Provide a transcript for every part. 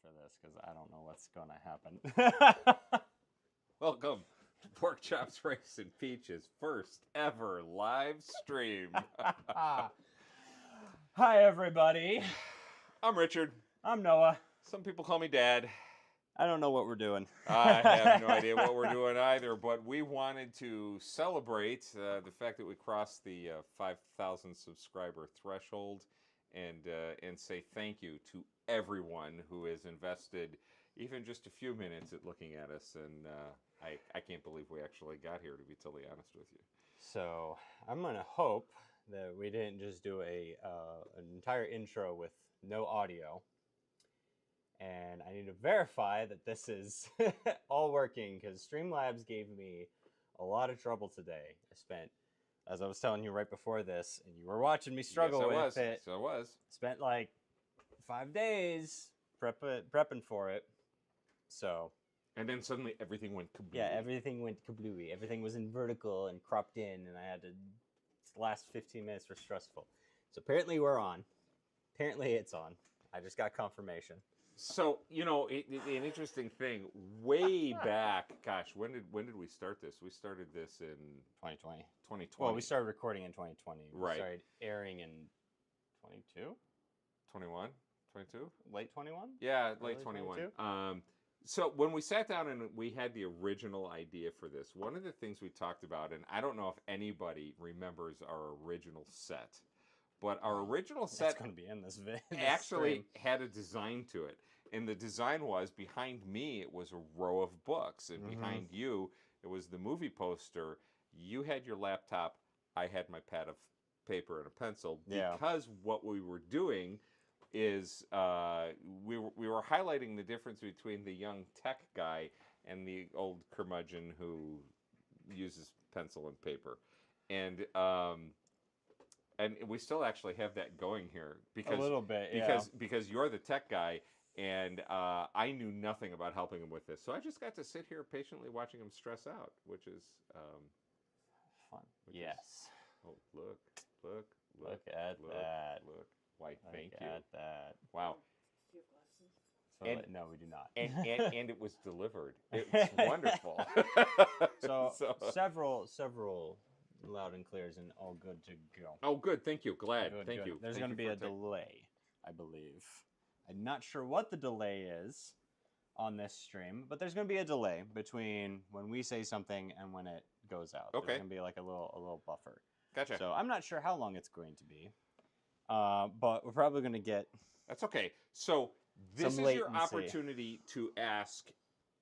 for this because I don't know what's going to happen. Welcome to Pork Chops, Rice, and Peaches' first ever live stream. Hi, everybody. I'm Richard. I'm Noah. Some people call me Dad. I don't know what we're doing. I have no idea what we're doing either, but we wanted to celebrate the fact that we crossed the 5,000 subscriber threshold and say thank you to everyone who has invested even just a few minutes at looking at us. And I can't believe we actually got here, to be totally honest with you. So I'm going to hope that we didn't just do an entire intro with no audio. And I need to verify that this is all working because Streamlabs gave me a lot of trouble today. I spent, as I was telling you right before this, and you were watching me struggle with it. So I was. Spent like 5 days prepping for it. So. And then suddenly everything went kablooey. Yeah, everything went kablooey. Everything was in vertical and cropped in, and I had to. The last 15 minutes were stressful. So apparently we're on. Apparently it's on. I just got confirmation. So, you know, an interesting thing, way back, gosh, when did we start this? We started this in 2020. 2020. Well, we started recording in 2020. Right. We started airing in 22? 21? 22? Late 21? Yeah, late Early 21. So when we sat down and we had the original idea for this, one of the things we talked about, and I don't know if anybody remembers our original set, but our original set That's going to be in this video. actually had a design to it. And the design was, behind me, it was a row of books. And behind you, it was the movie poster. You had your laptop. I had my pad of paper and a pencil. Yeah. Because what we were doing is we were highlighting the difference between the young tech guy and the old curmudgeon who uses pencil and paper. And we still actually have that going here because a little bit, yeah. Because you're the tech guy, and I knew nothing about helping him with this, so I just got to sit here patiently watching him stress out, which is fun. Yes. Oh, look at that. Look. Why? Thank you. Look at that. Wow. So, no, we do not. And it was delivered. It's wonderful. So several loud and clears and all good to go. Oh, good. Thank you. Glad. Thank you. There's going to be a delay, I believe. I'm not sure what the delay is on this stream, but there's going to be a delay between when we say something and when it goes out. Okay. There's going to be like a little buffer. Gotcha. So I'm not sure how long it's going to be, but we're probably going to get. That's okay. So this is your opportunity to ask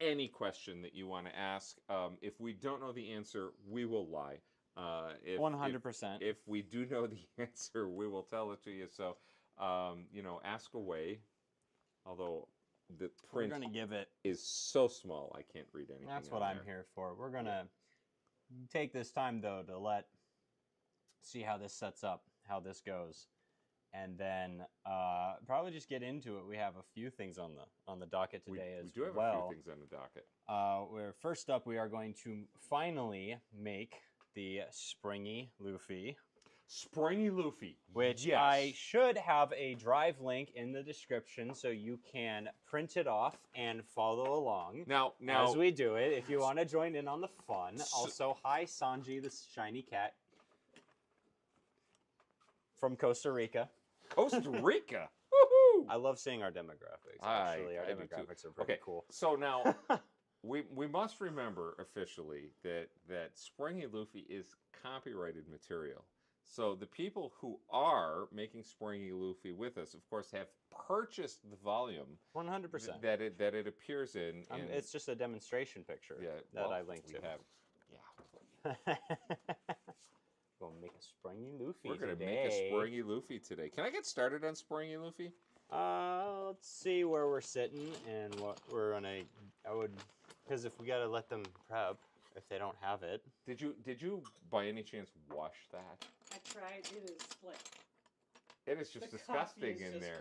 any question that you want to ask. If we don't know the answer, we will lie. 100%. If we do know the answer, we will tell it to you. So, ask away. Although the print is so small, I can't read anything. That's what I'm here for. We're gonna take this time though to see how this sets up, how this goes, and then probably just get into it. We have a few things on the docket today as well. We do have a few things on the docket. First up, we are going to finally make the Springy Luffy. Springy Luffy. Which yes. I should have a drive link in the description so you can print it off and follow along. Now as we do it, if you want to join in on the fun. Also, hi Sanji, the shiny cat from Costa Rica. Costa Rica. Woohoo! I love seeing our demographics. Actually, our demographics are pretty cool. So now we must remember officially that Springy Luffy is copyrighted material. So the people who are making Springy Luffy with us, of course, have purchased the volume 100% that it appears in. It's just a demonstration picture that I linked to. Yeah. We're gonna make a Springy Luffy. We're gonna make a Springy Luffy today. Can I get started on Springy Luffy? Let's see where we're sitting and what we're gonna. Because if we gotta let them prep if they don't have it. Did you by any chance wash that? I tried. It is like. It is just disgusting in there.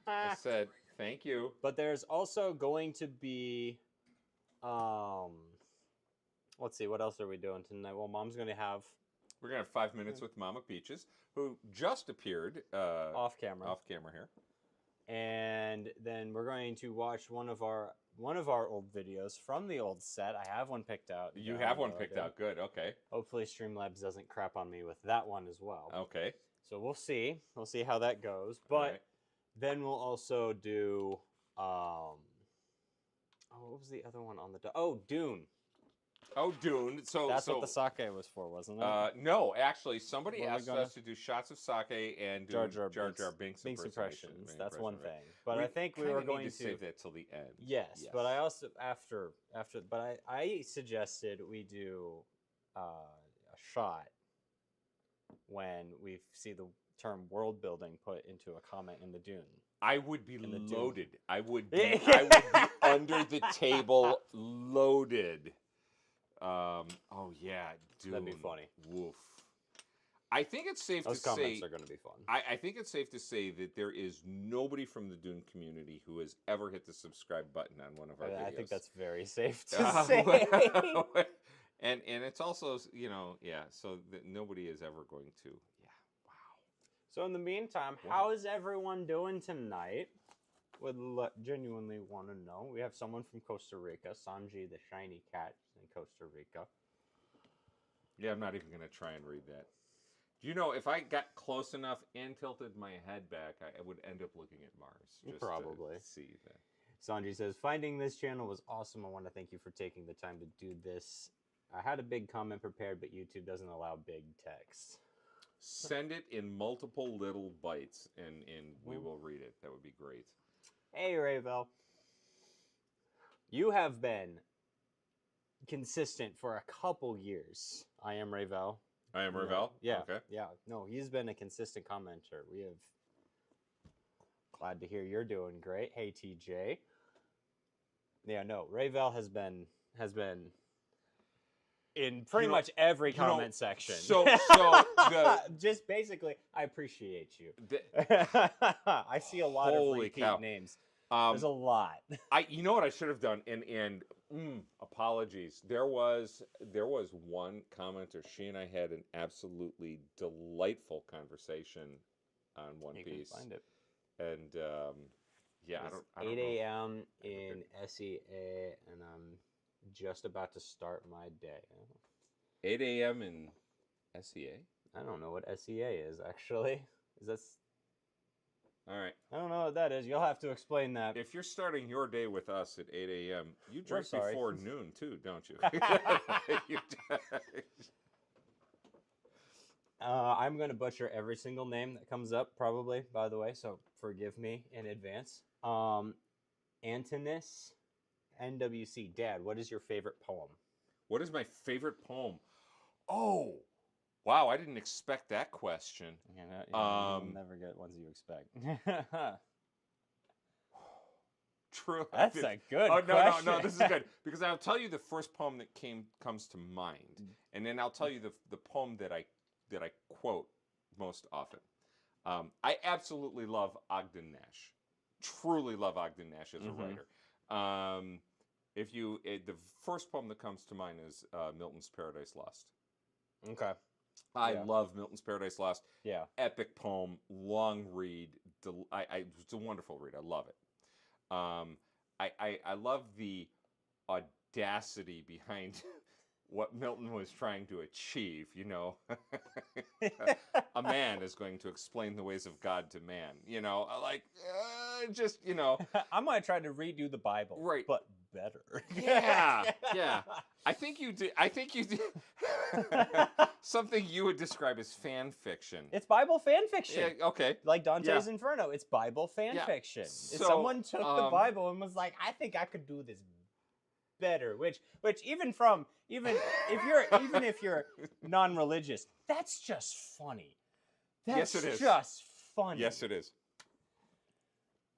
I said thank you. But there's also going to be, let's see, what else are we doing tonight? Well, Mom's going to have. We're going to have 5 minutes with Mama Peaches, who just appeared off camera. Off camera here. and then we're going to watch one of our old videos from the old set. I have one picked out. You have one picked out. Good. Okay. Hopefully Streamlabs doesn't crap on me with that one as well. Okay. So we'll see. We'll see how that goes. But All right. then we'll also do oh, what was the other one on the Dune. Oh, Dune. So That's what the sake was for, wasn't it? No, actually, somebody What are we asked gonna- us to do shots of sake and do Jar Jar Binks Binks impressions. impressions. That's one thing. But We I think we kinda were need going to save that till the end. Yes, but I also but I suggested we do a shot when we see the term world building put into a comment in the Dune. I would be In the Dune. loaded. I would be under the table loaded. Oh yeah, Dune. That'd be funny. Woof. I think it's safe Those to say. comments are going to be fun. I think it's safe to say that there is nobody from the Dune community who has ever hit the subscribe button on one of our videos. I think that's very safe to say. and it's also, so that nobody is ever going to. Yeah. Wow. So in the meantime, how is everyone doing tonight? Would genuinely want to know. We have someone from Costa Rica, Sanji the shiny cat in Costa Rica. Yeah, I'm not even going to try and read that. You know, if I got close enough and tilted my head back, I would end up looking at Mars. Just Probably. To see that. Sanji says, finding this channel was awesome. I want to thank you for taking the time to do this. I had a big comment prepared, but YouTube doesn't allow big text. Send it in multiple little bites, and we will read it. That would be great. Hey, Rayvel. You have been consistent for a couple years. I am Rayvel. I am Ravel? Yeah. Okay. Yeah. No, he's been a consistent commenter. We have. Glad to hear you're doing great. Hey, TJ. Yeah, no, Rayvel has been in pretty much every comment section. So the just basically, I appreciate you. the, I see a lot of Holy repeat cow. names. um, There's a lot. you know what I should have done, and apologies. There was one commenter. She and I had an absolutely delightful conversation on One You Piece, can find it. and yeah, I don't 8 know. a.m. in SEA, and I'm just about to start my day. 8 a.m. in SEA. I don't know what SEA is actually. Is that? All right. I don't know what that is. You'll have to explain that. If you're starting your day with us at 8 a.m., you We're drink sorry. before noon too, don't you? I'm going to butcher every single name that comes up, probably, by the way, so forgive me in advance. Antonis NWC. Dad, what is your favorite poem? What is my favorite poem? Oh, wow! I didn't expect that question. You'll never get ones you expect. True. That's a good Oh question. no! This is good because I'll tell you the first poem that comes to mind, and then I'll tell you the poem that I quote most often. I absolutely love Ogden Nash. Truly love Ogden Nash as a writer. The first poem that comes to mind is Milton's Paradise Lost. Okay. I Yeah. love Milton's Paradise Lost. Yeah. Epic poem, long read. It's a wonderful read. I love it. I love the audacity behind what Milton was trying to achieve. You know, a man is going to explain the ways of God to man. You know, just you know. I'm going to try to redo the Bible. Right. But better. Yeah. I think you did something you would describe as fan fiction. It's Bible fan fiction. Yeah, okay. Like Dante's Yeah. Inferno. It's Bible fan Yeah. fiction. So, Someone took the Bible and was like, I think I could do this better. Which even if you're non-religious, that's just funny. That's Yes, it is. just funny. Yes, it is.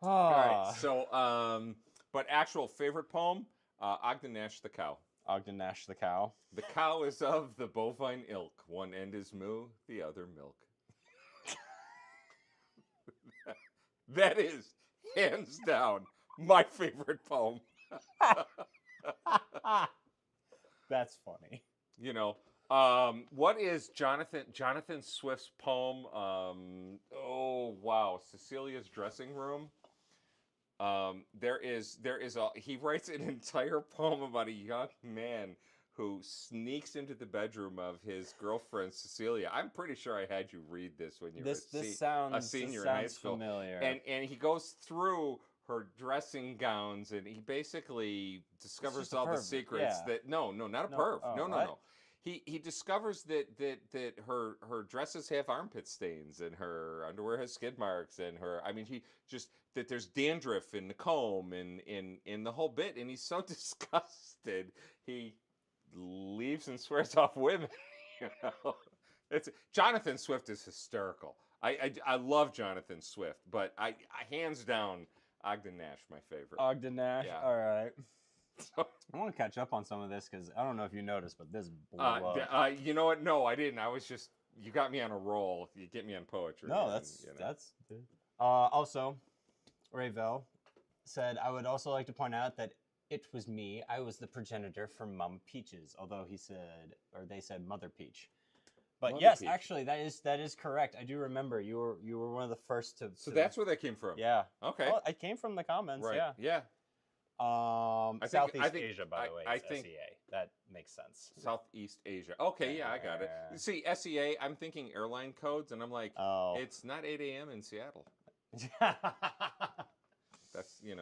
Oh. All right. So, but actual favorite poem, Ogden Nash the Cow. Ogden Nash the cow. The cow is of the bovine ilk. One end is moo, the other milk. That is, hands down, my favorite poem. That's funny. You know, what is Jonathan Swift's poem? Oh wow, Cecilia's dressing room. He writes an entire poem about a young man who sneaks into the bedroom of his girlfriend Cecilia. I'm pretty sure I had you read this when you were a senior in high school. Familiar. And he goes through her dressing gowns and he basically discovers all the secrets that not a perv. No. He discovers that her dresses have armpit stains and her underwear has skid marks and that there's dandruff in the comb and in the whole bit, and he's so disgusted he leaves and swears off women. It's Jonathan Swift is hysterical. I love Jonathan Swift, but I hands down Ogden Nash my favorite. Ogden Nash. Yeah. All right. I want to catch up on some of this because I don't know if you noticed, but this blew up. You know what? No, I didn't. I was just you got me on a roll. You get me on poetry. No, that's. Also, Ravel said, I would also like to point out that it was me. I was the progenitor for Mum Peaches, although they said Mother Peach. But Mother yes, Peach. Actually, that is correct. I do remember you were one of the first to. So that's where that came from. Yeah. Okay. Well, it came from the comments. Right. Yeah. Yeah. Southeast Asia, by the way. I think SEA. That makes sense. Southeast Asia. Okay, yeah, I got it. See, SEA, I'm thinking airline codes, and I'm like, it's not 8 a.m. in Seattle. That's, yeah.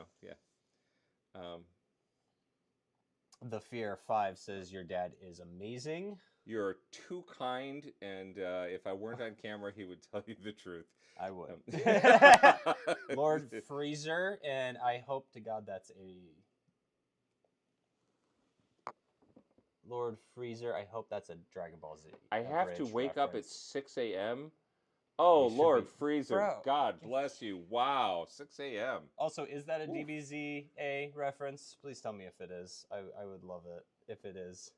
The Fear 5 says your dad is amazing. You're too kind, and if I weren't on camera, he would tell you the truth. I would. Lord Freezer, and I hope to God that's a... Lord Freezer, I hope that's a Dragon Ball Z. I have to wake up at 6 a.m.? Oh, Lord Freezer, bro. God bless you. Wow, 6 a.m. Also, is that a DBZA reference? Please tell me if it is. I would love it if it is.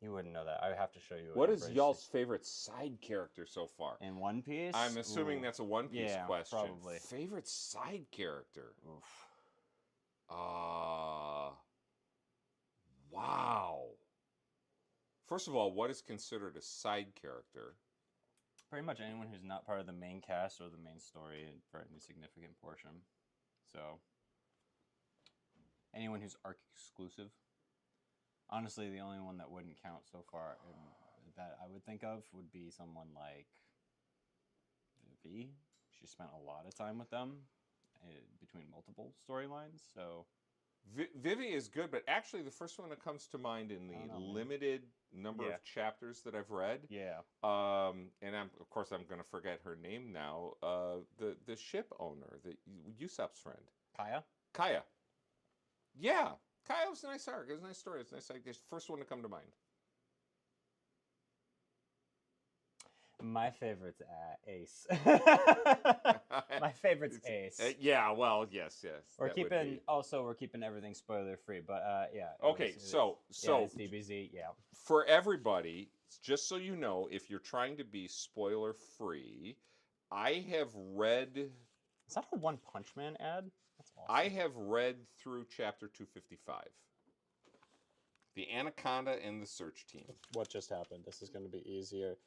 You wouldn't know that. I would have to show you. What is y'all's favorite side character so far? In One Piece? I'm assuming that's a One Piece question. Probably. Favorite side character? Oof. Wow. First of all, what is considered a side character? Pretty much anyone who's not part of the main cast or the main story for any significant portion. So, anyone who's arc exclusive. Honestly, the only one that wouldn't count so far that I would think of would be someone like Vivi. She spent a lot of time with them between multiple storylines, so... Vivi is good, but actually the first one that comes to mind in the limited number of chapters that I've read, and of course I'm going to forget her name now, the ship owner, the Usopp's friend. Kaya. Yeah. Kaya was a nice arc. It was a nice story. It's a nice arc. It's the first one to come to mind. My favorite's Ace. My favorite's Ace. Yeah, well, yes. We're keeping everything spoiler free, but yeah. Okay, so it's DBZ, yeah. For everybody, just so you know, if you're trying to be spoiler free, I have read. Is that a One Punch Man ad? That's awesome. I have read through chapter 255. The Anaconda and the Search Team. What just happened? This is going to be easier.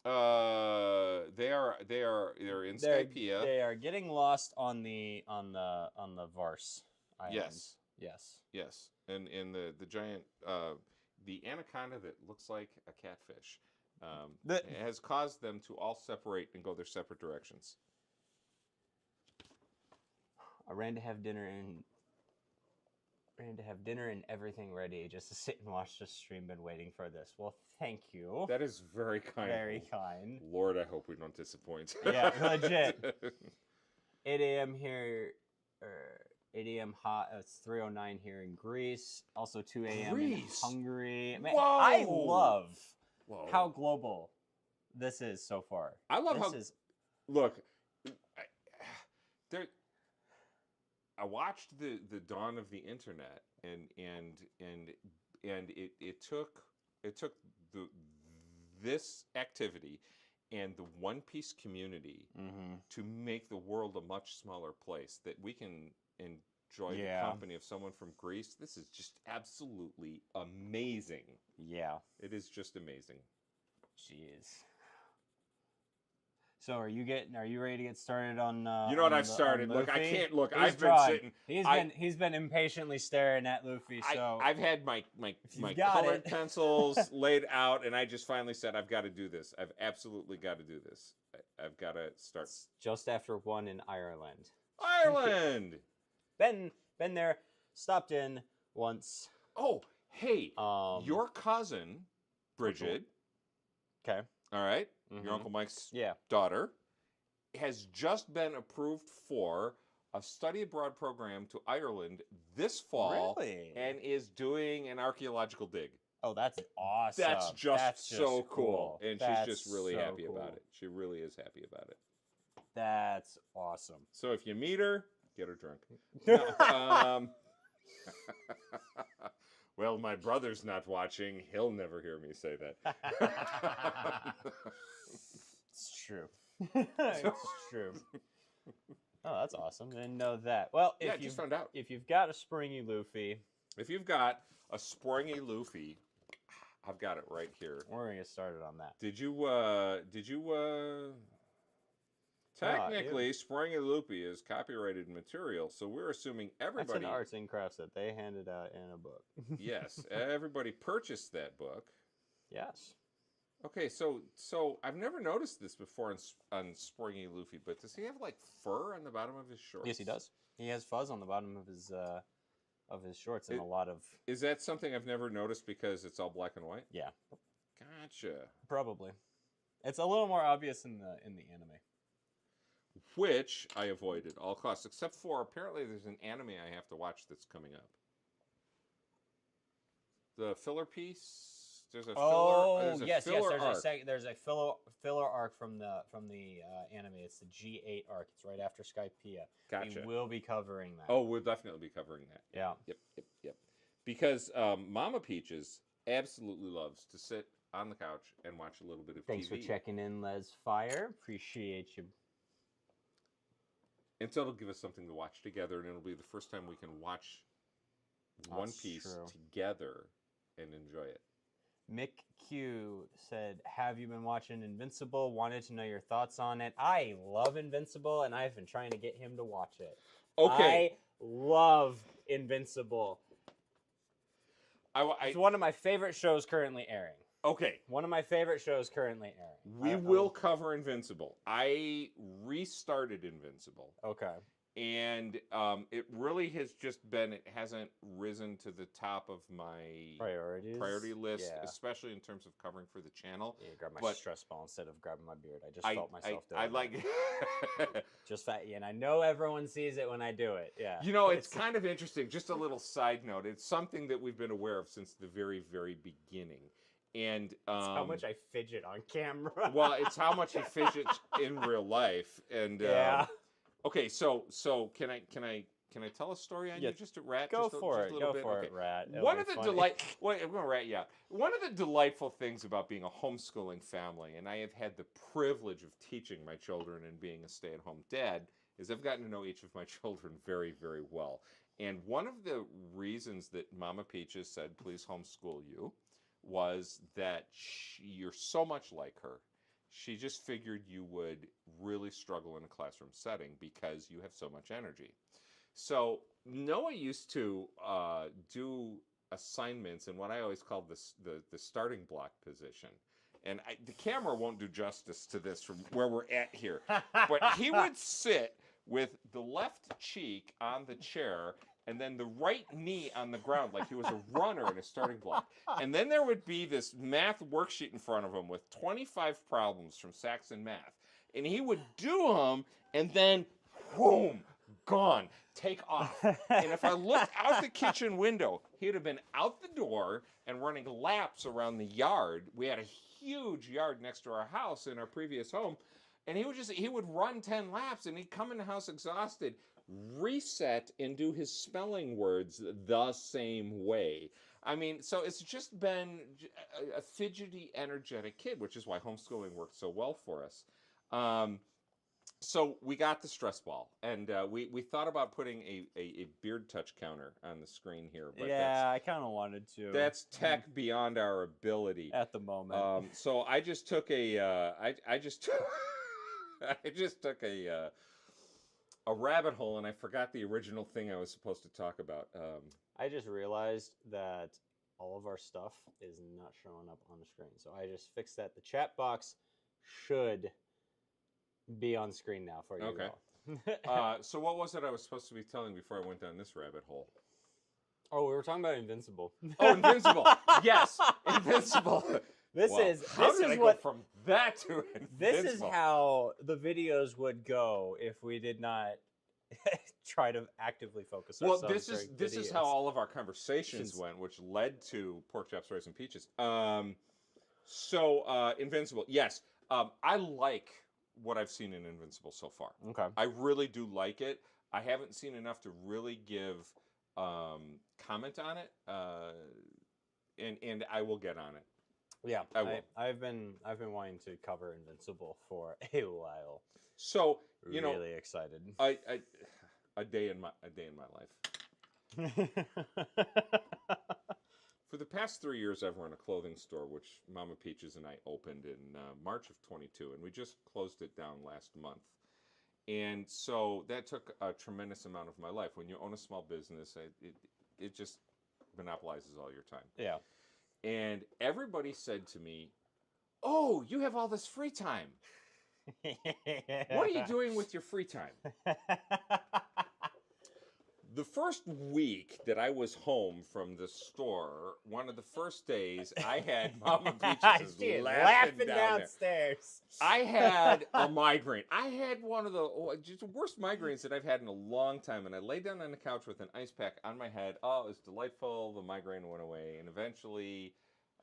They're in Skypiea. They are getting lost on the Vars Island. Yes. And in the giant the anaconda that looks like a catfish has caused them to all separate and go their separate directions. I ran to have dinner and everything ready just to sit and watch the stream. Been waiting for this. Well, thank you. That is very kind. Very kind. Lord, I hope we don't disappoint. Yeah, legit. 8 a.m. here, 8 a.m. hot. It's 3:09 here in Greece. Also 2 a.m. in Hungary. Man, Whoa! I love how global this is so far. I love Look, I watched the dawn of the internet, and it took this activity and the One Piece community to make the world a much smaller place that we can enjoy the company of someone from Greece. This is just absolutely amazing. Yeah, it is just amazing. Jeez. So are you ready to get started on? You know what? on I've the- on started. Look, I Luffy? can't look. He's I've been drawn. sitting. He's been impatiently staring at Luffy. So I've had my you've got colored it. pencils laid out, and I just finally said, I've got to do this. I've absolutely got to do this. I've got to start. It's just after one in Ireland. Ireland. Been there. Stopped in once. Oh, hey, Your your cousin, Bridget. okay. All right, Mhm. your Uncle Mike's Yeah. daughter has just been approved for a study abroad program to Ireland this fall, Really? and is doing an archaeological dig. Oh, that's awesome. That's just so cool. And That's she's just really so happy cool. about it. She really is happy about it. That's awesome. So if you meet her, get her drunk. No, well, my brother's not watching. He'll never hear me say that. It's true. It's true. Oh, that's awesome. Didn't know that. Well, Yeah, I if just you found out. if you've got a springy Luffy, If you've got a springy Luffy, I've got it right here. we're gonna get started on that. Did you technically springy Luffy is copyrighted material, so we're assuming That's everybody an arts and crafts that they handed out in a book. yes, everybody purchased that book. Yes. Okay, so I've never noticed this before on Springy Luffy, but does he have like fur on the bottom of his shorts? Yes, he does. He has fuzz on the bottom of his shorts and a lot of. Is that something I've never noticed because it's all black and white? Yeah, Gotcha. probably. It's a little more obvious in the anime. Which I avoided at all costs, except for apparently there's an anime I have to watch that's coming up. The filler piece. There's a Oh, filler. There's a yes. filler arc. There's a filler arc from the anime. It's the G8 arc. It's right after Skypiea. Gotcha. We will be covering that. Oh, we'll definitely be covering that. yeah. Yep. Because Mama Peaches absolutely loves to sit on the couch and watch a little bit of Thanks TV. for checking in, Les Fire. Appreciate you. And so it'll give us something to watch together, and it'll be the first time we can watch One That's Piece true. together and enjoy it. Mick Q said, "Have you been watching Invincible? Wanted to know your thoughts on it. I love Invincible, and I've been trying to get him to watch it. Okay. I love Invincible. I It's one of my favorite shows currently airing. okay. One of my favorite shows currently airing. We will cover Invincible. I restarted Invincible, Okay. and it really has just been, it hasn't risen to the top of my priority list, Yeah. especially in terms of covering for the channel. Yeah, grab my But- stress ball instead of grabbing my beard. I just felt myself doing I it. like Just fat, and I know everyone sees it when I do it. Yeah. You know, it's kind of interesting. Just a little side note. It's something that we've been aware of since the very, very beginning. And It's how much I fidget on camera. well, it's how much he fidgets in real life. And Yeah. Okay, so can I tell a story on Yeah, you? Just a rat. Go just a, for just it. a little Go bit? for Okay. it, Rat. It'll One be of the funny. Wait, I'm gonna rat you out. One of the delightful things about being a homeschooling family, and I have had the privilege of teaching my children and being a stay-at-home dad, is I've gotten to know each of my children very, very well. And one of the reasons that Mama Peaches said, "Please homeschool you," was that you're so much like her. She just figured you would really struggle in a classroom setting because you have so much energy. So Noah used to do assignments in what I always called the starting block position. And the camera won't do justice to this from where we're at here. But he would sit with the left cheek on the chair and then the right knee on the ground like he was a runner in a starting block. And then there would be this math worksheet in front of him with 25 problems from Saxon Math. And he would do them and then, boom, gone, take off. And if I looked out the kitchen window, he'd have been out the door and running laps around the yard. We had a huge yard next to our house in our previous home. And he would run 10 laps and he'd come in the house exhausted, reset and do his spelling words the same way. I mean, so it's just been a fidgety, energetic kid, which is why homeschooling worked so well for us. So we got the stress ball, and we thought about putting a beard touch counter on the screen here. But yeah, I kind of wanted to. that's tech beyond our ability at the moment. So I just took I just took a rabbit hole, and I forgot the original thing I was supposed to talk about. I just realized that all of our stuff is not showing up on the screen. So I just fixed that. The chat box should be on screen now for you Okay. all. So what was it I was supposed to be telling before I went down this rabbit hole? Oh, we were talking about Invincible. Oh, Invincible. Yes, Invincible. This Wow. is How this did is I go what from that to this Invincible? is how the videos would go if we did not try to actively focus Well, ourselves. this is how all of our conversations went, which led to pork chops, rice, and peaches. Invincible. Yes, I like what I've seen in Invincible so far. Okay. I really do like it. I haven't seen enough to really give comment on it, and I will get on it. Yeah, I will. I've been wanting to cover Invincible for a while. So Really excited. a day in my life. For the past 3 years, I've run a clothing store, which Mama Peaches and I opened in March of 22, and we just closed it down last month. And so that took a tremendous amount of my life. When you own a small business, it just monopolizes all your time. Yeah. And everybody said to me, "Oh, you have all this free time. What are you doing with your free time?" The first week that I was home from the store, one of the first days, I had Mama Peaches She is laughing down there. downstairs. I had a migraine. I had one of the just worst migraines that I've had in a long time, and I laid down on the couch with an ice pack on my head. Oh, it was delightful. The migraine went away, and eventually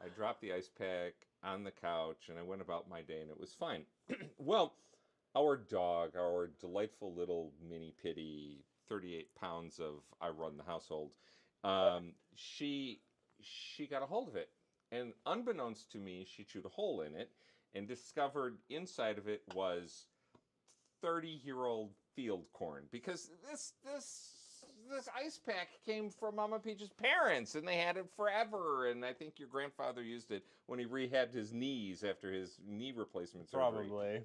I dropped the ice pack on the couch, and I went about my day, and it was fine. Well, our dog, our delightful little mini pitty, 38 pounds of I run the household, she got a hold of it. And unbeknownst to me, she chewed a hole in it and discovered inside of it was 30-year-old field corn. Because this ice pack came from Mama Peach's parents, and they had it forever. And I think your grandfather used it when he rehabbed his knees after his knee replacement surgery. Probably.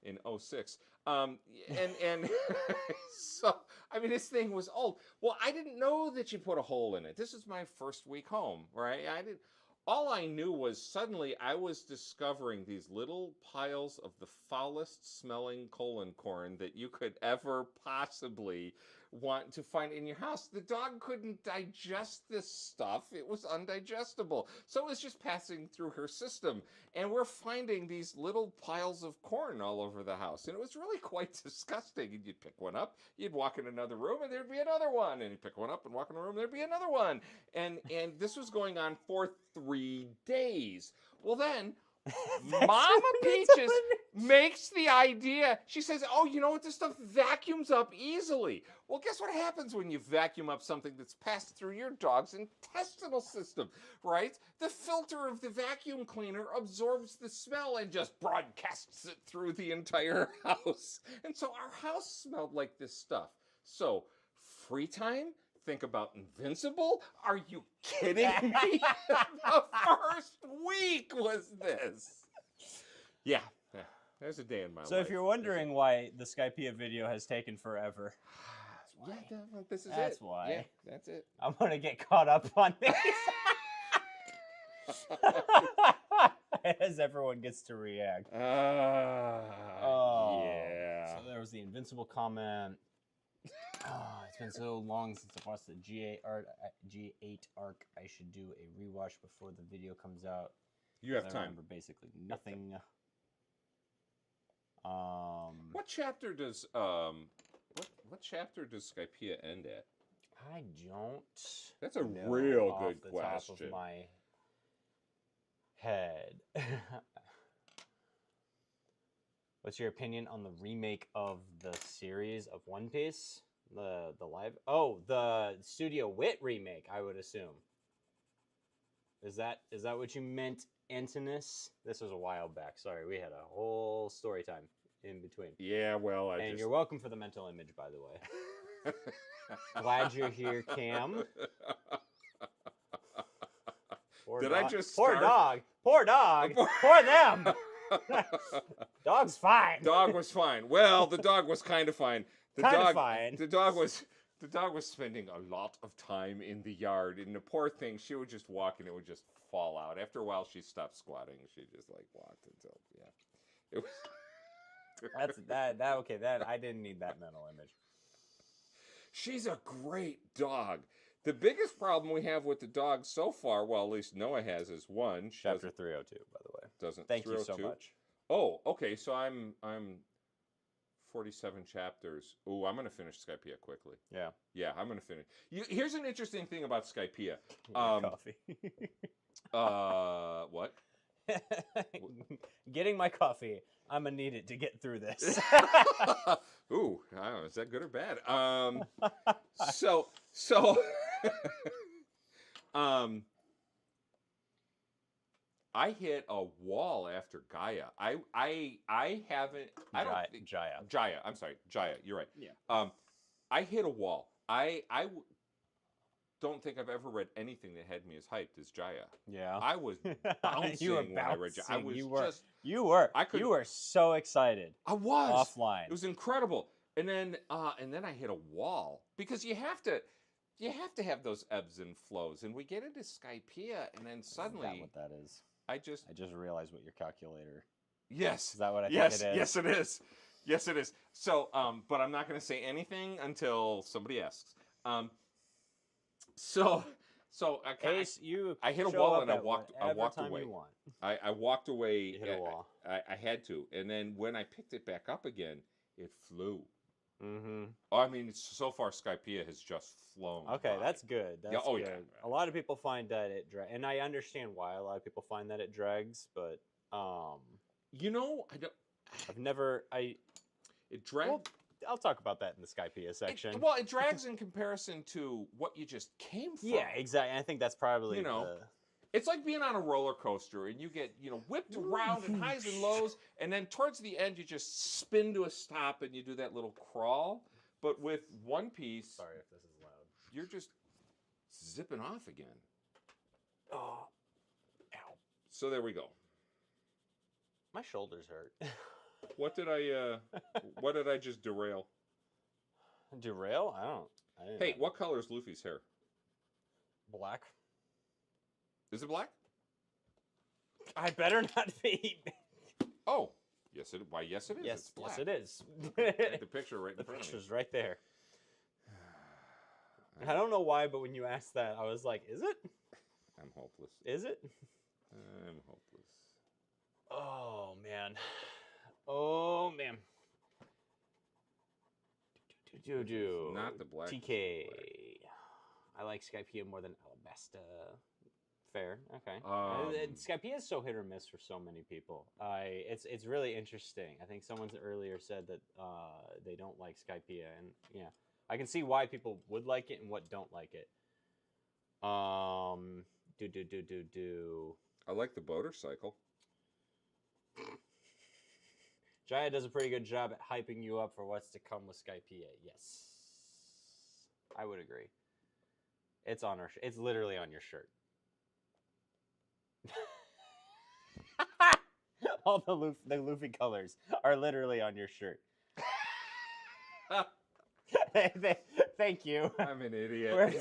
In 06. And so, I mean, this thing was old. Well, I didn't know that you put a hole in it. This is my first week home, right? All I knew was suddenly I was discovering these little piles of the foulest smelling colon corn that you could ever possibly want to find in your house. The dog couldn't digest this stuff. It was undigestible. So it was just passing through her system. And we're finding these little piles of corn all over the house. And it was really quite disgusting. And you'd pick one up, you'd walk in another room, and there'd be another one. And you'd pick one up and walk in a room, there'd be another one. And this was going on for 3 days. Well, then Mama Peaches makes the idea. She says, "Oh, you know what? This stuff vacuums up easily." Well, guess what happens when you vacuum up something that's passed through your dog's intestinal system, right? The filter of the vacuum cleaner absorbs the smell and just broadcasts it through the entire house. And so our house smelled like this stuff. So, free time? Think about Invincible? Are you kidding me? The first week was this. Yeah. There's a day in my life. So if you're wondering why the Skypiea video has taken forever, this is that's it. why. Yeah, that's it. I'm gonna get caught up on these as everyone gets to react. Yeah. So there was the Invincible comment. It's been so long since I watched the G8 arc. I should do a rewatch before the video comes out. You have I time. remember basically nothing. What chapter does what chapter does Skypiea end at? I don't. That's a know real off good the question. Top of my head. What's your opinion on the remake of the series of One Piece? The live the Studio Wit remake, I would assume. Is that what you meant, Antinous? This was a while back. Sorry, we had a whole story time in between. Yeah, well, You're welcome for the mental image, by the way. Glad you're here, Cam. Poor Did dog. I just Poor start? dog. Poor dog. Poor them. Dog's fine. Dog was fine. Well, the dog was kind of fine. Kinda fine. The dog was spending a lot of time in the yard, and the poor thing, she would just walk and it would just fall out. After a while, she stopped squatting. She just like walked until it was. That's that. Okay, that I didn't need that mental image. She's a great dog. The biggest problem we have with the dog so far, well, at least Noah has, is one. Chapter 302, by the way. Doesn't. Thank you so 302? much. Oh, okay. So I'm 47 chapters. Ooh, I'm gonna finish Skypiea quickly. Yeah. Yeah, I'm gonna finish. Here's an interesting thing about Skypiea. Coffee. What? Getting my coffee. I'm gonna need it to get through this. Ooh, I don't know. Is that good or bad? So, I hit a wall after Gaia. I haven't. I don't think Jaya. Jaya. I'm sorry, Jaya. You're right. Yeah. I hit a wall. Don't think I've ever read anything that had me as hyped as Jaya. Yeah. I was bouncing You were when I read Jaya. I was bouncing. just. You were. I could- You were so excited. I was Offline. It was incredible. And then I hit a wall because you have to have those ebbs and flows. And we get into Skypiea, and then suddenly Is that what that is? I just realized what your calculator. yes. Is that what I Yes, think it is? yes, it is. Yes, it is. So, but I'm not going to say anything until somebody asks. So Ace, you. I hit a show wall up and I at walked whatever time away. You want. I walked away. You hit a wall. I had to, and then when I picked it back up again, it flew. Mm-hmm. Oh, I mean, so far Skypiea has just flown. Okay, by. that's good. That's Yeah, oh, good. yeah. A lot of people find that it and I understand why a lot of people find that it drags, but You know, I don't. I've never. It dragged. Well, I'll talk about that in the Skypiea section. It drags in comparison to what you just came from. Yeah, exactly. I think that's probably It's like being on a roller coaster and you get, whipped around in highs and lows, and then towards the end you just spin to a stop and you do that little crawl. But with One Piece, Sorry if this is loud. you're just zipping off again. Oh, ow! So there we go. My shoulders hurt. What did I just derail? Derail? I didn't Hey, know. what color is Luffy's hair? Black? Is it black? I better not be. Oh, yes it. Why? Yes it is. Yes, It's black. yes, it is. Take the picture right in The front of me. picture's right there. I don't know why, but when you asked that, I was like, "Is it? I'm hopeless. Is it?" I'm hopeless. Oh man. Oh man. Do Not the black. TK. I like Skypiea more than Alabasta. Fair. Okay. Skypiea is so hit or miss for so many people. It's really interesting. I think someone earlier said that they don't like Skypiea, and yeah, I can see why people would like it and what don't like it. Do. I like the motorcycle. Jaya does a pretty good job at hyping you up for what's to come with Skypiea. Yes, I would agree. It's on our. It's literally on your shirt. All the Luffy colors are literally on your shirt. Thank you. I'm an idiot.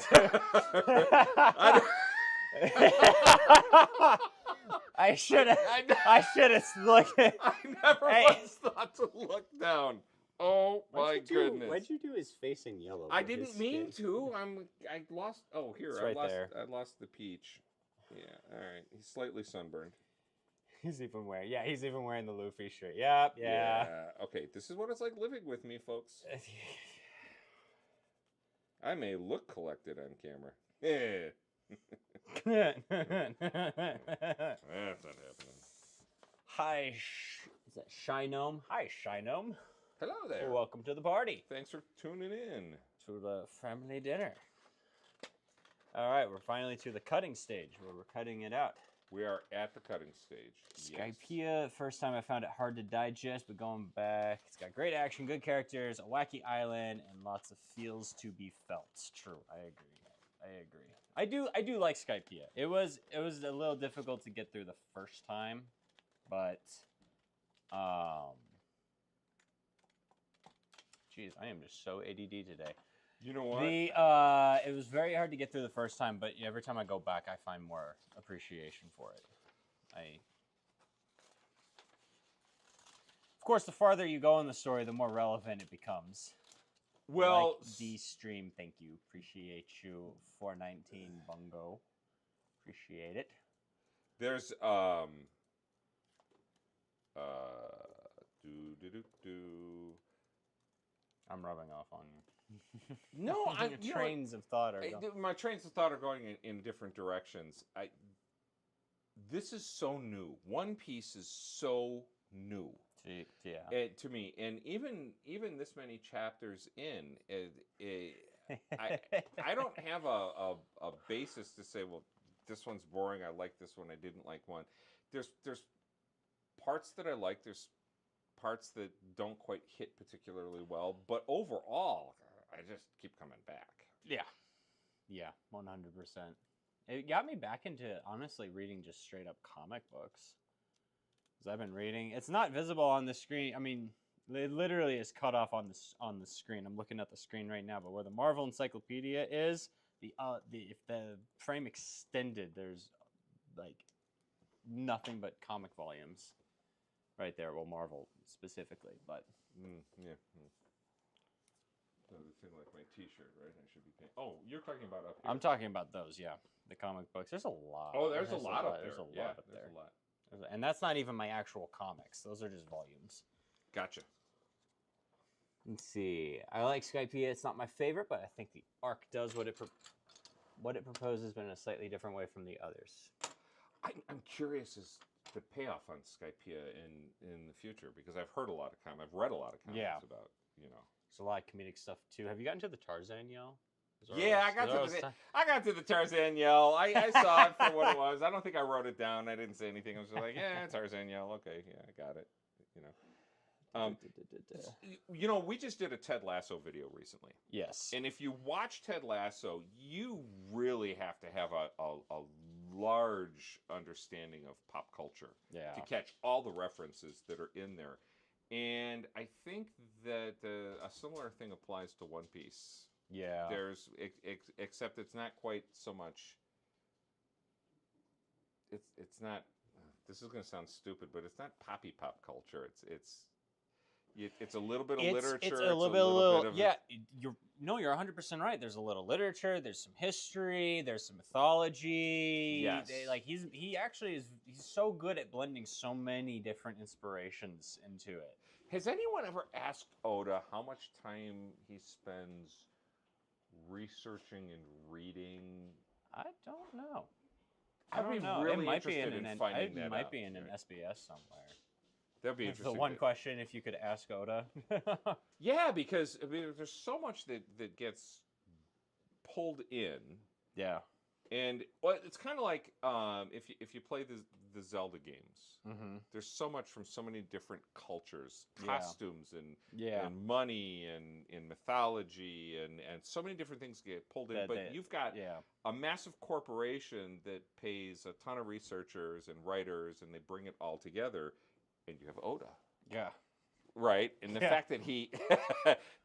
I should have looked. I never Hey. once thought to look down. Oh my goodness! What'd you do? Is facing yellow. I with his didn't mean skin? to. I lost. Oh, here It's I right lost. there. I lost the peach. Yeah. All right. He's slightly sunburned. He's even wearing the Luffy shirt. Yep. Yeah. Okay. This is what it's like living with me, folks. I may look collected on camera. Yeah. That's not happening. Hi, is that Shy Gnome? Hi, Shy Gnome. Hello there. Welcome to the party. Thanks for tuning in. To the family dinner. All right, we're finally to the cutting stage where we're cutting it out. We are at the cutting stage. Yes. Skypiea, first time I found it hard to digest, but going back, it's got great action, good characters, a wacky island, and lots of feels to be felt. True, I agree. I do like Skypiea. It was a little difficult to get through the first time, but Jeez, I am just so ADD today. You know what? It was very hard to get through the first time, but every time I go back, I find more appreciation for it. Of course, the farther you go in the story, the more relevant it becomes. Well, like the stream, thank you, appreciate you. 419 Bungo, appreciate it. there's I'm rubbing off on you. No, trains of thought are going. my trains of thought are going in different directions. This is so new. One Piece is so new. Yeah. To me, and even this many chapters in, I don't have a basis to say, well, this one's boring. I like this one. I didn't like one. There's parts that I like. There's parts that don't quite hit particularly well. But overall, I just keep coming back. Yeah, 100%. It got me back into, honestly, reading just straight up comic books. Because I've been reading. It's not visible on the screen. I mean, it literally is cut off on the screen. I'm looking at the screen right now. But where the Marvel Encyclopedia is, if the frame extended, there's like nothing but comic volumes right there. Well, Marvel specifically, but Yeah. The thing like my T-shirt, right? I should be paying. Oh, you're talking about up here. I'm talking about those. Yeah, the comic books. There's a lot. Oh, there's a lot up there. There's a lot Yeah, up there. there's a lot. And that's not even my actual comics. Those are just volumes. Gotcha. Let's see. I like Skypiea. It's not my favorite, but I think the arc does what it proposes, but in a slightly different way from the others. I'm curious as the payoff on Skypiea in the future, because I've heard a lot of I've read a lot of comments about, There's a lot of comedic stuff too. Have you gotten to the Tarzan yell? Yeah, I got to the Tarzan yell. I saw it for what it was. I don't think I wrote it down. I didn't say anything. I was just like, yeah, Tarzan yell. Okay, yeah, I got it. We just did a Ted Lasso video recently. Yes. And if you watch Ted Lasso, you really have to have a large understanding of pop culture to catch all the references that are in there. And I think that a similar thing applies to One Piece. Yeah. There's except it's not quite so much. It's not. This is going to sound stupid, but it's not poppy pop culture. It's a little bit of literature. It's a little bit of yeah. You're 100% right. There's a little literature. There's some history. There's some mythology. Yes. He's so good at blending so many different inspirations into it. Has anyone ever asked Oda how much time he spends researching and reading? I don't know. I'd be really interested in finding that out. It might be in an SBS somewhere. That'd be interesting. The one question, if you could ask Oda. Yeah, because there's so much that gets pulled in. Yeah. And it's kind of like if you play the Zelda games, there's so much from so many different cultures, costumes and money and mythology and so many different things get pulled in. But you've got a massive corporation that pays a ton of researchers and writers, and they bring it all together, and you have Oda. Yeah. Right, and the fact that he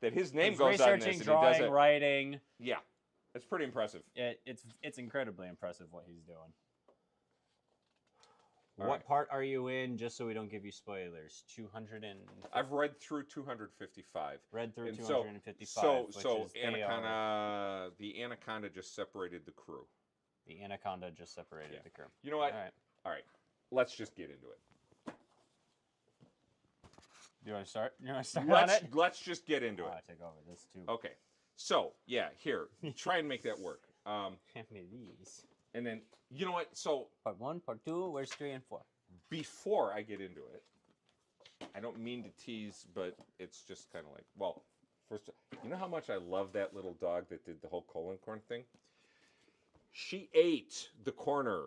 that his name He's goes on researching, this, drawing, and he does it. writing. Yeah. It's pretty impressive. It's incredibly impressive what he's doing. All What right. part are you in, just so we don't give you spoilers? 200 and... I've read through 255. Read through And 255, So which is Anaconda, the Anaconda just separated the crew. The Anaconda just separated the crew. You know what? All right. Let's just get into it. Do you want to start? On it? Let's just get into it. I take over this too. Okay. So, yeah, here. Try and make that work. Hand me these. And then, you know what? So, Part 1, Part 2, where's 3 and 4? before I get into it, I don't mean to tease, but it's just kind of like, well, first, you know how much I love that little dog that did the whole colon corn thing? She ate the corner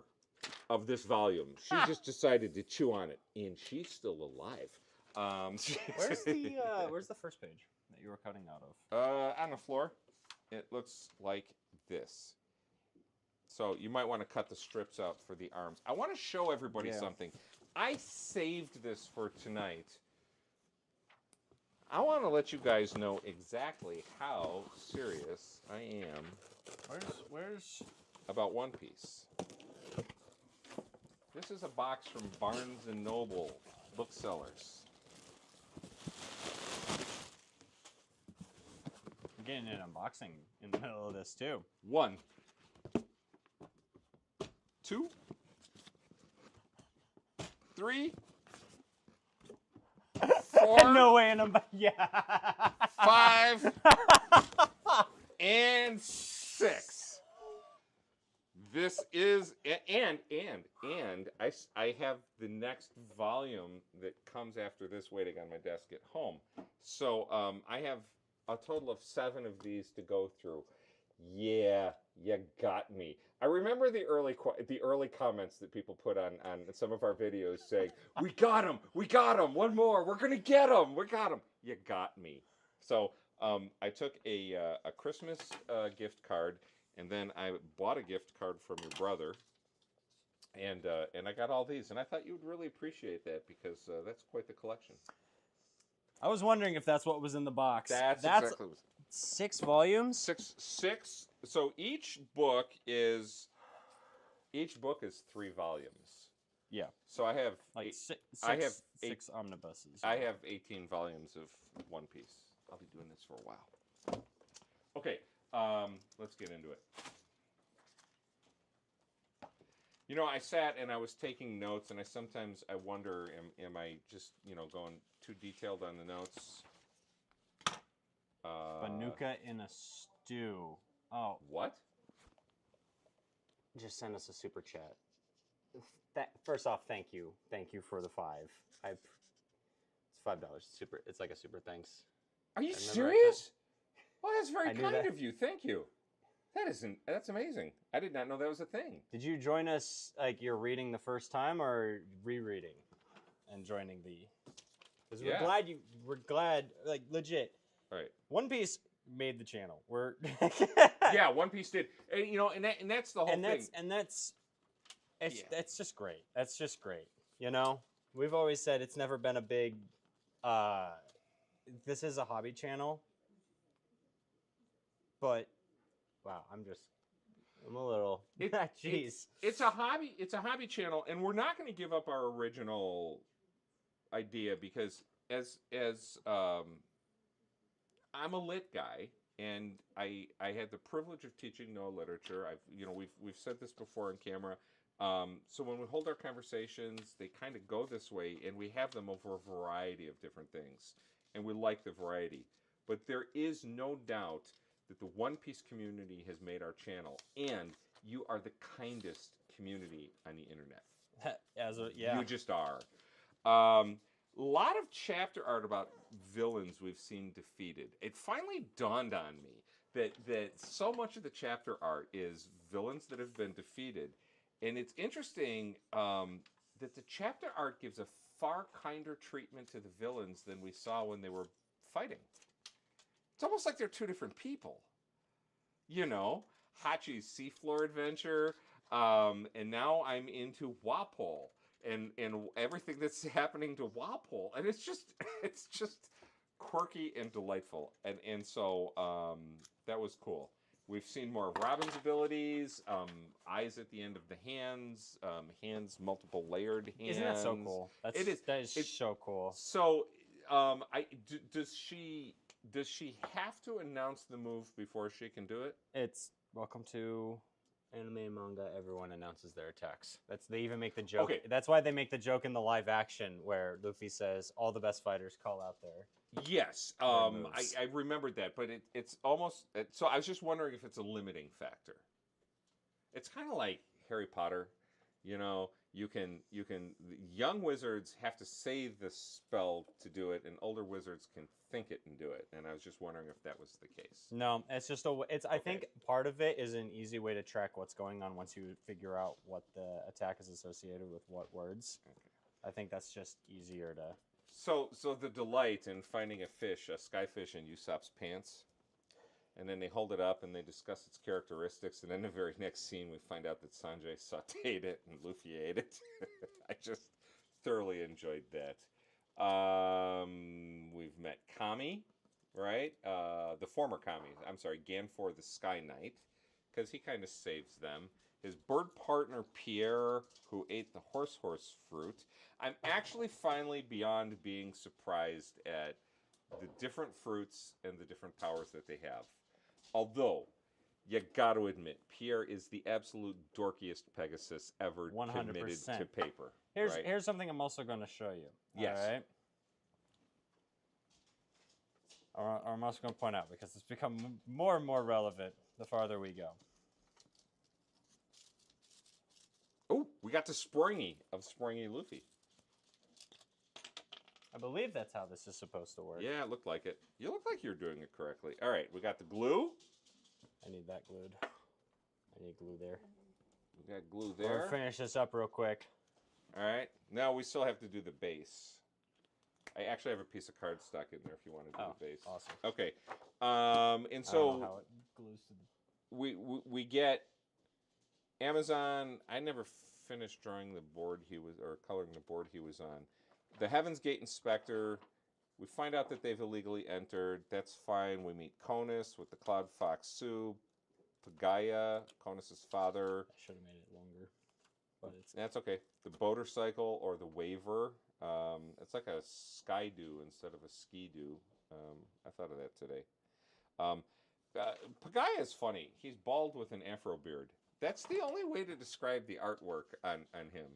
of this volume. She just decided to chew on it, and she's still alive. Where's the first page that you were cutting out of? On the floor, it looks like this. So you might want to cut the strips out for the arms. I want to show everybody something. I saved this for tonight. I want to let you guys know exactly how serious I am Where's about One Piece. This is a box from Barnes & Noble booksellers. I'm getting an unboxing in the middle of this too. 1, 2, 3, 4, No way, yeah. 5, and 6. This is and I have the next volume that comes after this waiting on my desk at home. So I have a total of 7 of these to go through. Yeah, you got me. I remember the early comments that people put on some of our videos saying, "We got him, one more, we're gonna get him, we got him." You got me. So I took a Christmas gift card, and then I bought a gift card from your brother, and I got all these, and I thought you would really appreciate that because that's quite the collection. I was wondering if that's what was in the box. That's exactly what 6 volumes. Six. So each book is 3 volumes. Yeah. So I have Like I have 6 omnibuses. I have 18 volumes of One Piece. I'll be doing this for a while. Okay, let's get into it. You know, I sat and I was taking notes, and sometimes I wonder, am I just, going too detailed on the notes? Banuka in a stew. Oh, What? Just send us a super chat. First off, thank you for the 5. It's $5. Super. It's like a super thanks. Are you remember serious? Well, that's I very knew kind that. of you. Thank you. That's amazing. I did not know that was a thing. did you join us like you're reading the first time or rereading and joining the? Because Yeah. we're glad, like legit. All right. One Piece made the channel. We're Yeah, One Piece did, and that's the whole thing. That's just great. That's just great. We've always said it's never been a big. This is a hobby channel, but wow, I'm a little. Jeez. It's a hobby. It's a hobby channel, and we're not going to give up our original idea because as I'm a lit guy, and I had the privilege of teaching Noah literature. We've said this before on camera. So when we hold our conversations, they kind of go this way, and we have them over a variety of different things, and we like the variety. But there is no doubt that the One Piece community has made our channel, and you are the kindest community on the internet. You just are. A lot of chapter art about villains we've seen defeated. It finally dawned on me that so much of the chapter art is villains that have been defeated. And it's interesting that the chapter art gives a far kinder treatment to the villains than we saw when they were fighting. It's almost like they're 2 different people. Hachi's seafloor adventure, and now I'm into Wapol and everything that's happening to Wapol, and it's just quirky and delightful, and so that was cool. We've seen more of Robin's abilities, eyes at the end of the hands, multiple layered hands. Isn't that so cool? That is so cool. So, does she have to announce the move before she can do it? It's welcome to anime and manga. Everyone announces their attacks. They even make the joke. Okay. That's why they make the joke in the live action where Luffy says all the best fighters call out there. Yes, I remembered that, but it's almost. So I was just wondering if it's a limiting factor. It's kind of like Harry Potter, You can young wizards have to say the spell to do it, and older wizards can think it and do it. And I was just wondering if that was the case. No, it's just I think part of it is an easy way to track what's going on once you figure out what the attack is associated with what words. Okay. I think that's just easier to. So the delight in finding a fish, a skyfish in Usopp's pants, and then they hold it up and they discuss its characteristics, and then the very next scene we find out that Sanjay sautéed it and Luffy ate it. I just thoroughly enjoyed that. We've met Kami, right? The former Kami. I'm sorry, Ganfor the Sky Knight, because he kind of saves them. His bird partner, Pierre, who ate the horse fruit. I'm actually finally beyond being surprised at the different fruits and the different powers that they have. Although, you got to admit, Pierre is the absolute dorkiest Pegasus ever 100%. committed to paper. Here's something I'm also going to show you. Yes. All right. Or I'm also going to point out, because it's become more and more relevant the farther we go. Oh, we got the Springy of Springy Luffy. I believe that's how this is supposed to work. Yeah, it looked like it. You look like you're doing it correctly. All right, we got the glue. I need that glued. I need glue there. We got glue We'll there. finish this up real quick. All right. Now we still have to do the base. I actually have a piece of cardstock in there if you want to do the base. Awesome. Okay. And I don't know so how it glues to the... we get Amazon. I never finished drawing the board or coloring the board he was on. The Heaven's Gate Inspector. We find out that they've illegally entered. That's fine. We meet Conus with the Cloud Fox Sue. Pagaya, Conus' father. I should have made it longer, but it's... That's okay. The Boatercycle or the Waver. It's like a Sky-Doo instead of a Ski-Doo. I thought of that today. Pagaya is funny. He's bald with an afro beard. That's the only way to describe the artwork on him.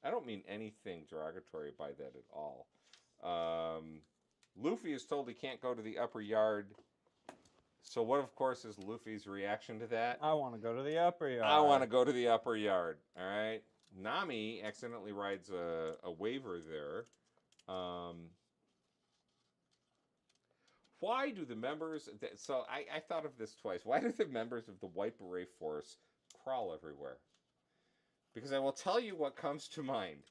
I don't mean anything derogatory by that at all. Luffy is told he can't go to the upper yard. So what, of course, is Luffy's reaction to that? I want to go to the upper yard. I want to go to the upper yard. All right. Nami accidentally rides a Waver there. Why do the members... So I thought of this twice. Why do the members of the White Beret Force crawl everywhere? Because I will tell you what comes to mind.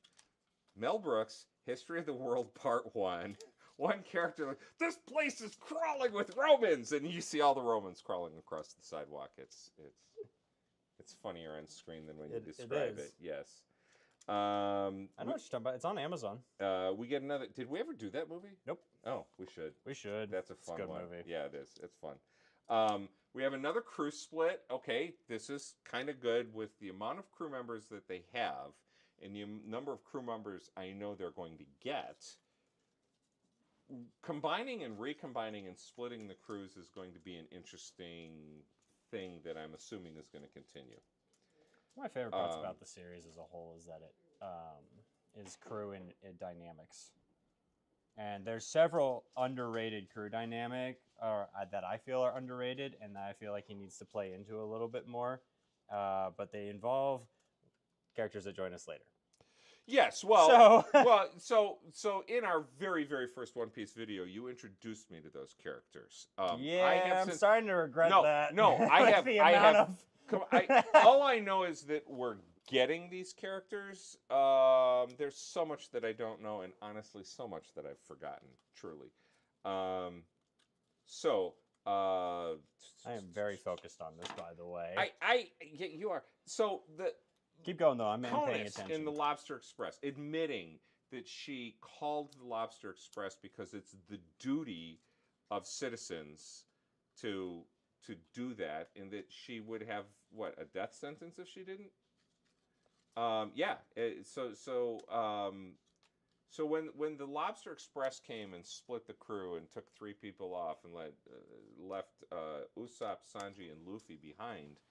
Mel Brooks, History of the World Part 1. One character like, this place is crawling with Romans! And you see all the Romans crawling across the sidewalk. It's funnier on screen than when you describe it. Yes. I know what you're talking about. It's on Amazon. We get another... Did we ever do that movie? Nope. Oh, we should. We should. That's a fun good one. movie. Yeah, it is. It's fun. We have another crew split. Okay, this is kind of good with the amount of crew members that they have and the number of crew members I know they're going to get. Combining and recombining and splitting the crews is going to be an interesting thing that I'm assuming is going to continue. My favorite parts about the series as a whole is that it is crew and dynamics. And there's several underrated crew dynamic that I feel are underrated and that I feel like he needs to play into a little bit more. But they involve characters that join us later. Yes, well, So- so in our very, very first One Piece video, you introduced me to those characters. I'm starting to regret that. No, I With have. the I amount have. of- All I know is that we're getting these characters. There's so much that I don't know, and honestly, so much that I've forgotten. Truly. I am very focused on this, by the way. Yeah, you are. So the Keep going, though. I'm paying Conus attention. in the Lobster Express admitting that she called the Lobster Express because it's the duty of citizens to do that, and that she would have a death sentence if she didn't. So when the Lobster Express came and split the crew and took 3 people off and left Usopp, Sanji, and Luffy behind,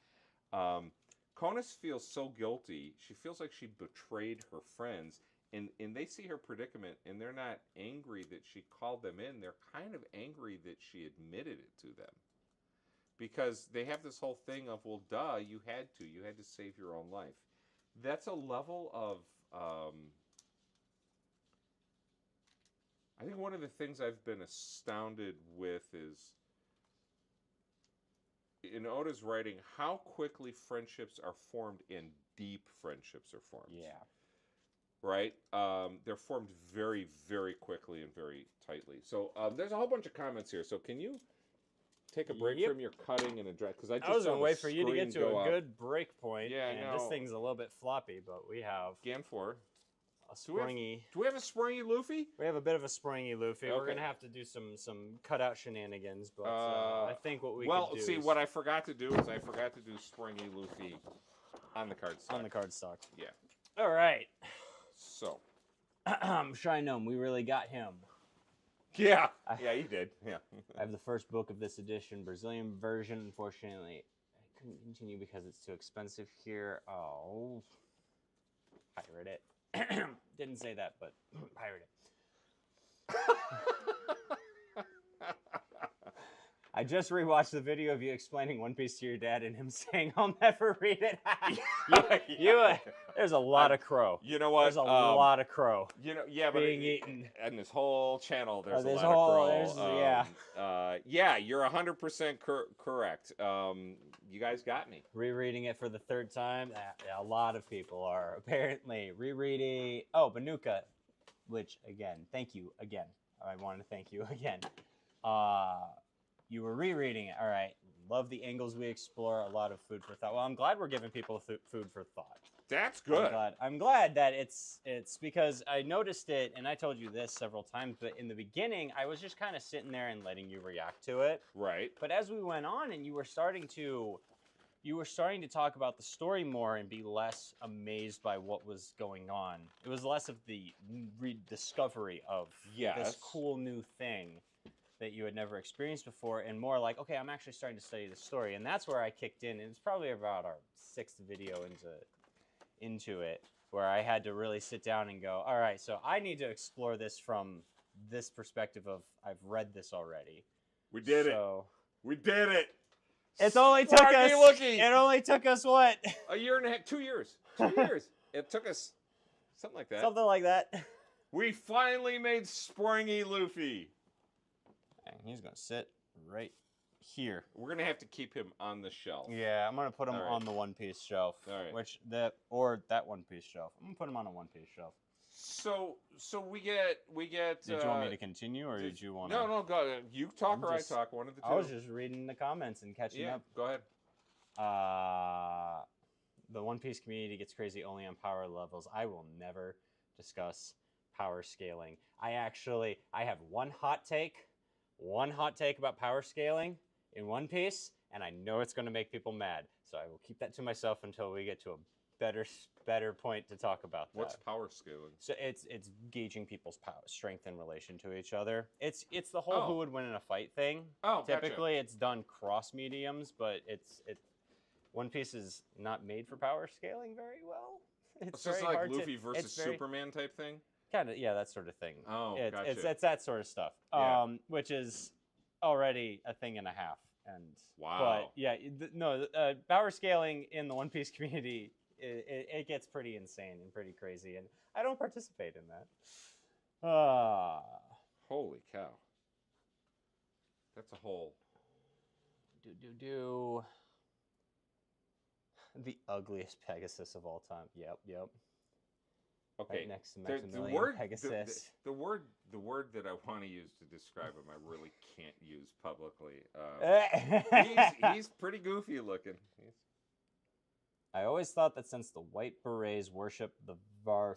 Conus feels so guilty. She feels like she betrayed her friends, and they see her predicament, and they're not angry that she called them in. They're kind of angry that she admitted it to them. Because they have this whole thing of, well, duh, you had to save your own life. That's a level of, I think one of the things I've been astounded with is, in Oda's writing, how quickly friendships are formed and deep friendships are formed. Yeah. Right? They're formed very, very quickly and very tightly. So there's a whole bunch of comments here. So can you take a break from your cutting and address? Because I was going to wait for you to get to a good break point. Yeah, I and know. this thing's a little bit floppy, but we have Gan 4. Do we have- springy. Do we have a springy Luffy? We have a bit of a springy Luffy. We're Okay. gonna have to do some cutout shenanigans, but I think what we well, could do see, is what I forgot to do is I forgot to do springy Luffy on the card stock. on the card stock. Yeah. All right, So. Shine Gnome, we really got him. Yeah. Yeah, you did. Yeah. I have the first book of this edition, Brazilian version. Unfortunately, I couldn't continue because it's too expensive here. Oh, pirate it. Didn't say that, but pirate it. I just rewatched the video of you explaining One Piece to your dad and him saying, "I'll never read it." There's a lot of crow. You know what? There's a lot of crow You know, yeah, but being eaten. and this whole channel, there's this a lot whole- of crow. yeah. Yeah, you're 100% correct. You guys got me. Rereading it for the third time. A lot of people are apparently rereading. Oh, Banuka, which again, thank you again. I want to thank you again. You were rereading it. All right. Love the angles we explore. A lot of food for thought. Well, I'm glad we're giving people food for thought. That's good. I'm glad that it's because I noticed it, and I told you this several times. But in the beginning, I was just kind of sitting there and letting you react to it. Right. But as we went on, and you were starting to talk about the story more and be less amazed by what was going on. It was less of the rediscovery of Yes. this cool new thing that you had never experienced before, and more like, okay, I'm actually starting to study the story, and that's where I kicked in. And it's probably about our 6th video into it, where I had to really sit down and go, all right, so I need to explore this from this perspective of I've read this already. We did it. So We did it. it's only took Sparky us. looking. It only took us what? A year and a half, 2 years. 2 years. It took us something like that. Something like that. We finally made Springy Luffy. And he's gonna sit right here. We're gonna have to keep him on the shelf. Yeah, I'm gonna put him All right. on the One Piece shelf. All right. That One Piece shelf. I'm gonna put him on a One Piece shelf. So we get. Did you want me to continue, or did you want? No, go. You talk I'm or just- I talk. One of the two. I was just reading the comments and catching Yeah. up. Go ahead. The One Piece community gets crazy only on power levels. I will never discuss power scaling. I have one hot take about power scaling in One Piece, and I know it's going to make people mad. So I will keep that to myself until we get to a better point to talk about that. What's power scaling? So it's gauging people's power, strength in relation to each other. It's the whole Oh. who would win in a fight thing. Oh, gotcha. Typically, it's done cross mediums, but One Piece is not made for power scaling very well. It's So it's very like hard Luffy to, versus Superman type thing. Kind of, yeah, that sort of thing. Oh, it's gotcha. that sort of stuff. Yeah. Which is already a thing and a half. And Wow. But yeah, power scaling in the One Piece community, it gets pretty insane and pretty crazy, and I don't participate in that. Holy cow. That's a whole. The ugliest Pegasus of all time. Yep. Okay. Right next to The Maximilian word, Pegasus. the word that I want to use to describe him, I really can't use publicly. He's pretty goofy looking. I always thought that since the White Berets worship the Varth,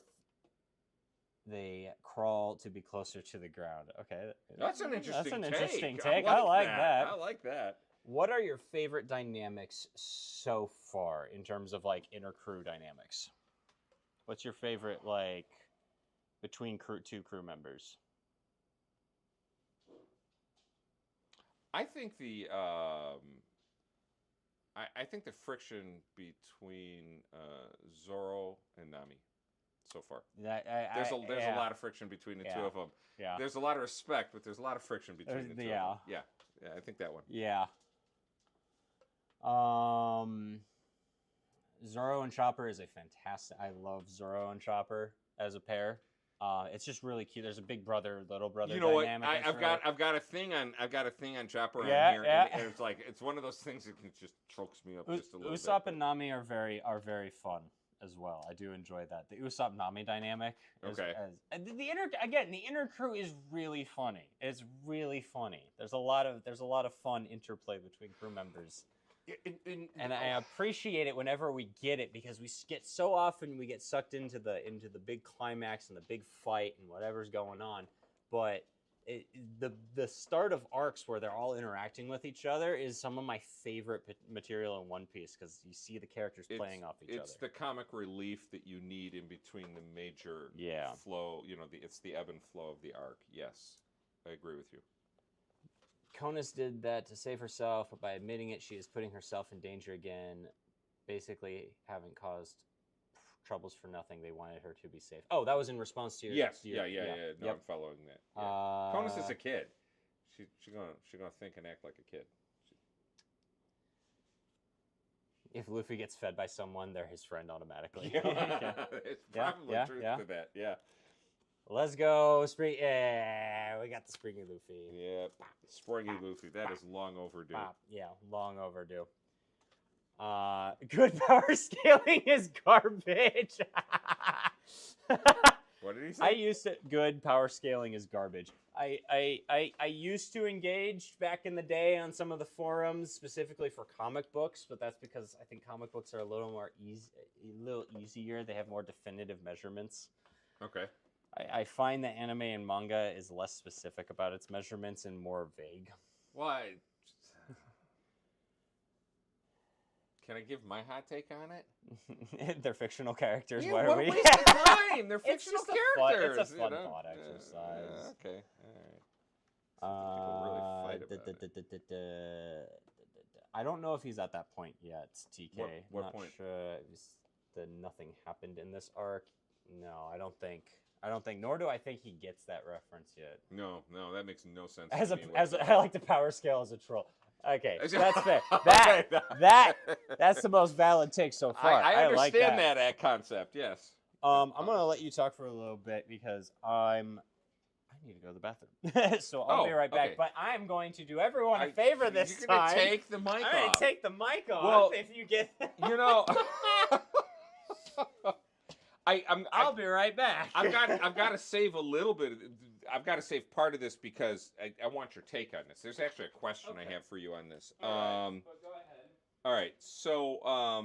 they crawl to be closer to the ground. Okay. That's an interesting take. I like that. I like that. What are your favorite dynamics so far in terms of like inner crew dynamics? What's your favorite like between two crew members? I think the I think the friction between Zoro and Nami so far. There's a lot of friction between the two of them. Yeah. There's a lot of respect, but there's a lot of friction between the two of them. Yeah, I think that one. Yeah. Zoro and Chopper is a fantastic. I love Zoro and Chopper as a pair. It's just really cute. There's a big brother, little brother. You know what? dynamic. I've got a thing on Chopper on Yeah, here, yeah. and it's like it's one of those things that can just chokes me up just a little Usopp bit. and Nami are very fun as well. I do enjoy that. The Usopp Nami dynamic. Okay. The inner crew is really funny. It's really funny. There's a lot of fun interplay between crew members And I appreciate it whenever we get it because we get so often we get sucked into the big climax and the big fight and whatever's going on, but the start of arcs where they're all interacting with each other is some of my favorite material in One Piece because you see the characters playing off each other. It's the comic relief that you need in between the major flow. It's the ebb and flow of the arc. Yes, I agree with you. Conus did that to save herself, but by admitting it, she is putting herself in danger again, basically having caused troubles for nothing. They wanted her to be safe. Oh, that was in response to your... Yes, yeah. No, I'm following that. Yeah. Conus is a kid. She's gonna think and act like a kid. If Luffy gets fed by someone, they're his friend automatically. It's probably truth to that. Yeah. Let's go, Spring. Yeah, we got the Springy Luffy. Yeah, Springy Luffy. That is long overdue. Yeah, long overdue. Good power scaling is garbage. What did he say? I used to. Good power scaling is garbage. I used to engage back in the day on some of the forums, specifically for comic books, but that's because I think comic books are a little easier. They have more definitive measurements. Okay. I find that anime and manga is less specific about its measurements and more vague. Why? Can I give my hot take on it? They're fictional characters. Yeah, Why are what we? a waste of time! They're fictional characters. It's a fun thought exercise. Okay, all right. People really fight about it. I don't know if he's at that point yet, TK. What Not point? Sure. Nothing happened in this arc. No, I don't think. Nor do I think he gets that reference yet. No, that makes no sense. I like the power scale as a troll. Okay, that's fair. That's the most valid take so far. I understand like that concept. Yes. I'm gonna let you talk for a little bit because I need to go to the bathroom. So I'll be right back. Okay. But I'm going to do everyone a favor this time. You're gonna take the mic off. I'm gonna take the mic off. Well, if you get, I'll be right back. I've got to save a little bit. I've got to save part of this because I want your take on this. There's actually a question I have for you on this. All right, but go ahead. All right. So Talk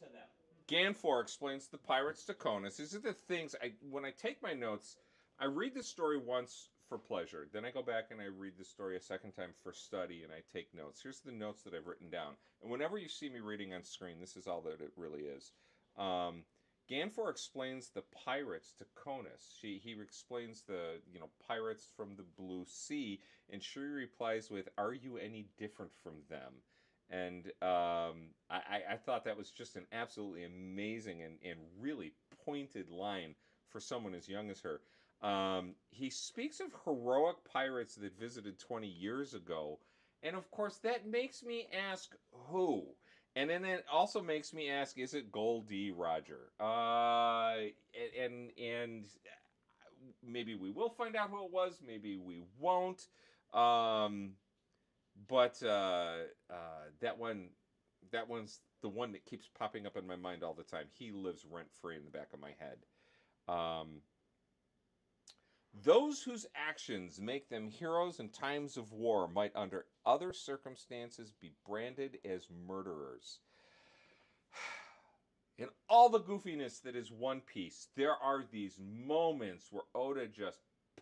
to them. Ganfor explains the pirates to Conus. These are the things when I take my notes, I read the story once for pleasure. Then I go back and I read the story a second time for study and I take notes. Here's the notes that I've written down. And whenever you see me reading on screen, this is all that it really is. Ganfor explains the pirates to Conus. He explains the pirates from the Blue Sea, and she replies with, "Are you any different from them?" And I thought that was just an absolutely amazing and really pointed line for someone as young as her. He speaks of heroic pirates that visited 20 years ago, and of course that makes me ask who. And then it also makes me ask, is it Goldie Roger? And maybe we will find out who it was. Maybe we won't. But that one's the one that keeps popping up in my mind all the time. He lives rent-free in the back of my head. Those whose actions make them heroes in times of war might under other circumstances be branded as murderers. In all the goofiness that is One Piece, there are these moments where Oda just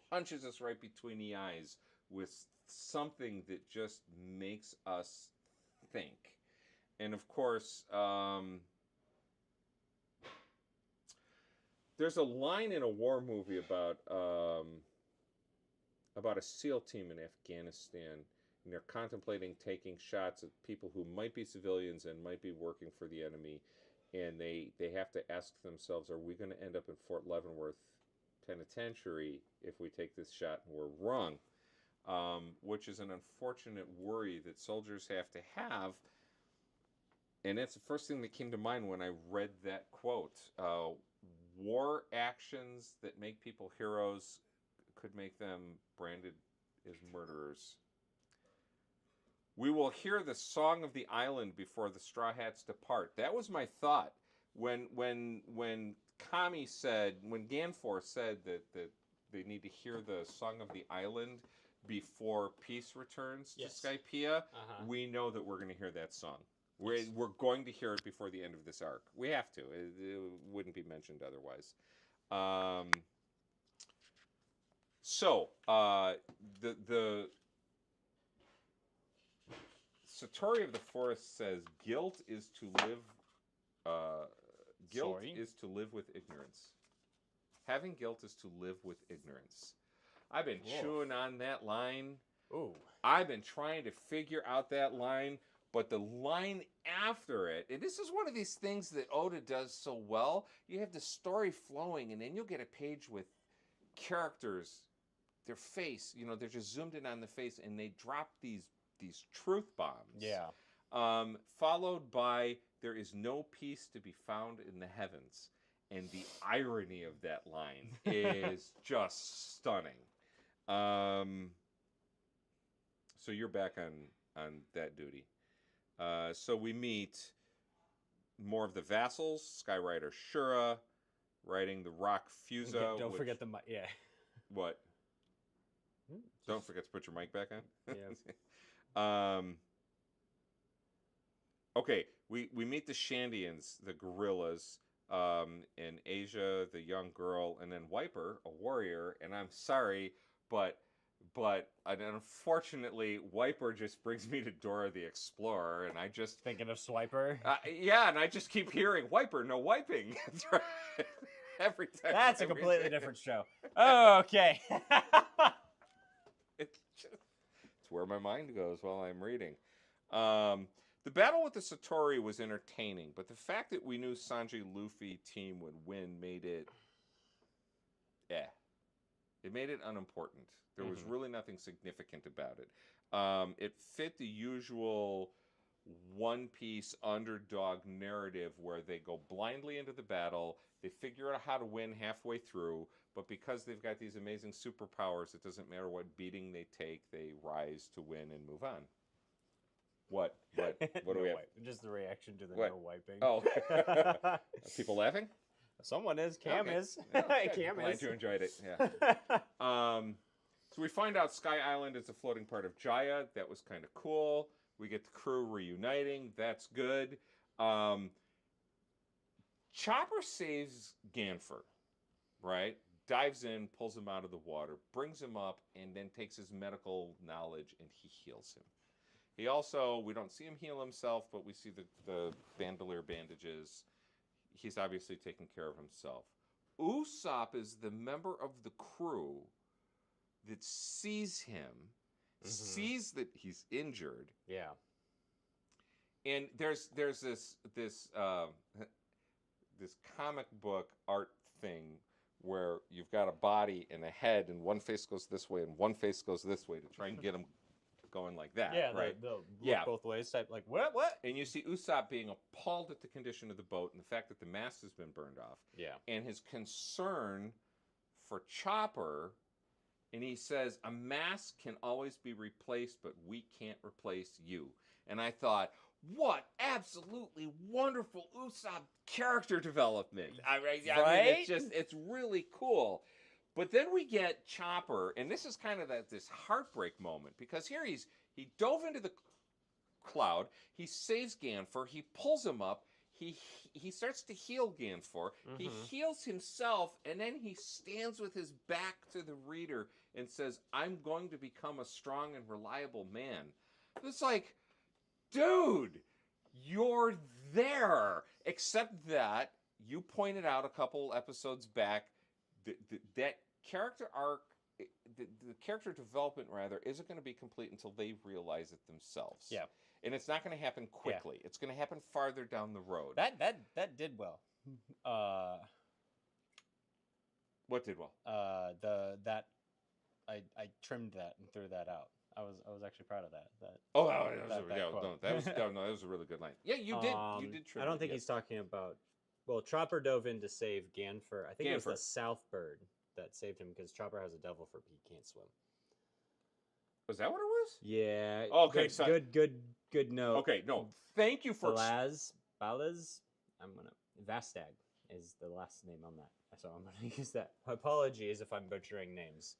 punches us right between the eyes with something that just makes us think. And of course, there's a line in a war movie about a SEAL team in Afghanistan, and they're contemplating taking shots at people who might be civilians and might be working for the enemy, and they have to ask themselves, are we going to end up in Fort Leavenworth Penitentiary if we take this shot and we're wrong? Which is an unfortunate worry that soldiers have to have. And that's the first thing that came to mind when I read that quote. War actions that make people heroes could make them branded as murderers. We will hear the song of the island before the Straw Hats depart. That was my thought when Ganfor said that they need to hear the song of the island before peace returns to Yes. Skypiea, Uh-huh. we know that we're going to hear that song. We're going to hear it before the end of this arc. We have to. It wouldn't be mentioned otherwise. The Satori of the Forest says, "Guilt is to live. Guilt Sorry? is to live with ignorance. Having guilt is to live with ignorance." I've been chewing on that line. Ooh. I've been trying to figure out that line, but the line after it, and this is one of these things that Oda does so well. You have the story flowing, and then you'll get a page with characters, their face. They're just zoomed in on the face, and they drop these truth bombs. Yeah. Followed by, "There is no peace to be found in the heavens." And the irony of that line is just stunning. So you're back on that duty. So we meet more of the vassals, Skyrider Shura, riding the Rock Fusa. Don't forget the mic. Yeah. What? Don't forget to put your mic back on? Yeah. Okay, we meet the Shandians, the gorillas, and Asia, the young girl, and then Wiper, a warrior. And I'm sorry, but unfortunately, Wiper just brings me to Dora the Explorer, and I just Thinking of Swiper. yeah, and I just keep hearing Wiper, no wiping. Every time. That's a completely different show. Oh, okay. It's where my mind goes while I'm reading. The battle with the Satori was entertaining, but the fact that we knew Sanji Luffy team would win made it it made it unimportant. There was really nothing significant about it. It fit the usual One Piece underdog narrative where they go blindly into the battle, they figure out how to win halfway through, but because they've got these amazing superpowers, it doesn't matter what beating they take, they rise to win and move on. What do No we have? Just the reaction to the What? no wiping. Oh. People laughing? Someone is. Cam Okay. is. Oh, good. Cam Glad is. you enjoyed it. Yeah. So we find out Sky Island is a floating part of Jaya. That was kind of cool. We get the crew reuniting. That's good. Chopper saves Ganfer, right? Dives in, pulls him out of the water, brings him up, and then takes his medical knowledge and he heals him. He also, we don't see him heal himself, but we see the bandolier bandages. He's obviously taking care of himself. Usopp is the member of the crew that sees him, sees that he's injured. Yeah. And there's this comic book art thing where you've got a body and a head, and one face goes this way and one face goes this way to try and get them going like that. Yeah, right. they'll Yeah. look both ways. Type like what? And you see Usopp being appalled at the condition of the boat and the fact that the mast has been burned off. Yeah. And his concern for Chopper, and he says, "A mast can always be replaced, but we can't replace you." And I thought, what absolutely wonderful Usopp character development. I mean, it's really cool. But then we get Chopper, and this is kind of this heartbreak moment, because here he dove into the cloud, he saves Ganfer, he pulls him up, he starts to heal Ganfer, he heals himself, and then he stands with his back to the reader and says, "I'm going to become a strong and reliable man." It's like, dude, you're there. Except that you pointed out a couple episodes back that character arc, the character development rather, isn't going to be complete until they realize it themselves. Yeah. And it's not going to happen quickly. Yeah. It's going to happen farther down the road. That did well. What did well? I trimmed that and threw that out. I was actually proud of that. That was a really good line. Yeah, you did trim. I don't think he's talking about. Well, Chopper dove in to save Ganfer. I think it was the South Bird that saved him because Chopper has a devil fruit, but he can't swim. Was that what it was? Yeah. Okay. Good note. Okay. No. Thank you for Balaz. Vastag is the last name on that, so I'm gonna use that. Apologies if I'm butchering names.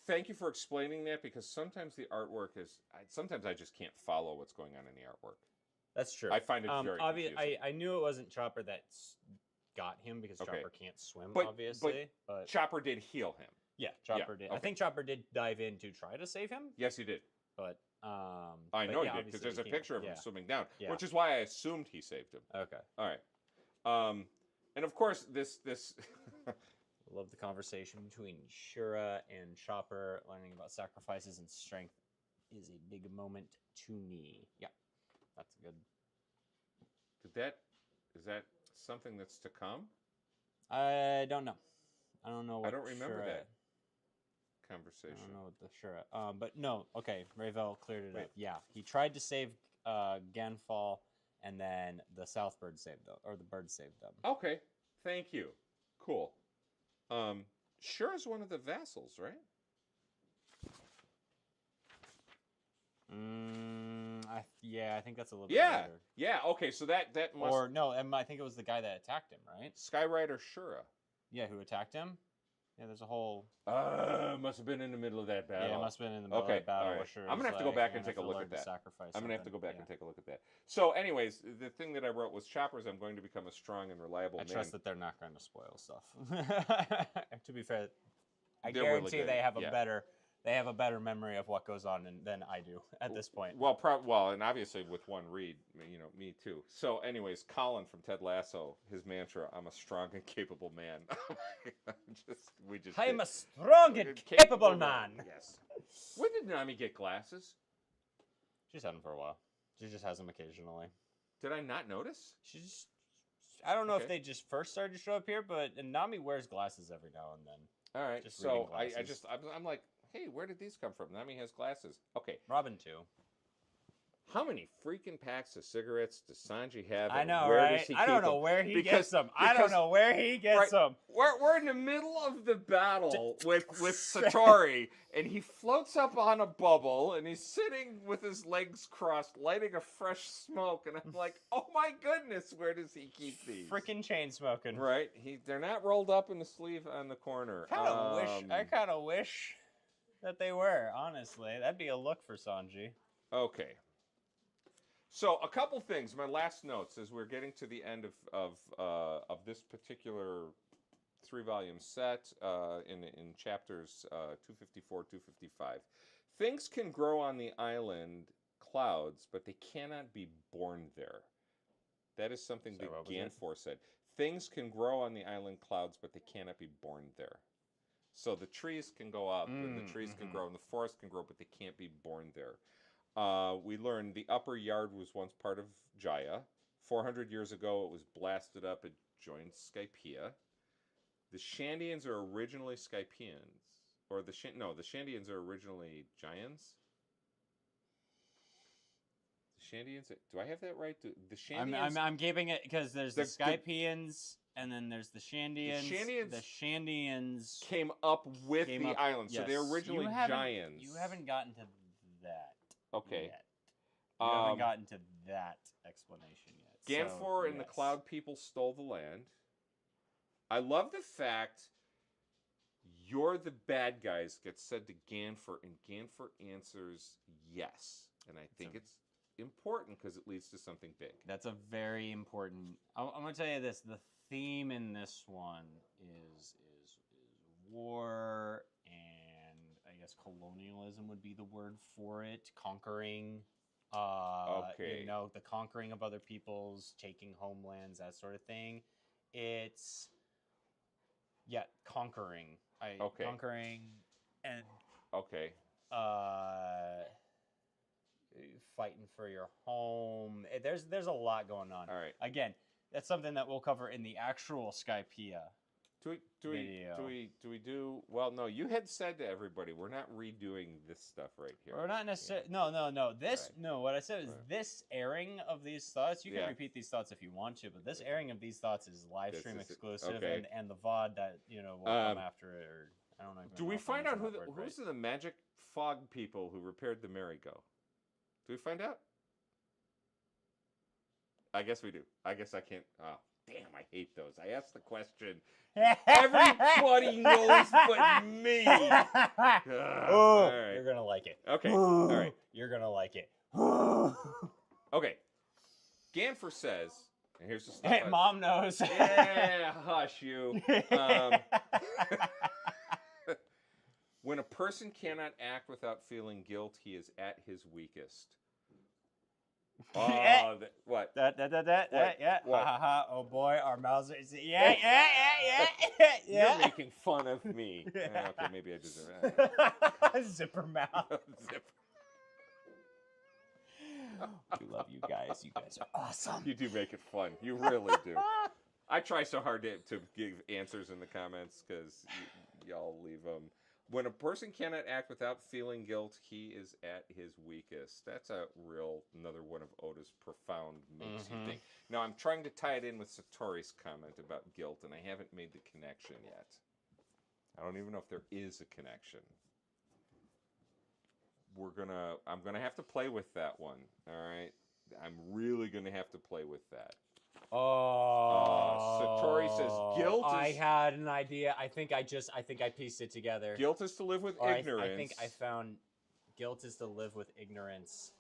thank you for explaining that, because sometimes the artwork is. Sometimes I just can't follow what's going on in the artwork. That's true. I find it very confusing. I knew it wasn't Chopper that got him because Okay. Chopper can't swim, But- obviously. But Chopper did heal him. yeah, Chopper did. I okay. think Chopper did dive in to try to save him, Yes, he did. but I but know yeah, he did, because obviously there's a he can't. picture of him Yeah. swimming down, Yeah. which is why I assumed he saved him. Okay. All right. And of course, this Love the conversation between Shura and Chopper. Learning about sacrifices and strength is a big moment to me. Yeah, that's good. is that something that's to come? I don't know. I don't know. What I don't remember Shura, that I conversation. don't know what the Shura. But no. Okay, Ravel cleared it Wait. up. Yeah, he tried to save Ganfall, and then the Southbird saved them, or the bird saved them. Okay, thank you. Cool. Shura's one of the vassals, right? I think that's a little Yeah. bit later. Yeah. Okay, so that must Or no, I think it was the guy that attacked him, right? Skyrider Shura. Yeah, who attacked him? Yeah, there's a whole. Must have been in the middle of that battle. Yeah, it must have been in the middle Okay, of the battle. all right. where Shura's I'm gonna have to go like, back "You're and gonna take a have to look learn at to that. sacrifice I'm gonna have to something." go back Yeah. and take a look at that. So, anyways, the thing that I wrote was Chopper's. I'm going to become a strong and reliable I man. trust that they're not going to spoil stuff. To be fair, I They're really guarantee good, they have a yeah. better memory of what goes on than I do at this point. Well, and obviously with one read, me too. So, anyways, Colin from Ted Lasso, his mantra: "I'm a strong and capable man." I am a strong and capable man. Yes. When did Nami get glasses? She's had them for a while. She just has them occasionally. Did I not notice? She's. I don't know if Okay. they just first started to show up here, but Nami wears glasses every now and then. All right. Just So reading I glasses. I'm like, hey, where did these come from? Nami has glasses. Okay. Robin too. How many freaking packs of cigarettes does Sanji have? I and know, where right? Does he I don't keep know them? where he Because- gets them. I don't because- know where he gets Right. them. We're in the middle of the battle with Satori, and he floats up on a bubble, and he's sitting with his legs crossed, lighting a fresh smoke, and I'm like, oh my goodness, where does he keep these? Freaking chain smoking. Right? They're not rolled up in the sleeve on the corner. I kind of wish that they were. Honestly, that'd be a look for Sanji. Okay. So a couple things. My last notes as we're getting to the end of this particular 3-volume set in chapters 254, 255. Things can grow on the island clouds, but they cannot be born there. That is something Sorry, that what was it? Ganfor said. Things can grow on the island clouds, but they cannot be born there. So the trees can go up, and the trees can grow, and the forest can grow, but they can't be born there. We learned the upper yard was once part of Jaya. 400 years ago, it was blasted up. It joined Skypiea. The Shandians are originally Skypeans, or the Shandians are originally Giants. The Shandians. Do I have that right? The Shandians. I'm giving it because there's the The- Skypeans, and then there's the Shandians. Shandians- The Shandians came up with came the up- island, so they're yes. originally You haven't- Giants. You haven't gotten to that. Okay. Yet. You haven't Um, gotten to that explanation yet. Ganfor so, and the yes. Cloud People stole the land. I love the fact "you're the bad guys" gets said to Ganfor, and Ganfor answers yes. And I think it's important because it leads to something big. That's a very important. I'm gonna tell you this: the theme in this one is war, and I guess colonialism would be the word for it. Conquering. Okay. The conquering of other peoples, taking homelands, that sort of thing. It's conquering. Okay. Conquering and Okay. fighting for your home. There's a lot going on. All right. Again, that's something that we'll cover in the actual Skypiea. Do Video. we do well? No, you had said to everybody, we're not redoing this stuff right here. Or not necessarily. No. This Right. no. What I said is Right. this airing of these thoughts. You can Yeah. repeat these thoughts if you want to, but this airing of these thoughts is live This stream is- exclusive, okay. and the VOD that will come after it. Or I don't know. Do we find out who's right. the magic fog people who repaired the merry-go? Do we find out? I guess we do. I guess I can't. Oh, damn, I hate those. I asked the question. Everybody knows but me. Oh, all right. you're gonna like it. Okay. All right. You're gonna like it. Okay. Ganfer says, and here's the stuff. Mom knows. Yeah, hush you. When a person cannot act without feeling guilt, he is at his weakest. Oh, what? Yeah. What? Ha ha ha. Oh boy, our mouths are. Yeah. You're making fun of me. Okay, maybe I deserve it. Zipper mouth. Zip. We love you guys. You guys are awesome. You do make it fun. You really do. I try so hard to give answers in the comments because y'all leave them. When a person cannot act without feeling guilt, he is at his weakest. That's another one of Oda's profound makes you think. Now, I'm trying to tie it in with Satori's comment about guilt, and I haven't made the connection yet. I don't even know if there is a connection. I'm gonna have to play with that one. All right, I'm really gonna have to play with that. Satori says guilt is... I had an idea. I think I pieced it together. Guilt is to live with ignorance. I think I found guilt is to live with ignorance.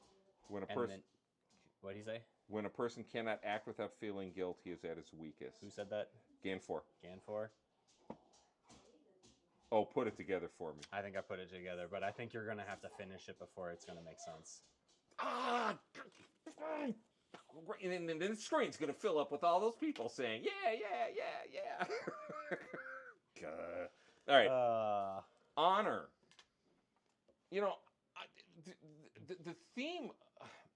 When a person... What did he say? When a person cannot act without feeling guilt, he is at his weakest. Who said that? Ganfor. Ganfor? Oh, put it together for me. I think I put it together, but I think you're going to have to finish it before it's going to make sense. And then the screen's going to fill up with all those people saying, yeah. All right. Honor. You know, the theme,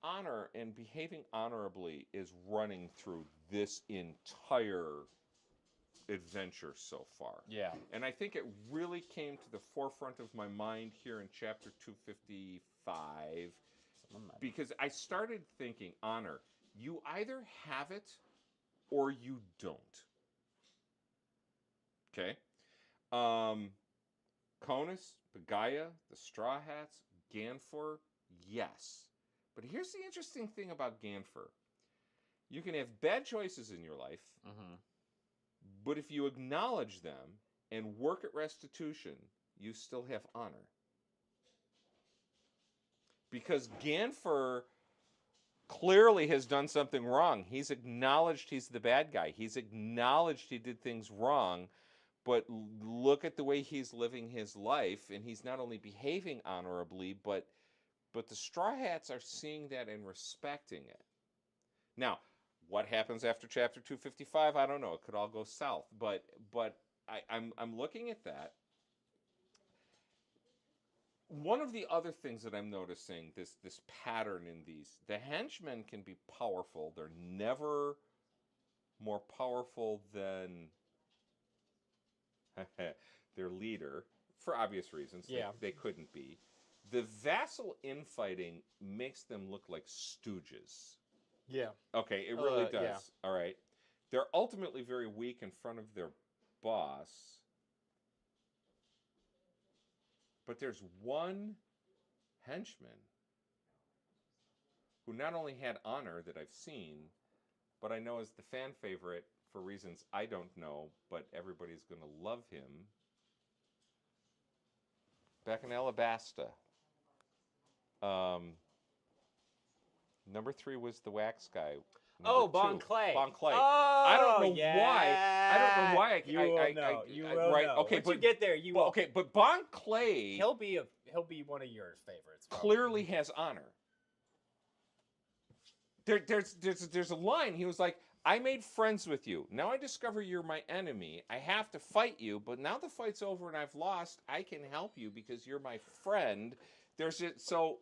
honor and behaving honorably, is running through this entire adventure so far. Yeah. And I think it really came to the forefront of my mind here in chapter 255 because I started thinking, honor, you either have it or you don't. Okay? Conus, Pagaya, the Straw Hats, Ganfor, yes. But here's the interesting thing about Ganfor. You can have bad choices in your life, but if you acknowledge them and work at restitution, you still have honor. Because Ganfor clearly has done something wrong. He's acknowledged he's the bad guy. He's acknowledged he did things wrong, but look at the way he's living his life, and he's not only behaving honorably, but the Straw Hats are seeing that and respecting it. Now, what happens after chapter 255? I don't know. It could all go south, but I'm looking at that. One of the other things that I'm noticing, this pattern in these, the henchmen can be powerful. They're never more powerful than their leader, for obvious reasons. Yeah. They couldn't be. The vassal infighting makes them look like stooges. Yeah. Okay, it really does. Yeah. All right. They're ultimately very weak in front of their boss. But there's one henchman who not only had honor that I've seen, but I know is the fan favorite for reasons I don't know, but everybody's going to love him. Back in Alabasta. Number 3 was the wax guy. Number Bon 2, Clay. Bon Clay. Oh, I don't know yeah. why. I don't know why. You will know. You will right, know. Okay, Once but you get there, you will. okay, but Bon Clay He'll be one of your favorites. Probably. clearly has honor. There's a line. He was like, "I made friends with you. Now I discover you're my enemy. I have to fight you, but now the fight's over and I've lost. I can help you because you're my friend." There's it. So.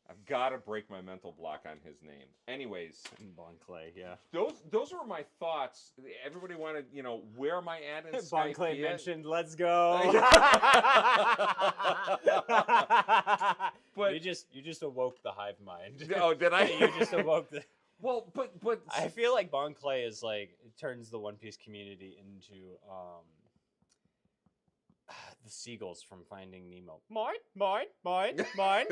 I've got to break my mental block on his name. Anyways, Bon Clay, yeah. those were my thoughts. Everybody wanted, where am I at in Skypiea? Bon Clay mentioned, let's go. But you just awoke the hive mind. Oh, did I? You just awoke the. Well, but I feel like Bon Clay is like it turns the One Piece community into The seagulls from Finding Nemo. Mine, mine, mine, mine.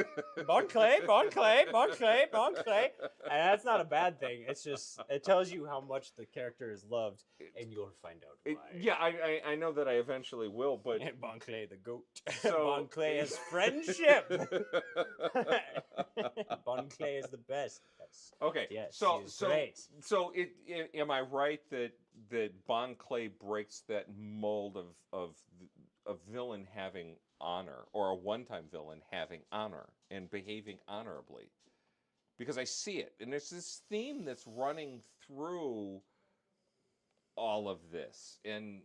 Bon clay, bon clay, bon clay, bon clay. And that's not a bad thing. It's just, it tells you how much the character is loved, and you'll find out why. Yeah, I know that I eventually will, but And Bon Clay the goat. So- Bon Clay is friendship. Bon Clay is the best. Yes. okay. Yes, so she's great. so am I right that Bon Clay breaks that mold of a villain having honor, or a one-time villain having honor and behaving honorably? Because I see it, and there's this theme that's running through all of this, and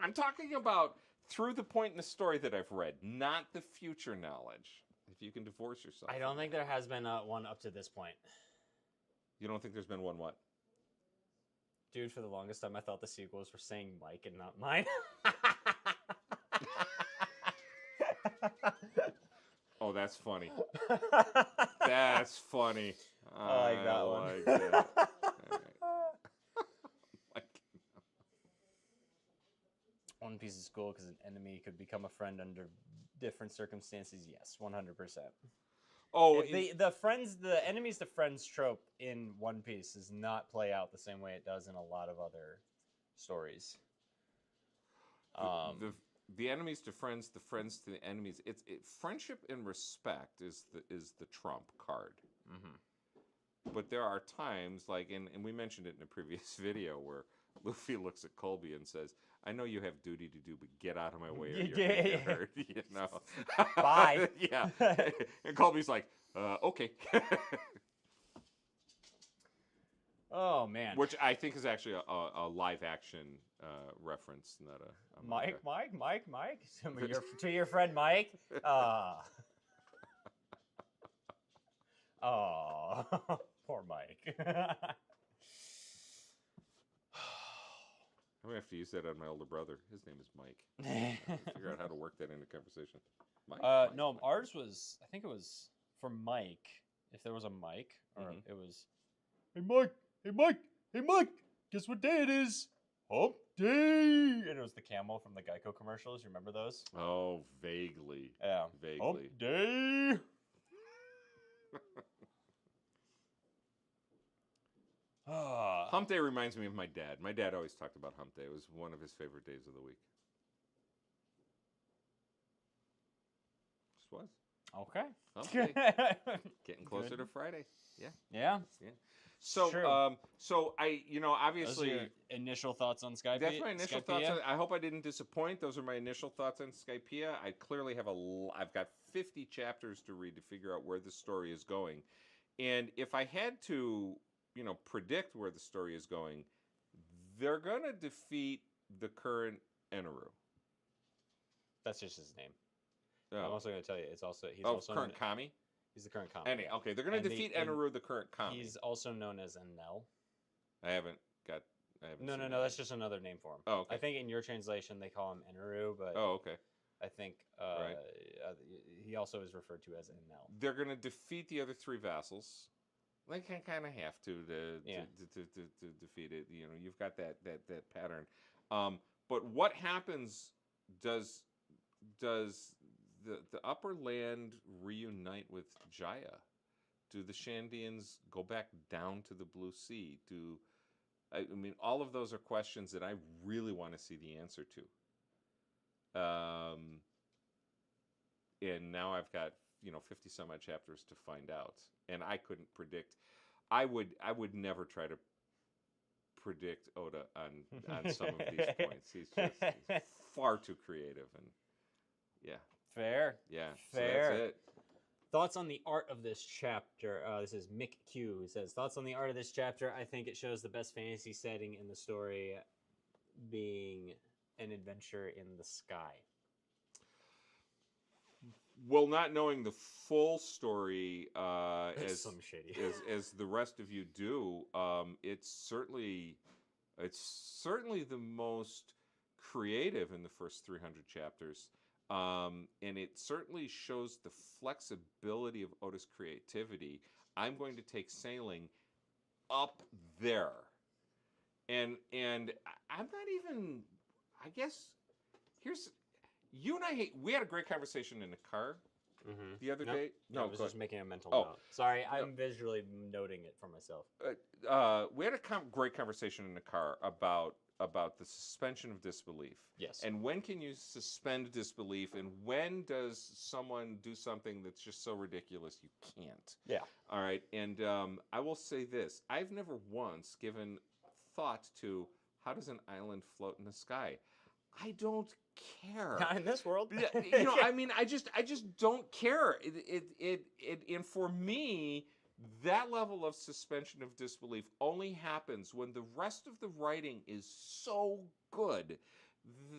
I'm talking about through the point in the story that I've read, not the future knowledge. If you can divorce yourself. I don't think there has been one up to this point. You don't think there's been one what? Dude, for the longest time, I thought the sequels were saying Mike and not mine. Oh, that's funny. That's funny. I like that one. like that. All right. One Piece is cool because an enemy could become a friend under different circumstances. Yes, 100%. Oh, The enemies to friends trope in One Piece does not play out the same way it does in a lot of other stories. the enemies to friends, the friends to the enemies. Friendship and respect is the trump card. Mm-hmm. But there are times, like, and we mentioned it in a previous video, where Luffy looks at Colby and says, "I know you have duty to do, but get out of my way or you're gonna get hurt." You know. Bye. Yeah. And Colby's like, "Okay." Oh man. Which I think is actually a live action reference, not a manga. Mike. To your friend Mike. Oh, poor Mike. I'm gonna have to use that on my older brother. His name is Mike. Figure out how to work that into conversation. Mike. No, ours was. I think it was for Mike. If there was a Mike, or it was. Hey Mike. Guess what day it is? Hump Day. And it was the camel from the Geico commercials. You remember those? Oh, vaguely. Yeah. Vaguely. Hump Day. Hump Day reminds me of my dad. My dad always talked about Hump Day. It was one of his favorite days of the week. Just was. Okay. Hump Day. Getting closer to Friday. Yeah. Yeah. So, True. So I, obviously, Those are your initial thoughts on Skypiea. that's my initial thoughts. I hope I didn't disappoint. Those are my initial thoughts on Skypiea. I clearly have I've got 50 chapters to read to figure out where the story is going, and if I had to, predict where the story is going, they're gonna defeat the current Eneru. That's just his name. Oh. I'm also going to tell you, he's also current Kami. He's the current Kami. Okay, they're gonna defeat Eneru, the current Kami. He's also known as Enel. I haven't. No. That's just another name for him. Oh, okay. I think in your translation they call him Eneru, but okay. I think Right. He also is referred to as Enel. They're gonna defeat the other three vassals. They kind of have to defeat it. You've got that pattern. But what happens? Does the upper land reunite with Jaya? Do the Shandians go back down to the Blue Sea? I mean, all of those are questions that I really want to see the answer to. And now I've got 50 some odd chapters to find out, and I couldn't predict. I would never try to predict Oda on some of these points. He's far too creative, and yeah. Fair. Yeah. Fair. So that's it. Thoughts on the art of this chapter? This is Mick Q. He says, thoughts on the art of this chapter? I think it shows the best fantasy setting in the story being an adventure in the sky. Well, not knowing the full story as Some shady. as the rest of you do, it's certainly the most creative in the first 300 chapters. And it certainly shows the flexibility of Oda's creativity. I'm going to take sailing up there. and I'm not even. I guess here's you and we had a great conversation in the car the other Nope. day. No, I was just making a mental Oh. note. Sorry, No. I'm visually noting it for myself. We had a great conversation in the car about the suspension of disbelief. Yes. And when can you suspend disbelief, and when does someone do something that's just so ridiculous you can't? Yeah. All right. And I will say this: I've never once given thought to how does an island float in the sky. I don't care. Not in this world. You know, I mean, I just don't care. And for me, that level of suspension of disbelief only happens when the rest of the writing is so good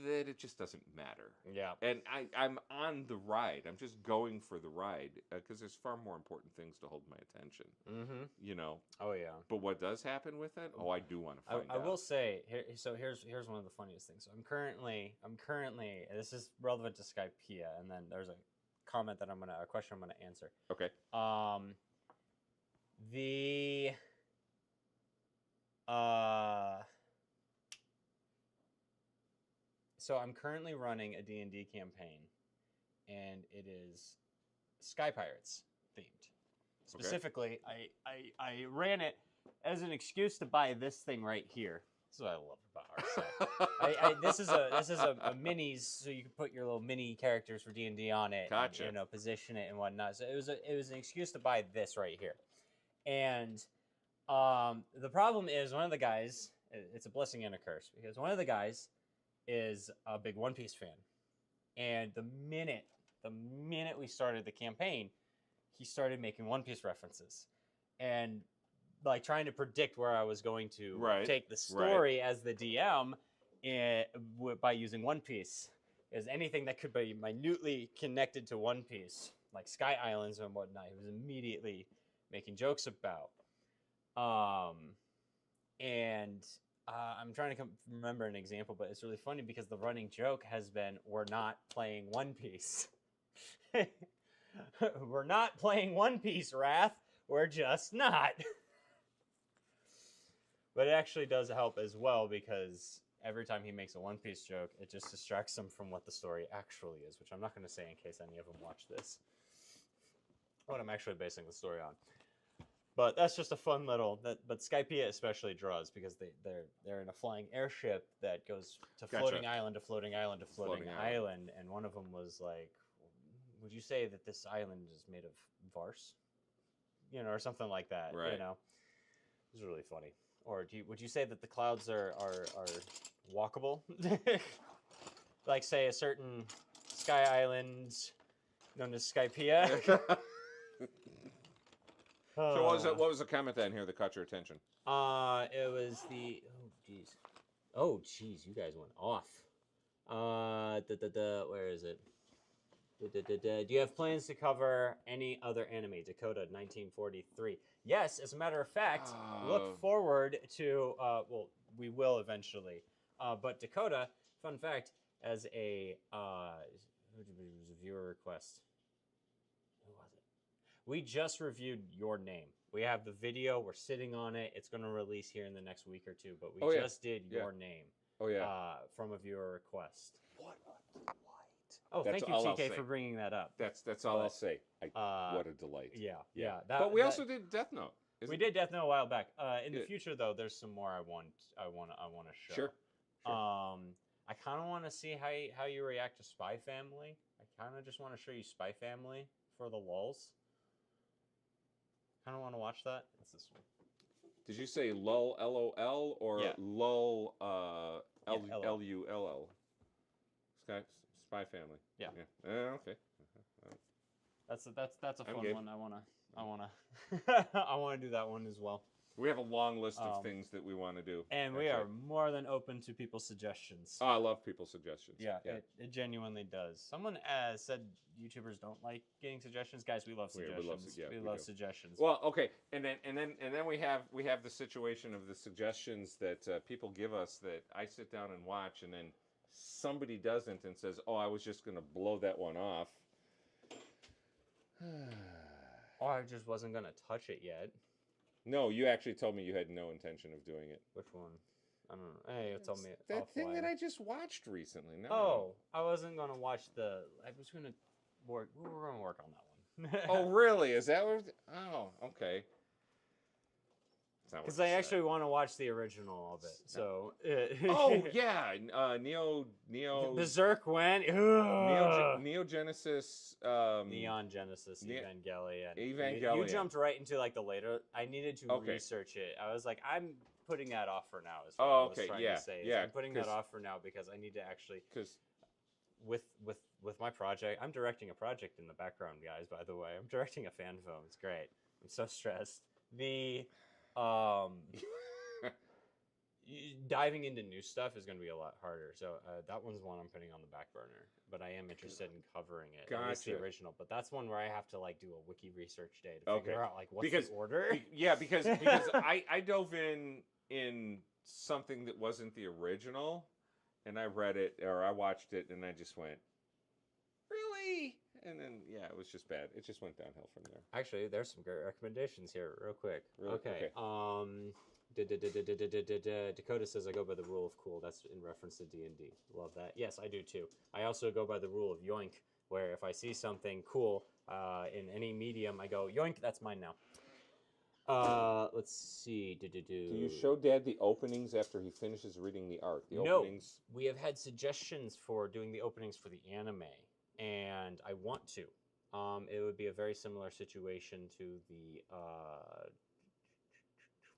that it just doesn't matter. Yeah. And I'm on the ride. I'm just going for the ride because there's far more important things to hold my attention. Mm-hmm. You know. Oh yeah. But what does happen with it? Oh, I do want to find I out. will say here's one of the funniest things. So I'm currently this is relevant to Skypiea, and then there's a question I'm gonna answer. Okay. So I'm currently running a D&D campaign, and it is Sky Pirates themed. Specifically, I ran it as an excuse to buy this thing right here. This is what I love about our set. This is a minis, so you can put your little mini characters for D&D on it. Gotcha. And, position it and whatnot. So it was an excuse to buy this right here. And the problem is one of the guys. It's a blessing and a curse because one of the guys is a big One Piece fan, and the minute we started the campaign, he started making One Piece references, and like trying to predict where I was going to take the story as the DM by using One Piece. Is anything that could be minutely connected to One Piece, like Sky Islands and whatnot, he was immediately making jokes about. I'm trying to remember an example, but it's really funny because the running joke has been, we're not playing One Piece. We're not playing One Piece, Wrath. We're just not. But it actually does help as well because every time he makes a One Piece joke, it just distracts him from what the story actually is, which I'm not going to say in case any of them watch this. What I'm actually basing the story on. But that's just a fun little. But Skypiea especially draws because they're in a flying airship that goes to floating island to floating island to floating island, and one of them was like, "Would you say that this island is made of Vars?" You know, or something like that. Right. You know, it was really funny. Or would you say that the clouds are walkable? Like say a certain sky island known as Skypiea. So what was the comment down here that caught your attention? It was the oh geez, you guys went off. Where is it? Do you have plans to cover any other anime? Dakota 1943. Yes, as a matter of fact, look forward to well, we will eventually. But Dakota, fun fact, as a it was a viewer request. We just reviewed Your Name. We have the video. We're sitting on it. It's going to release here in the next week or two. But we just did Your Name. Oh yeah. From a viewer request. What a delight! Oh, That's thank you, TK, for bringing that up. That's all I'll say. What a delight. Yeah. But we also did Death Note. We did Death Note a while back. In the future, though, there's some more I want to show. Sure. I kind of want to see how you react to Spy Family. I kind of just want to show you Spy Family for the lulz. Kind of want to watch that. It's this one. Did you say lull LOL or lull LULL? Spy Family. Yeah. Okay. That's a fun good. one. I wanna do that one as well. We have a long list of things that we want to do. And we are more than open to people's suggestions. Oh, I love people's suggestions. Yeah. It genuinely does. Someone said YouTubers don't like getting suggestions. Guys, we love suggestions. We love suggestions. Well, okay, and then we have the situation of the suggestions that people give us that I sit down and watch, and then somebody doesn't and says, "Oh, I was just going to blow that one off." Oh, I just wasn't going to touch it yet. No, you actually told me you had no intention of doing it. Which one? I don't know. Hey, it's on me. That thing that offline. I just watched recently. No. Oh, I wasn't gonna watch the. I was gonna work. We were gonna work on that one. Oh, really? Is that what? Oh, okay. Because I actually want to watch the original of it. So. Oh yeah, Neo. Berserk when. Neo Genesis. Neon Genesis Evangelion. Evangelion. You jumped right into like the later. I needed to Okay. research it. I was like, I'm putting that off for now. Is Oh, what I was okay, trying yeah, to say. yeah, I'm putting that 'cause- off for now because I need to actually. Because With my project, I'm directing a project in the background, guys. By the way, I'm directing a fan film. It's great. I'm so stressed. The diving into new stuff is going to be a lot harder. So that one's one I'm putting on the back burner. But I am interested in covering it. At least the Gotcha. original. But that's one where I have to like do a wiki research day to Okay. figure out like what's Because- the order. yeah, because I dove in something that wasn't the original, and I read it or I watched it, and I just went, really? And then yeah, it was just bad. It just went downhill from there. Actually, there's some great recommendations here, real quick. Really? Okay. Dakota says I go by the rule of cool. That's in reference to D&D. Love that. Yes, I do too. I also go by the rule of yoink, where if I see something cool in any medium, I go yoink. That's mine now. Let's see. Do you show Dad the openings after he finishes reading the art? The No. openings. We have had suggestions for doing the openings for the anime, and I want to. It would be a very similar situation to the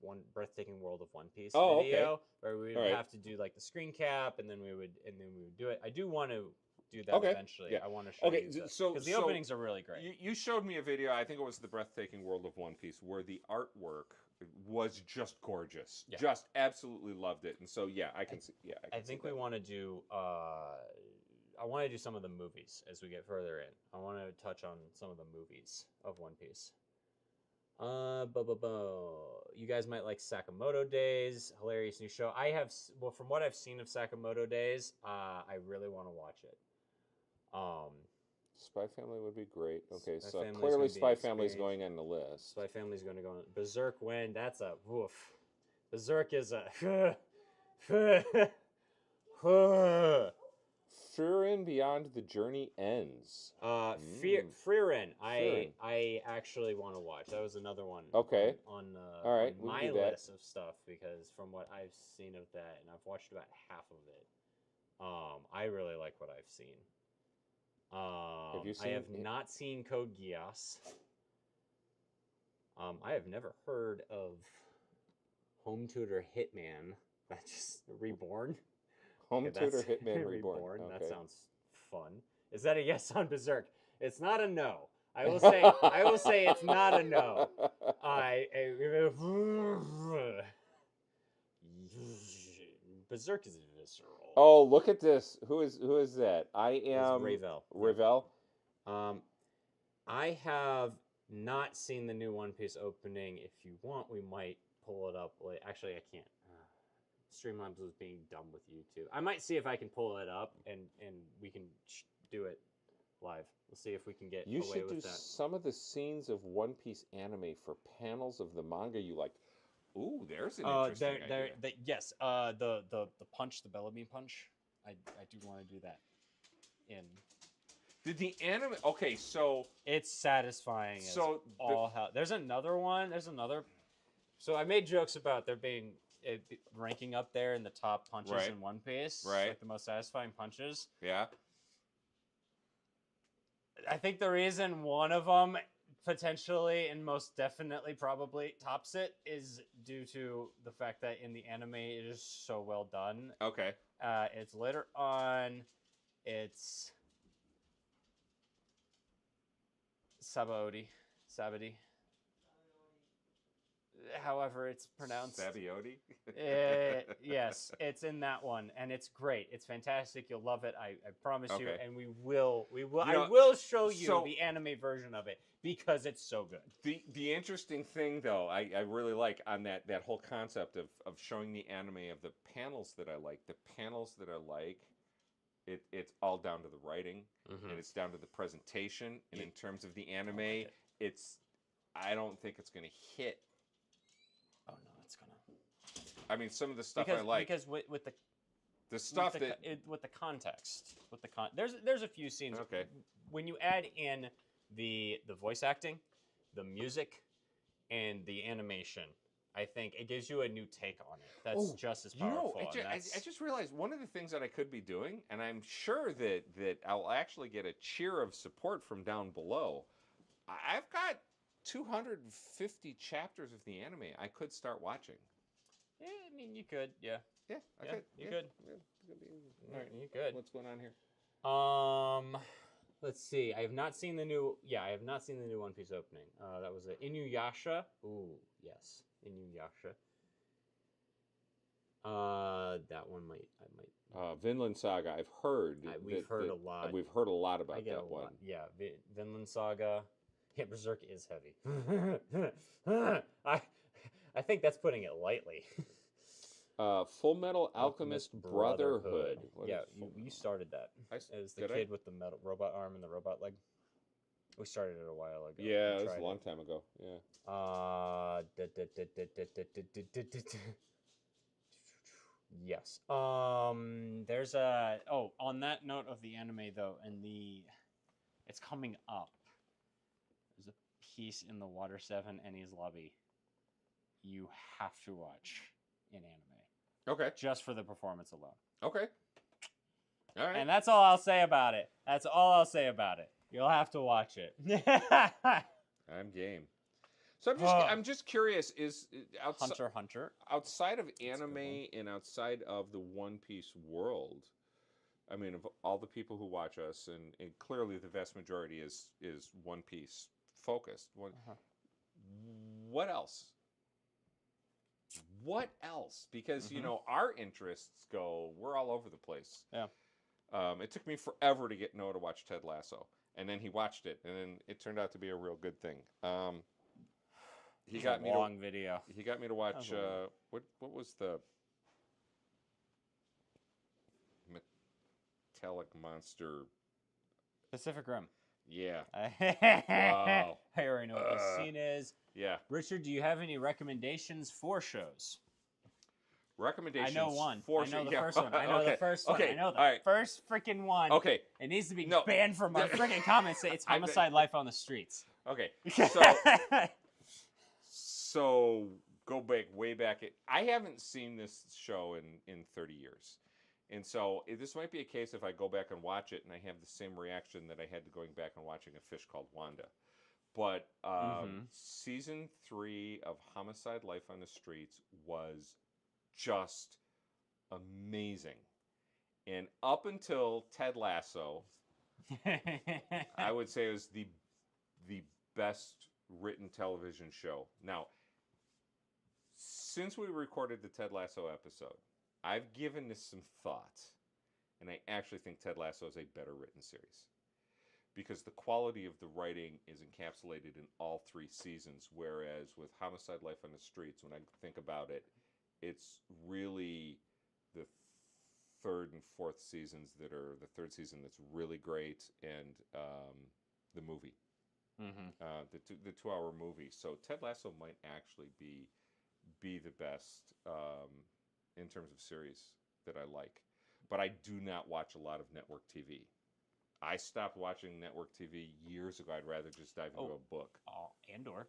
one breathtaking world of One Piece Oh, video, where we would All right. have to do like the screen cap, and then we would do it. I do want to do that Okay, eventually. yeah. I want to show Okay, you so- because the so openings are really great. You showed me a video. I think it was the breathtaking world of One Piece, where the artwork was just gorgeous. Yeah. Just absolutely loved it. And so yeah, I can see. Yeah, I can see think we that. want to do. I want to do some of the movies as we get further in. I want to touch on some of the movies of One Piece. You guys might like Sakamoto Days, hilarious new show. I have, well, from what I've seen of Sakamoto Days, I really want to watch it. Spy Family would be great. Okay, Spy so Family's clearly gonna be Spy an Family's experience. going on the list. Spy Family's going to go on. Berserk when that's a woof. Berserk is a. Furin Beyond the Journey Ends. Frieren. Frieren. I actually want to watch. That was another one. Okay. On All right, on we can my do that. list of stuff because from what I've seen of that, and I've watched about half of it, I really like what I've seen. Have you I have seen it? not seen Code Geass. I have never heard of Home Tutor Hitman. That's just Reborn. Home Okay, Tutor that's- Hitman Reborn. That Okay. sounds fun. Is that a yes on Berserk? It's not a no. I will say it's not a no. Berserk is visceral. Oh, look at this. Who is that? I It's am Ravel. Ravel. I have not seen the new One Piece opening. If you want, we might pull it up. Actually, I can't. Streamlabs was being dumb with YouTube. I might see if I can pull it up and we can do it live. We'll see if we can get You away should do with that. some of the scenes of One Piece anime for panels of the manga you like. Ooh, there's an interesting idea. Yes. The punch, the Bellamy punch. I do want to do that. Did the anime? Okay, so It's satisfying. As So all hell. There's another one. So I made jokes about there being ranking up there in the top punches Right. in One Piece, Right. like the most satisfying punches. yeah. I think the reason one of them potentially and most definitely probably tops it is due to the fact that in the anime it is so well done. Okay. It's later on. It's Sabody. However, it's pronounced. Sabioti. Yes, it's in that one, and it's great. It's fantastic. You'll love it. I promise you. Okay. And we will. know, I will show you so- the anime version of it because it's so good. The interesting thing, though, I really like on that whole concept of showing the anime of the panels that I like. The panels that I like, it's all down to the writing, and it's down to the presentation. And in terms of the anime, I don't think it's going to hit. Oh no, it's gonna I mean, some of the stuff I like. Because with the stuff with the context, there's a few scenes. Okay. When you add in the voice acting, the music, and the animation, I think it gives you a new take on it. That's just as powerful. I just realized one of the things that I could be doing, and I'm sure that I'll actually get a cheer of support from down below. I've got 250 chapters of the anime I could start watching. Yeah, I mean, you could, yeah. Yeah, I could. You could. All right, you could. What's going on here? Let's see. I have not seen the new. Yeah, I have not seen the new One Piece opening. That was a Inuyasha. Ooh, yes, Inuyasha. That one I might. Vinland Saga. I've heard. We've heard a lot. We've heard a lot about that one. Yeah, Vinland Saga. Yeah, Berserk is heavy. I think that's putting it lightly. Full Metal Alchemist Brotherhood. Yeah, you started that. As the kid with the metal robot arm and the robot leg. We started it a while ago. Yeah, it was a long time ago. Yeah. Yes. There's on that note of the anime though, it's coming up. There's a piece in the Water 7 Enies lobby you have to watch in anime. Okay. Just for the performance alone. Okay. All right. And that's all I'll say about it. You'll have to watch it. I'm game. So I'm just curious, is Hunter. outside of anime and outside of the One Piece world, I mean, of all the people who watch us, and clearly the vast majority is One Piece focused. What else? What else? Because our interests we're all over the place. Yeah. It took me forever to get Noah to watch Ted Lasso, and then he watched it, and then it turned out to be a real good thing. He got me long video. He got me to watch what was the metallic monster? Pacific Rim. Yeah. Wow. I already know what the scene is. Yeah. Richard, do you have any recommendations for shows? Recommendations. I know one. For I know the yeah. first one. I know the first one. Okay. I know the first freaking one. Okay. It needs to be banned from our freaking comments. It's homicide life on the streets. Okay. So go back way back. I haven't seen this show in 30 years. And so this might be a case if I go back and watch it and I have the same reaction that I had to going back and watching A Fish Called Wanda. But season 3 of Homicide Life on the Streets was just amazing. And up until Ted Lasso, I would say it was the best written television show. Now, since we recorded the Ted Lasso episode, I've given this some thought, and I actually think Ted Lasso is a better written series because the quality of the writing is encapsulated in all 3 seasons, whereas with Homicide Life on the Streets, when I think about it, it's really the 3rd and 4th seasons the 3rd season that's really great, and the movie, the 2-hour movie. So Ted Lasso might actually be the best in terms of series that I like. But I do not watch a lot of network TV. I stopped watching network TV years ago. I'd rather just dive into a book. Oh, Andor.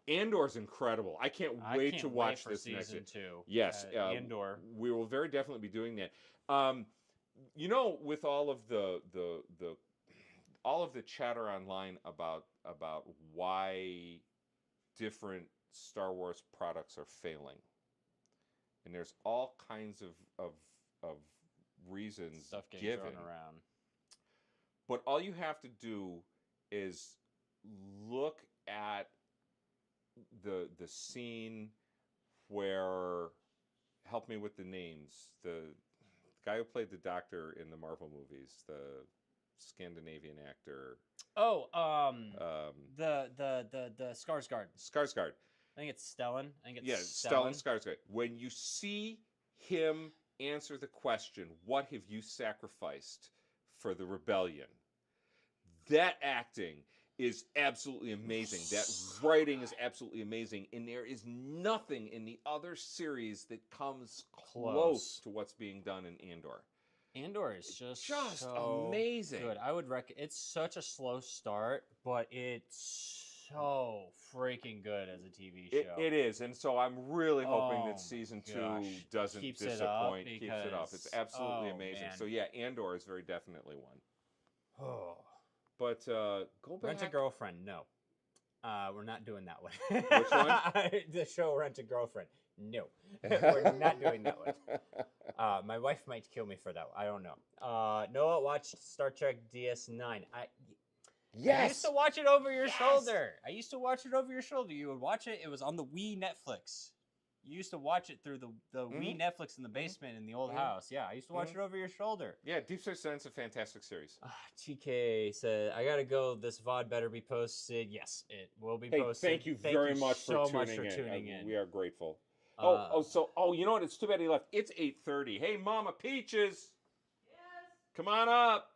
Andor's incredible. I can't wait to watch this season next 2. Yes, Andor. We will very definitely be doing that. With all of the chatter online about why different Star Wars products are failing, and there's all kinds of reasons Stuff getting given thrown around. But all you have to do is look at the scene where, help me with the names, the guy who played the Doctor in the Marvel movies, the Scandinavian actor. Oh, the Skarsgård. Skarsgård. I think it's Stellan. Stellan Skarsgård. When you see him answer the question, what have you sacrificed for the rebellion? That acting is absolutely amazing. That writing is absolutely amazing, and there is nothing in the other series that comes close to what's being done in Andor. Andor is just so amazing. Good. I would it's such a slow start, but it's so freaking good as a TV show. It is, and so I'm really hoping that Oh season my 2 gosh. doesn't Keeps disappoint. it up Keeps it up. It's absolutely oh, amazing. man. So yeah, Andor is very definitely one. Oh. But go back. Rent a Girlfriend, no. We're not doing that one. Which one? The show Rent a Girlfriend. No. We're not doing that one. My wife might kill me for that one. I don't know. Noah watched Star Trek DS9. I used to watch it over your shoulder. I used to watch it over your shoulder. You would watch it. It was on the Wii Netflix. You used to watch it through the Wii Netflix in the basement in the old house. Yeah, I used to watch it over your shoulder. Yeah, Deep Space Nine's a fantastic series. TK said, I gotta go. This VOD better be posted. Yes, it will be posted. Thank you very much for tuning in. We are grateful. You know what? It's too bad he left. It's 8:30. Hey, Mama Peaches. Yes. Come on up.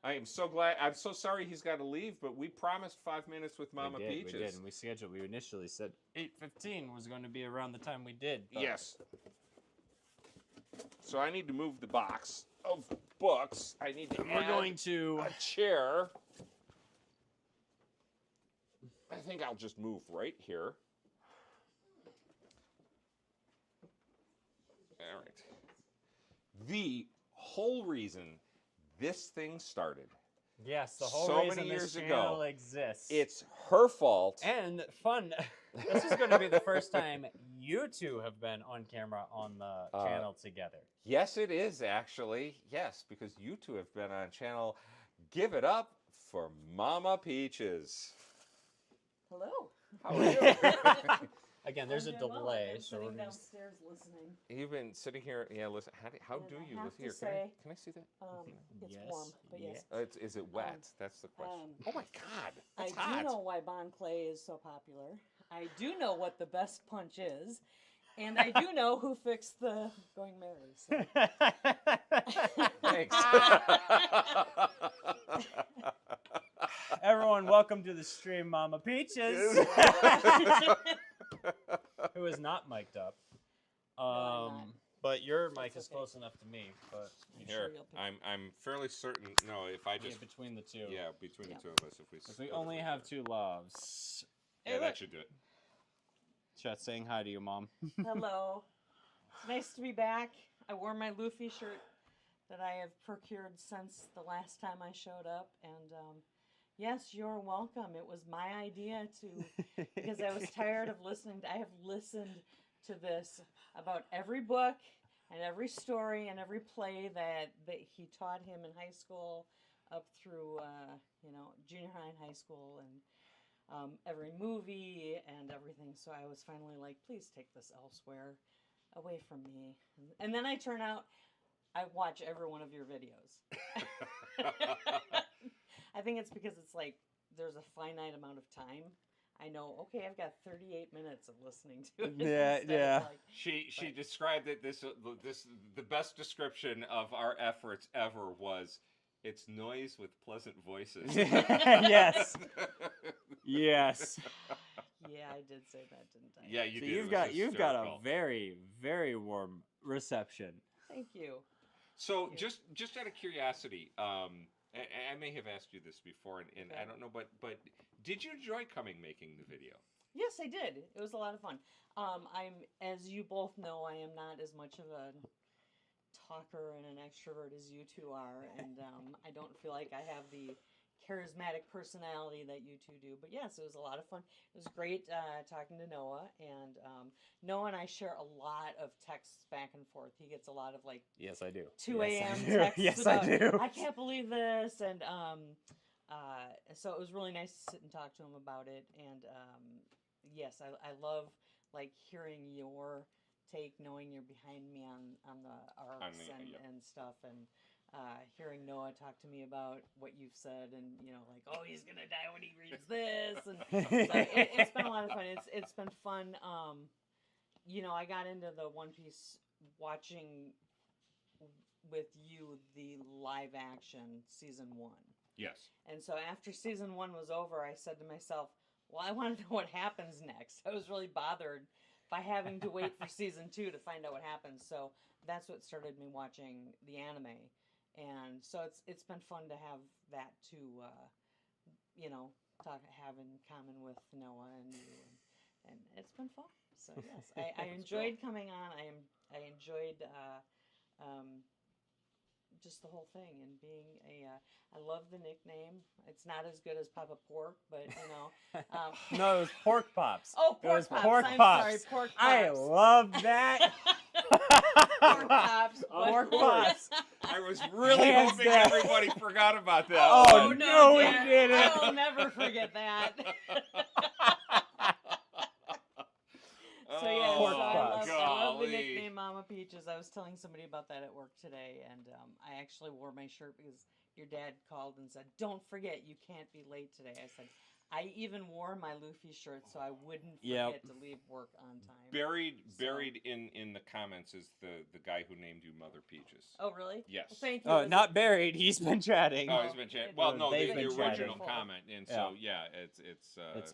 I am so glad. I'm so sorry he's got to leave, but we promised 5 minutes with Mama Peaches. We did, and we scheduled. We initially said 8:15 was going to be around the time we did. But... Yes. So I need to move the box of books. I need to We're going to a chair. I think I'll just move right here. All right. The whole reason this thing started. Yes, the whole so reason many this years channel ago, exists. It's her fault. And fun. This is going to be the first time you two have been on camera on the channel together. Yes, it is actually. Yes, because you two have been on channel. Give it up for Mama Peaches. Hello. How are you? Again, there's a I'm doing well. delay, I've been so we're sitting gonna... downstairs listening. You've been sitting here. Yeah, listen. How And do I you have live to here? say, Can I see that? It's Yes, warm, but yes. Is it wet? That's the question. um, Oh my God! I That's hot. do know why Bon Clay is so popular. I do know what the best punch is. And I do know who fixed the Going Mary. So. Thanks. Everyone, welcome to the stream, Mama Peaches. Who is not mic'd up. I'm not. But your mic That's is okay. close enough to me. But I'm Here, sure you'll pick I'm fairly certain. No, if I just between the two. yeah, between Yeah. the two of us, if we. Because we only have two loves. Yeah, that should do it. Chat saying hi to you, Mom. Hello. It's nice to be back. I wore my Luffy shirt that I have procured since the last time I showed up. And yes, you're welcome. It was my idea to, because I was tired of listening. I have listened to this about every book and every story and every play that he taught him in high school up through, junior high and high school, and every movie and everything. So I was finally like, please take this elsewhere, away from me. And then I turn out, I watch every one of your videos. I think it's because it's like, there's a finite amount of time. I know, okay, I've got 38 minutes of listening to it. Yeah, instead of yeah. like, She described it the best description of our efforts ever was it's noise with pleasant voices. Yes. Yes. yeah, I did say that, didn't I? Yeah, you So did. you've got a hysterical. very, very warm reception. Thank you. So Thank you. just out of curiosity, I may have asked you this before, and Okay. I don't know, but did you enjoy making the video? Yes, I did. It was a lot of fun. As you both know, I am not as much of a talker and an extrovert as you two are, and I don't feel like I have the charismatic personality that you two do. But yes, it was a lot of fun. It was great talking to Noah, and Noah and I share a lot of texts back and forth. He gets a lot of like Yes, I do. 2 a.m. Yes, I do. texts Yes, about, I do. I can't believe this, and so it was really nice to sit and talk to him about it. And yes, I love like hearing your take, knowing you're behind me on the arcs and stuff, and hearing Noah talk to me about what you've said, and like, oh, he's gonna die when he reads this, and so it's been a lot of fun. It's been fun. I got into the One Piece watching with you the live action season 1. Yes. And so after season 1 was over, I said to myself, well, I want to know what happens next. I was really bothered by having to wait for season 2 to find out what happens. So that's what started me watching the anime. And so it's been fun to have that to, have in common with Noah and you. And it's been fun. So yes, I enjoyed coming on. I enjoyed just the whole thing and being I love the nickname. It's not as good as Papa Pork, but No, it was Pork Pops. Oh, It was Pork Pops. Pork I'm Pops. sorry, Pork Pops. I love that. Pork Pops. Pork Pops. I was really Hands hoping down. everybody forgot about that. Oh, one. no, we Dad. didn't. I will never forget that. So yeah, Pork so Pops. I love the Golly. nickname Mama Peaches. I was telling somebody about that at work today, and I actually wore my shirt because your dad called and said, "Don't forget, you can't be late today." I said, I even wore my Luffy shirt so I wouldn't forget to leave work on time. Buried in the comments is the guy who named you Mother Peaches. Oh, really? Yes. Well, thank you. Oh, Was not it- buried. He's been chatting. Oh, he's been chatting. Well, no, They've the been original chatting. comment, and so yeah,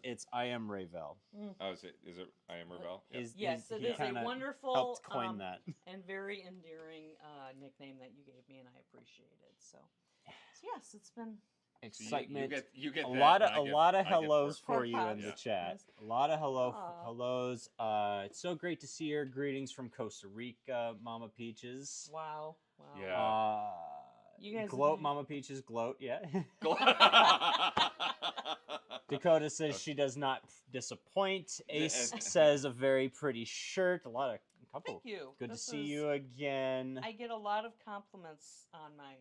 It's I am Ravel. oh, is it I am Ravel? Yep. Yes, it he is a kinda wonderful helped coin that. and very endearing nickname that you gave me, and I appreciate it. So yes, it's been Excitement. You get a that, lot and of I a lot of I get hellos pork for you Pork in the Pops. chat. Yes. A lot of Aw. hellos. It's so great to see your greetings from Costa Rica, Mama Peaches. wow. Yeah. You guys gloat, have- Mama Peaches, gloat. Yeah. Yeah. Dakota says she does not disappoint. Ace says a very pretty shirt. A couple. Thank you. Good This to see is- you again. I get a lot of compliments on my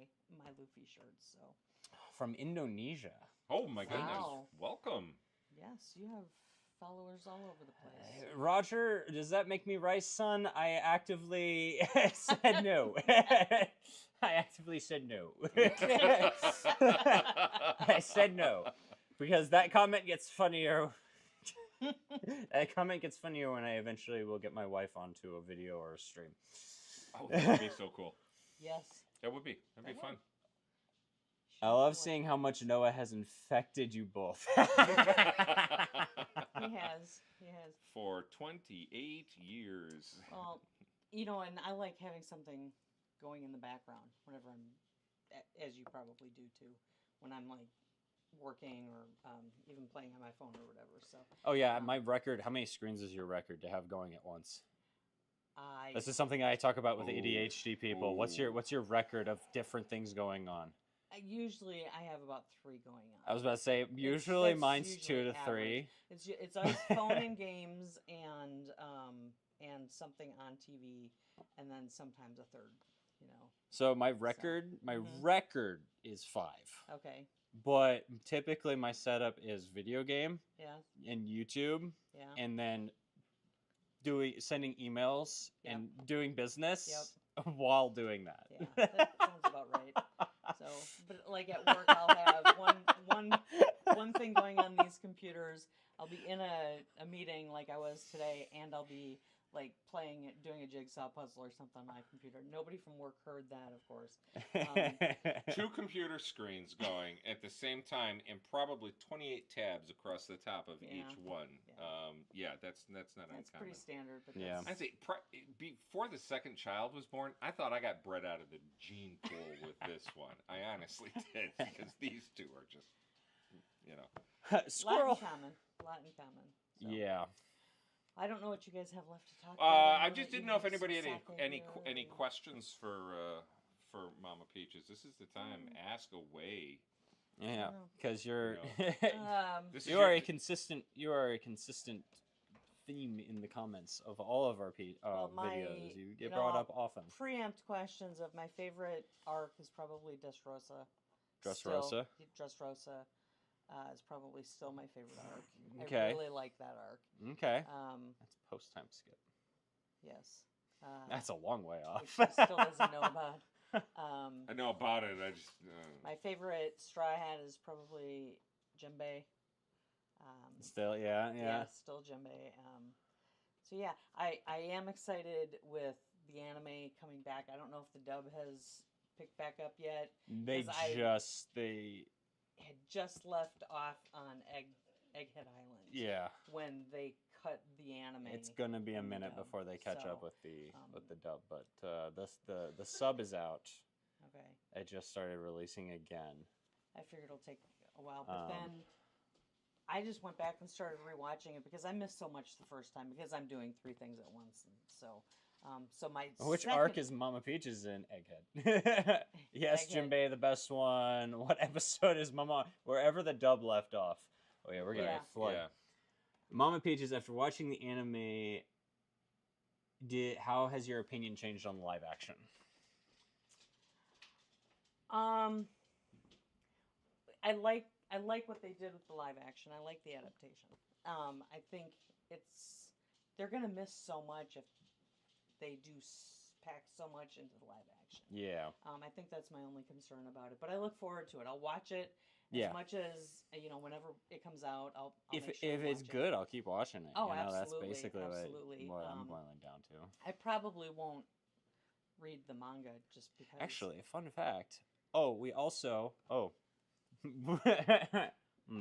Luffy shirts. So From Indonesia. Oh my goodness! Wow. Welcome. yes, you have followers all over the place. Roger, does that make me rice, son? I actively said no. I actively said no. I said no. Because that comment gets funnier. That comment gets funnier when I eventually will get my wife onto a video or a stream. Oh, that would be so cool. Yes. That would be. That'd be That fun. would. I love seeing how much Noah has infected you both. He has. For 28 years. Well, and I like having something going in the background whenever I'm, as you probably do too, when I'm like working or even playing on my phone or whatever. So. Oh yeah, my record. How many screens is your record to have going at once? This is something I talk about with ADHD people. What's your record of different things going on? Usually I have about 3 going on. I was about to say usually that's mine's usually 2 to 3. It's always phone and games and something on TV, and then sometimes a third. So my record record is 5. Okay. But typically my setup is video game Yeah. and YouTube Yeah. and then sending emails Yep. and doing business while doing that. Yeah. That sounds about right. So, but like at work, I'll have one thing going on these computers. I'll be in a meeting like I was today, and I'll be like doing a jigsaw puzzle or something on my computer. Nobody from work heard that, of course. 2 computer screens going at the same time, and probably 28 tabs across the top of each one. That's not That's uncommon. pretty standard. But Yeah. I say before the second child was born, I thought I got bred out of the gene pool with this one. I honestly did, because these 2 are just, Squirrel. A lot in common. So. Yeah. I don't know what you guys have left to talk about. I just didn't know if anybody had any any questions for Mama Peaches. This is the time. Ask away. Yeah, because you're This is you are a consistent theme in the comments of all of our videos. You get brought up often. Preempt questions of my favorite arc is probably Dressrosa. Dressrosa? Dressrosa is probably still my favorite arc. Okay. I really like that arc. Okay. That's post time skip. Yes. That's a long way off. Which she still doesn't know about. I know about it. I just My favorite Straw Hat is probably Jimbei. Still, yeah. Still Jimbei. So yeah, I am excited with the anime coming back. I don't know if the dub has picked back up yet. They 'cause just left off on Egghead Island. Yeah. When they cut the anime. It's gonna be a and the minute dub, before they catch so, up with the dub, but the sub is out. Okay. It just started releasing again. I figured it'll take a while, but Um, then I just went back and started rewatching it because I missed so much the first time because I'm doing 3 things at once, and so my Which second, arc is Mama Peaches in Egghead? Yes, Egghead. Jinbei, the best one. What episode is Mama? Wherever the dub left off. Oh yeah, we're getting Yeah. a flood. Yeah. Mama Peaches, after watching the anime, how has your opinion changed on the live action? I like what they did with the live action. I like the adaptation. I think they're gonna miss so much if they do pack so much into the live action. Yeah. I think that's my only concern about it, but I look forward to it. I'll watch it as Yeah. much as whenever it comes out. I'll If make sure if I it's watch it. good, I'll keep watching it. Oh, you know, absolutely, That's basically absolutely. what I'm boiling down to. I probably won't read the manga just because. Actually, fun fact. Oh, we also. Oh.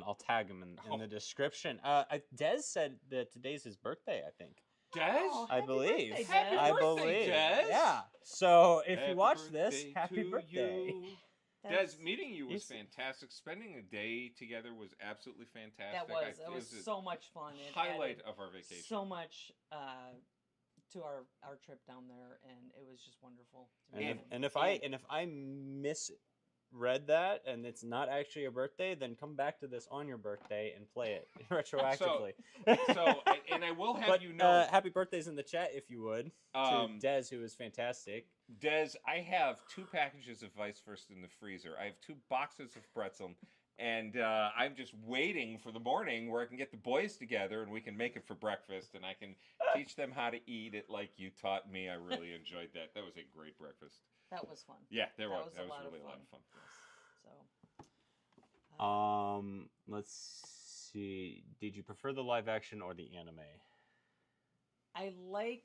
I'll tag him in the description. Des said that today's his birthday, I think. Des? Oh, I happy believe. birthday, Happy Des. I birthday, believe. Des. Yeah. So if Happy you watch this, birthday happy to birthday. you. That's- Des, meeting you was Yes. fantastic. Spending a day together was absolutely fantastic. That was it was a so much fun. It highlight added of our vacation. so much to our trip down there, and it was just wonderful. To meet him. And if I misread that and it's not actually your birthday, then come back to this on your birthday and play it retroactively. So, and I will have but, you know, happy birthdays in the chat if you would to Des, who is fantastic. Des, I have 2 packages of Vice First in the freezer. I have 2 boxes of pretzel, and I'm just waiting for the morning where I can get the boys together and we can make it for breakfast, and I can teach them how to eat it like you taught me. I really enjoyed that. That was a great breakfast. That was fun. Yeah, that was a lot really of a lot fun. of fun. So. Let's see. Did you prefer the live action or the anime? I like.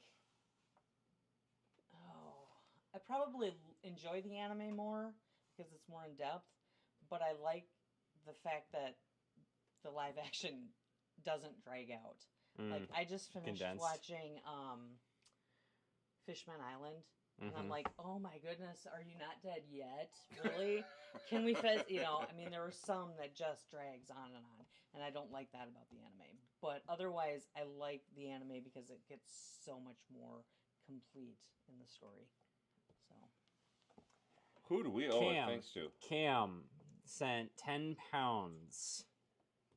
I probably enjoy the anime more because it's more in depth, but I like the fact that the live action doesn't drag out. Like I just finished Condensed. watching Fishman Island, and I'm like, oh my goodness, are you not dead yet? Really? Can we I mean, there were some that just drags on, and I don't like that about the anime. But otherwise, I like the anime because it gets so much more complete in the story. So Who do we owe it thanks to? Cam sent £10.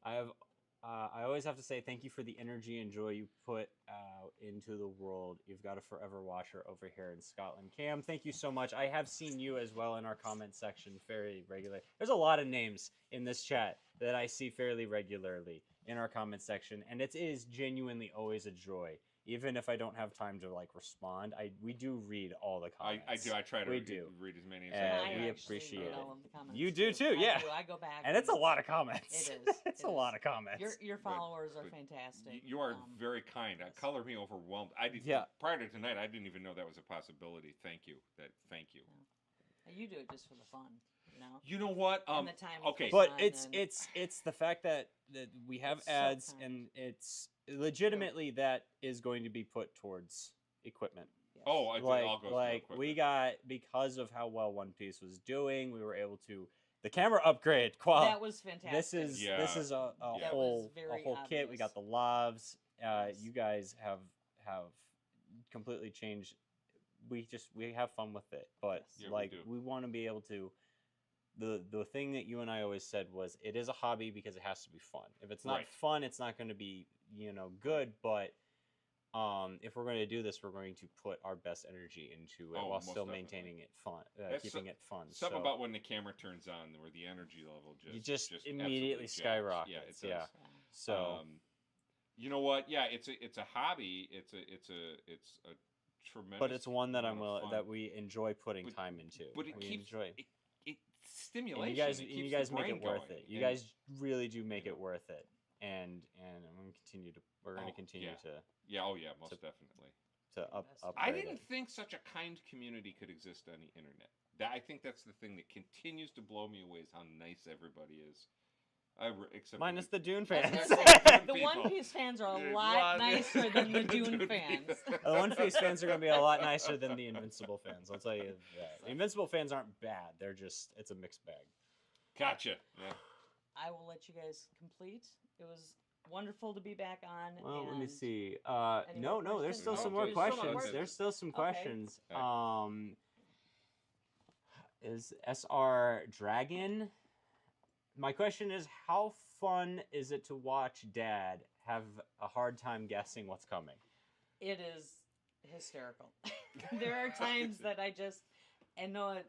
I always have to say thank you for the energy and joy you put out into the world. You've got a forever watcher over here in Scotland. Cam, thank you so much. I have seen you as well in our comment section very regularly. There's a lot of names in this chat that I see fairly regularly in our comment section, and it is genuinely always a joy. Even if I don't have time to respond, we do read all the comments. I do. I try to We read, do. read as many as And I I can. we actually appreciate read it. all of the comments You do too, yeah. I go back, And it's a lot of comments. It is. It's It a is. lot of comments. Your followers are but fantastic. You are very kind. yes. Color me overwhelmed. Yeah. Prior to tonight, I didn't even know that was a possibility. Thank you. Thank you. You do it just for the fun, you know. You know what? And the time we Okay. put But on it's the fact that we have It's so ads kind. and it's legitimately that is going to be put towards equipment. Yes. Oh, it all goes to We equipment. got, because of how well One Piece was doing, we were able to the camera upgrade quality. that was fantastic. This is Yeah. this is a That whole was very kit. We got obvious. the lavs. Yes. You guys have completely changed. We have fun with it, but Yes. Yeah, we do. we want to be able to. The thing that you and I always said was it is a hobby because it has to be fun. If it's not Right. fun, it's not going to be good. But if we're going to do this, we're going to put our best energy into it Oh, while most still definitely. maintaining it fun, That's keeping it fun. Something So about when the camera turns on, where the energy level you just absolutely immediately jumps. skyrockets. Yeah, it does. Yeah. So. You know what? Yeah, it's a hobby. It's a tremendous. But it's one that amount of fun. that we enjoy putting But- time into. But it we keeps enjoy. it stimulation. And you guys, it and keeps you the guys make brain it worth going. it. You And- guys really do make you it know. worth it. And I'm going to continue to. We're going to Oh, continue yeah. to Yeah. Oh yeah. Most to- definitely. up. Yes. Upgrade I didn't it. think such a kind community could exist on the internet. I think that's the thing that continues to blow me away is how nice everybody is. Except Minus the Dune I was fans. gonna say, the People. One Piece fans are a Yeah, lot well, nicer than the Dune Dune fans. people. The One Piece fans are going to be a lot nicer than the Invincible fans. I'll tell you that. The Invincible fans aren't bad. They're just, it's a mixed bag. Gotcha. Yeah. I will let you guys complete. It was wonderful to be back on. Well, let me and see. Any No, more there's questions? still No, some more there's still more questions. questions. There's still some Okay. questions. Okay. Is SR Dragon? My question is, how fun is it to watch Dad have a hard time guessing what's coming? It is hysterical. There are times that I just and Noah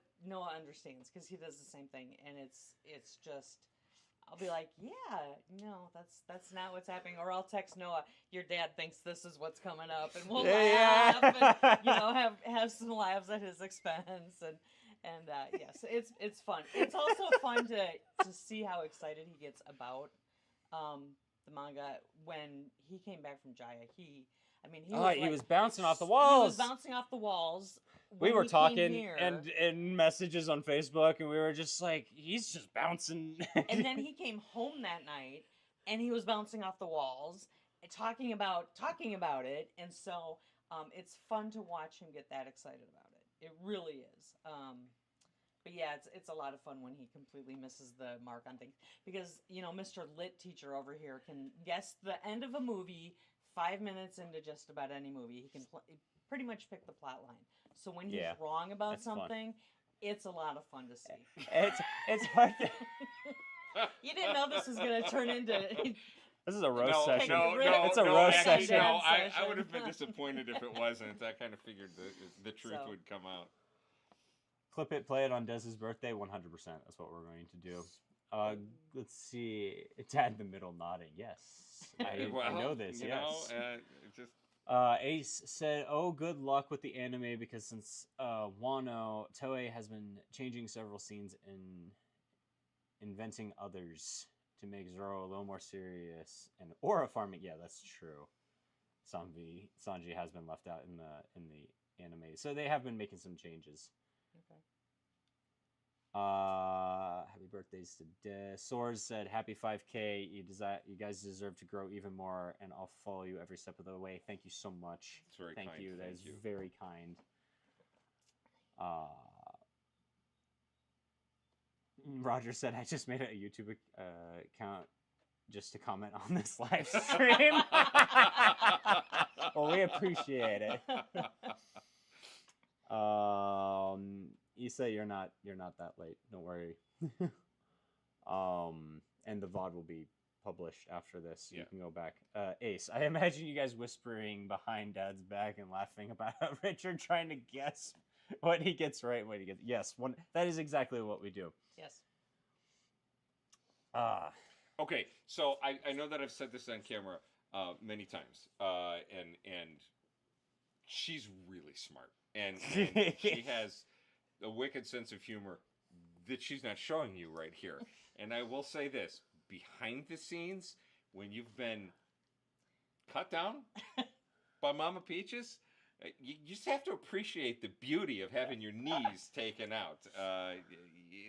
understands because he does the same thing, and it's just I'll be like, yeah, no, that's not what's happening, or I'll text Noah, your dad thinks this is what's coming up, and we'll laugh, and have some laughs at his expense, and yes, it's fun. It's also fun to see how excited he gets about the manga when he came back from Jaya. He was bouncing off the He walls. was bouncing off the walls. We when were he came talking here. and in messages on Facebook, and we were just like, he's just bouncing. And then he came home that night, and he was bouncing off the walls, and talking about it, and so it's fun to watch him get that excited about it. It really is. But yeah, it's a lot of fun when he completely misses the mark on things because Mr. Lit teacher over here can guess the end of a movie 5 minutes into just about any movie. He can pretty much pick the plot line. So when he's wrong about that's fun. something, it's a lot of fun to see. It's hard to... You didn't know this was going to turn into. This is a roast session. No, It's a roast actually, session. No, I Session. would have been disappointed if it wasn't. I kind of figured the truth So. would come out. Clip it, play it on Dez's birthday, 100%. That's what we're going to do. Let's see. Dad in the middle nodding. Yes. I know this, you yes. know, it just Ace said, "Oh, good luck with the anime because since Wano, Toei has been changing several scenes and inventing others to make Zoro a little more serious and aura farming." Yeah, that's true. Sanji has been left out in the anime, so they have been making some changes. Okay. Happy birthdays to Des. Soars said, "Happy 5K. You guys deserve to grow even more, and I'll follow you every step of the way." Thank you so much. it's very Thank kind. you. That Thank is you. very kind. Roger said, "I just made a YouTube account just to comment on this live stream." Well, we appreciate it. Issa, you're not that late. Don't worry. And the VOD will be published after this. So You can go back. Ace, I imagine you guys whispering behind Dad's back and laughing about Richard trying to guess what he gets right and what he gets. Yes, that is exactly what we do. Yes. Okay, so I know that I've said this on camera many times, and she's really smart, and she has a wicked sense of humor that she's not showing you right here. And I will say this, behind the scenes, when you've been cut down by Mama Peaches, you just have to appreciate the beauty of having your knees taken out.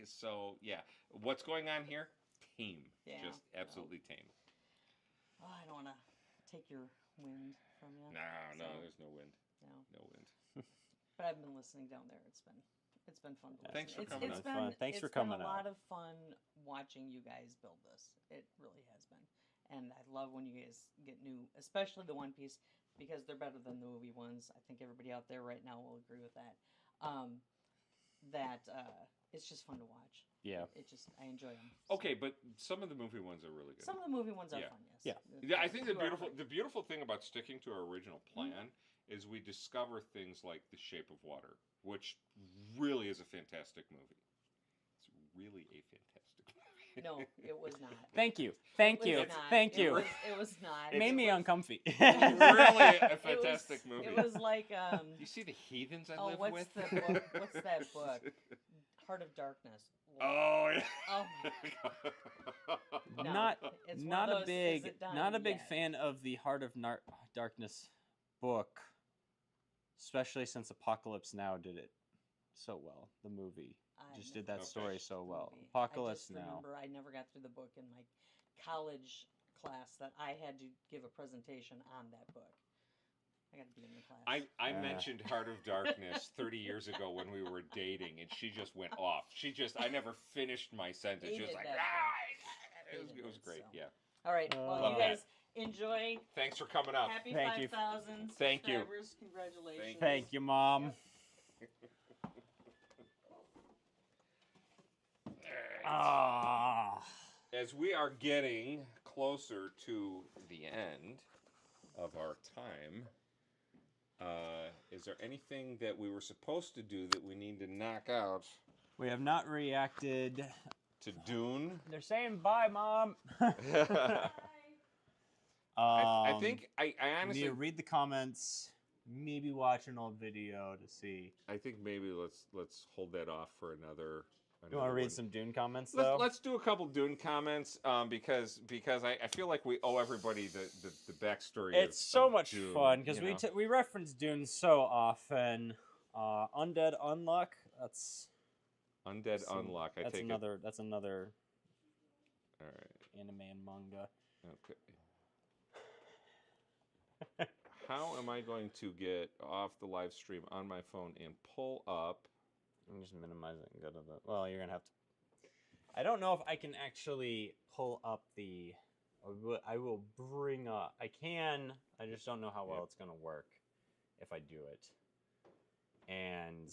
So, yeah, what's going on here? Tame. Yeah, Just absolutely tame. Oh, I don't want to take your wind from you. No, So, there's no wind. No. No wind. But I've been listening down there. It's been fun. To Thanks listen. for coming It's out. been, Thanks for it's been coming a out. lot of fun watching you guys build this. It really has been, and I love when you guys get new, especially the One Piece, because they're better than the movie ones. I think everybody out there right now will agree with that. It's just fun to watch. Yeah. I enjoy them. Okay, but some of the movie ones are really good. Some of the movie ones are Yeah. fun. Yes. Yeah, I think You are right. the beautiful thing about sticking to our original plan is we discover things like The Shape of Water, which really is a fantastic movie. It's really a fantastic movie. No, it was not. Thank you. It Thank was you. not. Thank you. It was not. It made me was- uncomfy. Really a It fantastic was, movie. It was like You see the heathens I oh, live what's with? the book? What's that book? Heart of Darkness. Oh yeah. Oh my. No, not it's one not of a those, big is it done not a big yet? fan of the Heart of Darkness book, especially since Apocalypse Now did it so well. The movie, just never did that Okay. story finished so the well. movie. Apocalypse I just Now. remember I never got through the book in my college class that I had to give a presentation on that book. I got to be in the class. I mentioned Heart of Darkness 30 years ago when we were dating, and she just went off. I never finished my sentence. She was Hated like, that it was Hated it, great. so. Yeah. All right. Well, Love you that. guys enjoy. Thanks for coming up. Happy Thank you. 5,000 Thank you. subscribers. Congratulations. Thank you, Mom. Yep. Ah. As we are getting closer to the end of our time, is there anything that we were supposed to do that we need to knock out We have not reacted. to Dune? They're saying bye, Mom. I think I I honestly need to read the comments. Maybe watch an old video to see. I think maybe let's hold that off for another. You want to read one. some Dune comments though? Let's do a couple Dune comments because I feel like we owe everybody the backstory. It's so of much Dune, fun because you know? we reference Dune so often. Undead Unluck. That's Undead some- Unlock. I That's take another. That's another it. All right. anime and manga. Okay. How am I going to get off the live stream on my phone and pull up? I'm just minimize it and go to the. Well, you're gonna have to. I don't know if I can actually pull up the. I will bring up. I can. I just don't know how well Yeah. it's gonna work if I do it. And,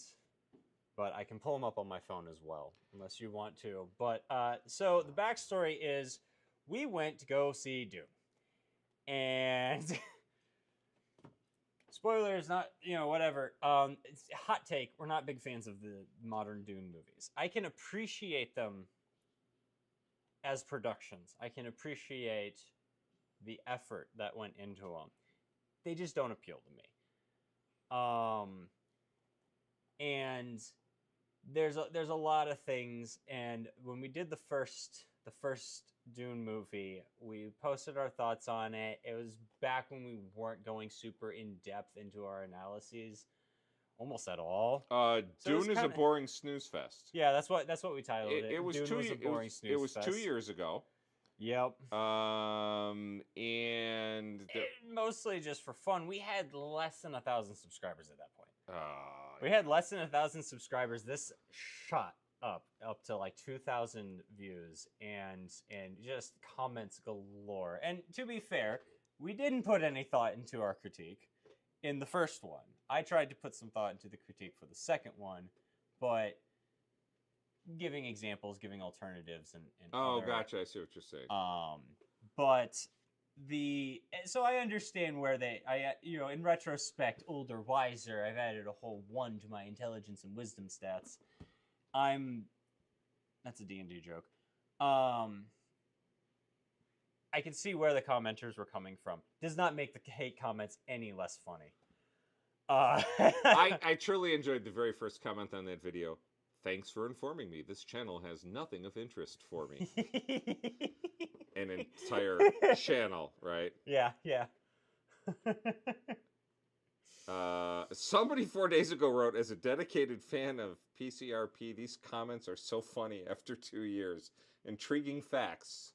but I can pull them up on my phone as well, unless you want to. But so the backstory is, we went to go see Dune, and. Spoilers, not, whatever. It's a hot take. We're not big fans of the modern Dune movies. I can appreciate them as productions. I can appreciate the effort that went into them. They just don't appeal to me. And there's a lot of things. And when we did the first Dune movie, we posted our thoughts on it. It was back when we weren't going super in depth into our analyses, almost at all. So it was Dune is a kinda- boring snooze fest. Yeah, that's what we titled it. It was Dune two. was a boring It snooze was fest. 2 years ago. Yep. And Mostly just for fun. We had less than 1,000 subscribers at that point. We yeah. had less than 1,000 subscribers. This shot up to like 2,000 views and just comments galore. And to be fair, we didn't put any thought into our critique in the first one. I tried to put some thought into the critique for the second one, but giving examples, giving alternatives, and Oh, other, gotcha. I see what you're saying. but so I understand where in retrospect, older, wiser, I've added a whole 1 to my intelligence and wisdom stats. That's a D&D joke. I can see where the commenters were coming from. Does not make the hate comments any less funny. I truly enjoyed the very first comment on that video. Thanks for informing me. This channel has nothing of interest for me. An entire channel, right? Yeah. Somebody 4 days ago wrote, as a dedicated fan of PCRP, these comments are so funny after 2 years. Intriguing facts.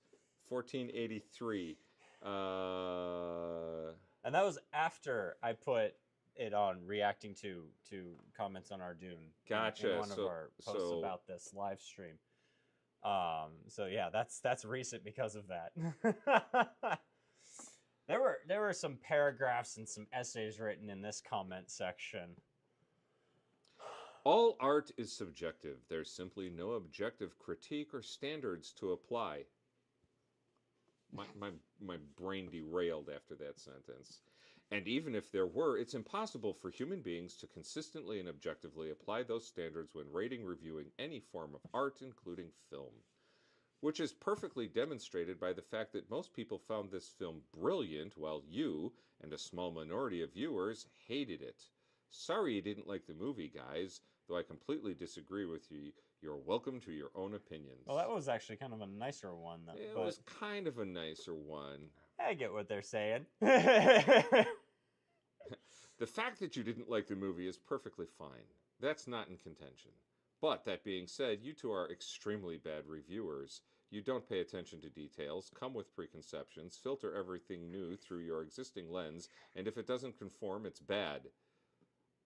1483. And that was after I put it on reacting to comments on our Dune. Gotcha. In one of our posts about this live stream. So yeah, that's recent because of that. There were some paragraphs and some essays written in this comment section. All art is subjective. There's simply no objective critique or standards to apply. My brain derailed after that sentence. And even if there were, it's impossible for human beings to consistently and objectively apply those standards when rating, reviewing any form of art, including film. Which is perfectly demonstrated by the fact that most people found this film brilliant, while you, and a small minority of viewers, hated it. Sorry you didn't like the movie, guys, though I completely disagree with you. You're welcome to your own opinions. Well, that was actually kind of a nicer one. It was kind of a nicer one. I get what they're saying. The fact that you didn't like the movie is perfectly fine. That's not in contention. But that being said, you two are extremely bad reviewers. You don't pay attention to details, come with preconceptions, filter everything new through your existing lens, and if it doesn't conform, it's bad.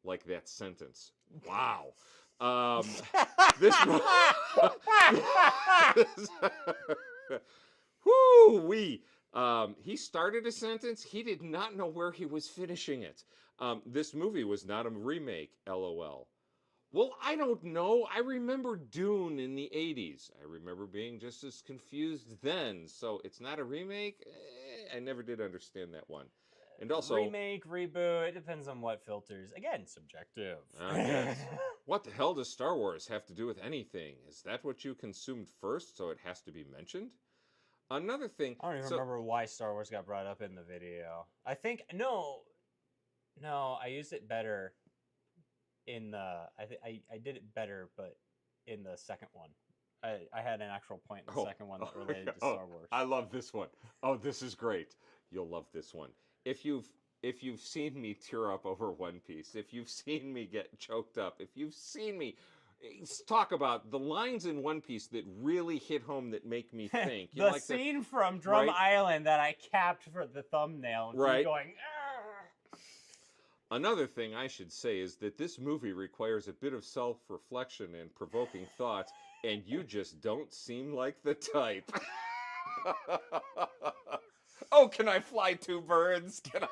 Like that sentence. Wow. This. Whoo wee. He started a sentence. He did not know where he was finishing it. This movie was not a remake. LOL. Well, I don't know. I remember Dune in the 80s. I remember being just as confused then. So it's not a remake? I never did understand that one. And also... remake, reboot, it depends on what filters. Again, subjective. Yes. What the hell does Star Wars have to do with anything? Is that what you consumed first, so it has to be mentioned? Another thing... I don't even remember why Star Wars got brought up in the video. I think... No, I used it better... in the I did it better, but in the second one, I had an actual point in the second one that related to Star Wars. I love this one. Oh, this is great. You'll love this one. If you've seen me tear up over One Piece, if you've seen me get choked up, if you've seen me talk about the lines in One Piece that really hit home, that make me think. You the scene from Drum Island that I capped for the thumbnail. Right. Going. Another thing I should say is that this movie requires a bit of self-reflection and provoking thought, and you just don't seem like the type. Oh, can I fly two birds? Can I?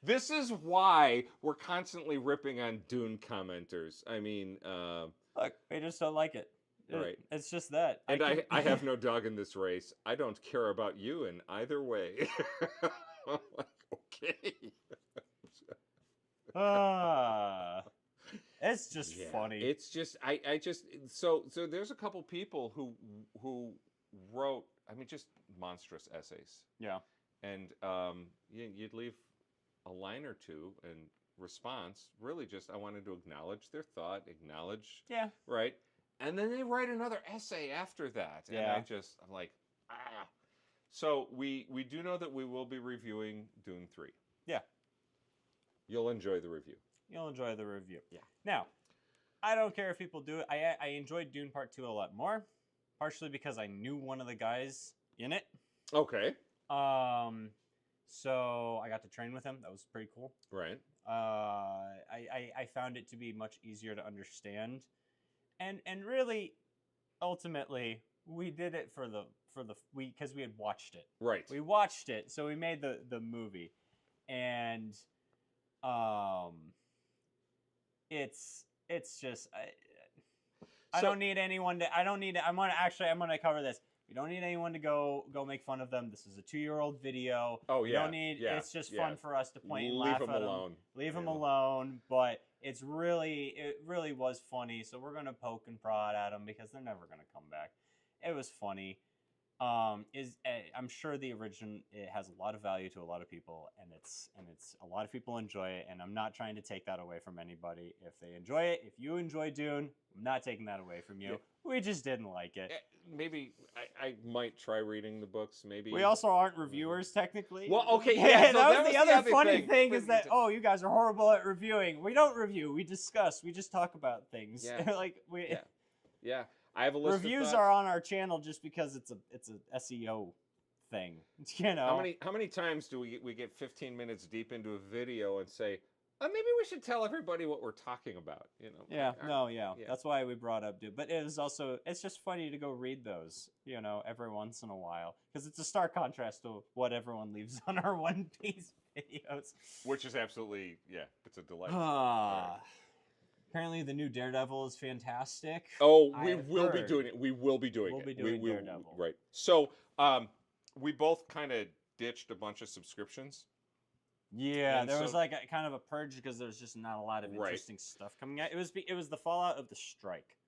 This is why we're constantly ripping on Dune commenters. I mean... Look, they just don't like it. Right. It's just that. And I have no dog in this race. I don't care about you in either way. I'm like, okay. It's just funny. It's just I just so there's a couple people who wrote, I mean, just monstrous essays. Yeah. And you'd leave a line or two in response. Really, just I wanted to acknowledge their thought, Yeah. right, and then they write another essay after that, and I'm like, ah. So we do know that we will be reviewing Dune 3. Yeah. You'll enjoy the review. You'll enjoy the review. Yeah. Now, I don't care if people do it. I enjoyed Dune Part 2 a lot more, partially because I knew one of the guys in it. Okay. So I got to train with him. That was pretty cool. Right. I found it to be much easier to understand, and really, ultimately, we did it because we had watched it. Right. We watched it, so we made the movie, and it's just I don't need anyone to. I'm gonna cover this. We don't need anyone to go make fun of them. This is a 2-year-old video. Oh, We don't need. Yeah. It's just fun for us to point and laugh at them. Alone. Leave them alone. But it really was funny. So we're gonna poke and prod at them because they're never gonna come back. It was funny. I'm sure the original, it has a lot of value to a lot of people, and it's a lot of people enjoy it, and I'm not trying to take that away from anybody. If they enjoy it, if you enjoy Dune, I'm not taking that away from you. Yeah. We just didn't like it. Maybe I might try reading the books. Maybe we also aren't reviewers technically. Well, okay, yeah. So that was the other funny thing is that oh, you guys are horrible at reviewing. We don't review. We discuss. We just talk about things. Yeah. Yeah. I have a list. Reviews are on our channel just because it's a SEO thing. You know. How many times do we get 15 minutes deep into a video and say, maybe we should tell everybody what we're talking about, you know? Yeah. That's why we brought up Dude. But it's just funny to go read those, you know, every once in a while. Because it's a stark contrast to what everyone leaves on our One Piece videos. Which is absolutely, it's a delight. Apparently the new Daredevil is fantastic. Oh, we will be doing it. We will be doing it. We'll be doing Daredevil. Right. So, we both kind of ditched a bunch of subscriptions. Yeah, and there was like a kind of a purge because there's just not a lot of interesting stuff coming out. It was the fallout of the strike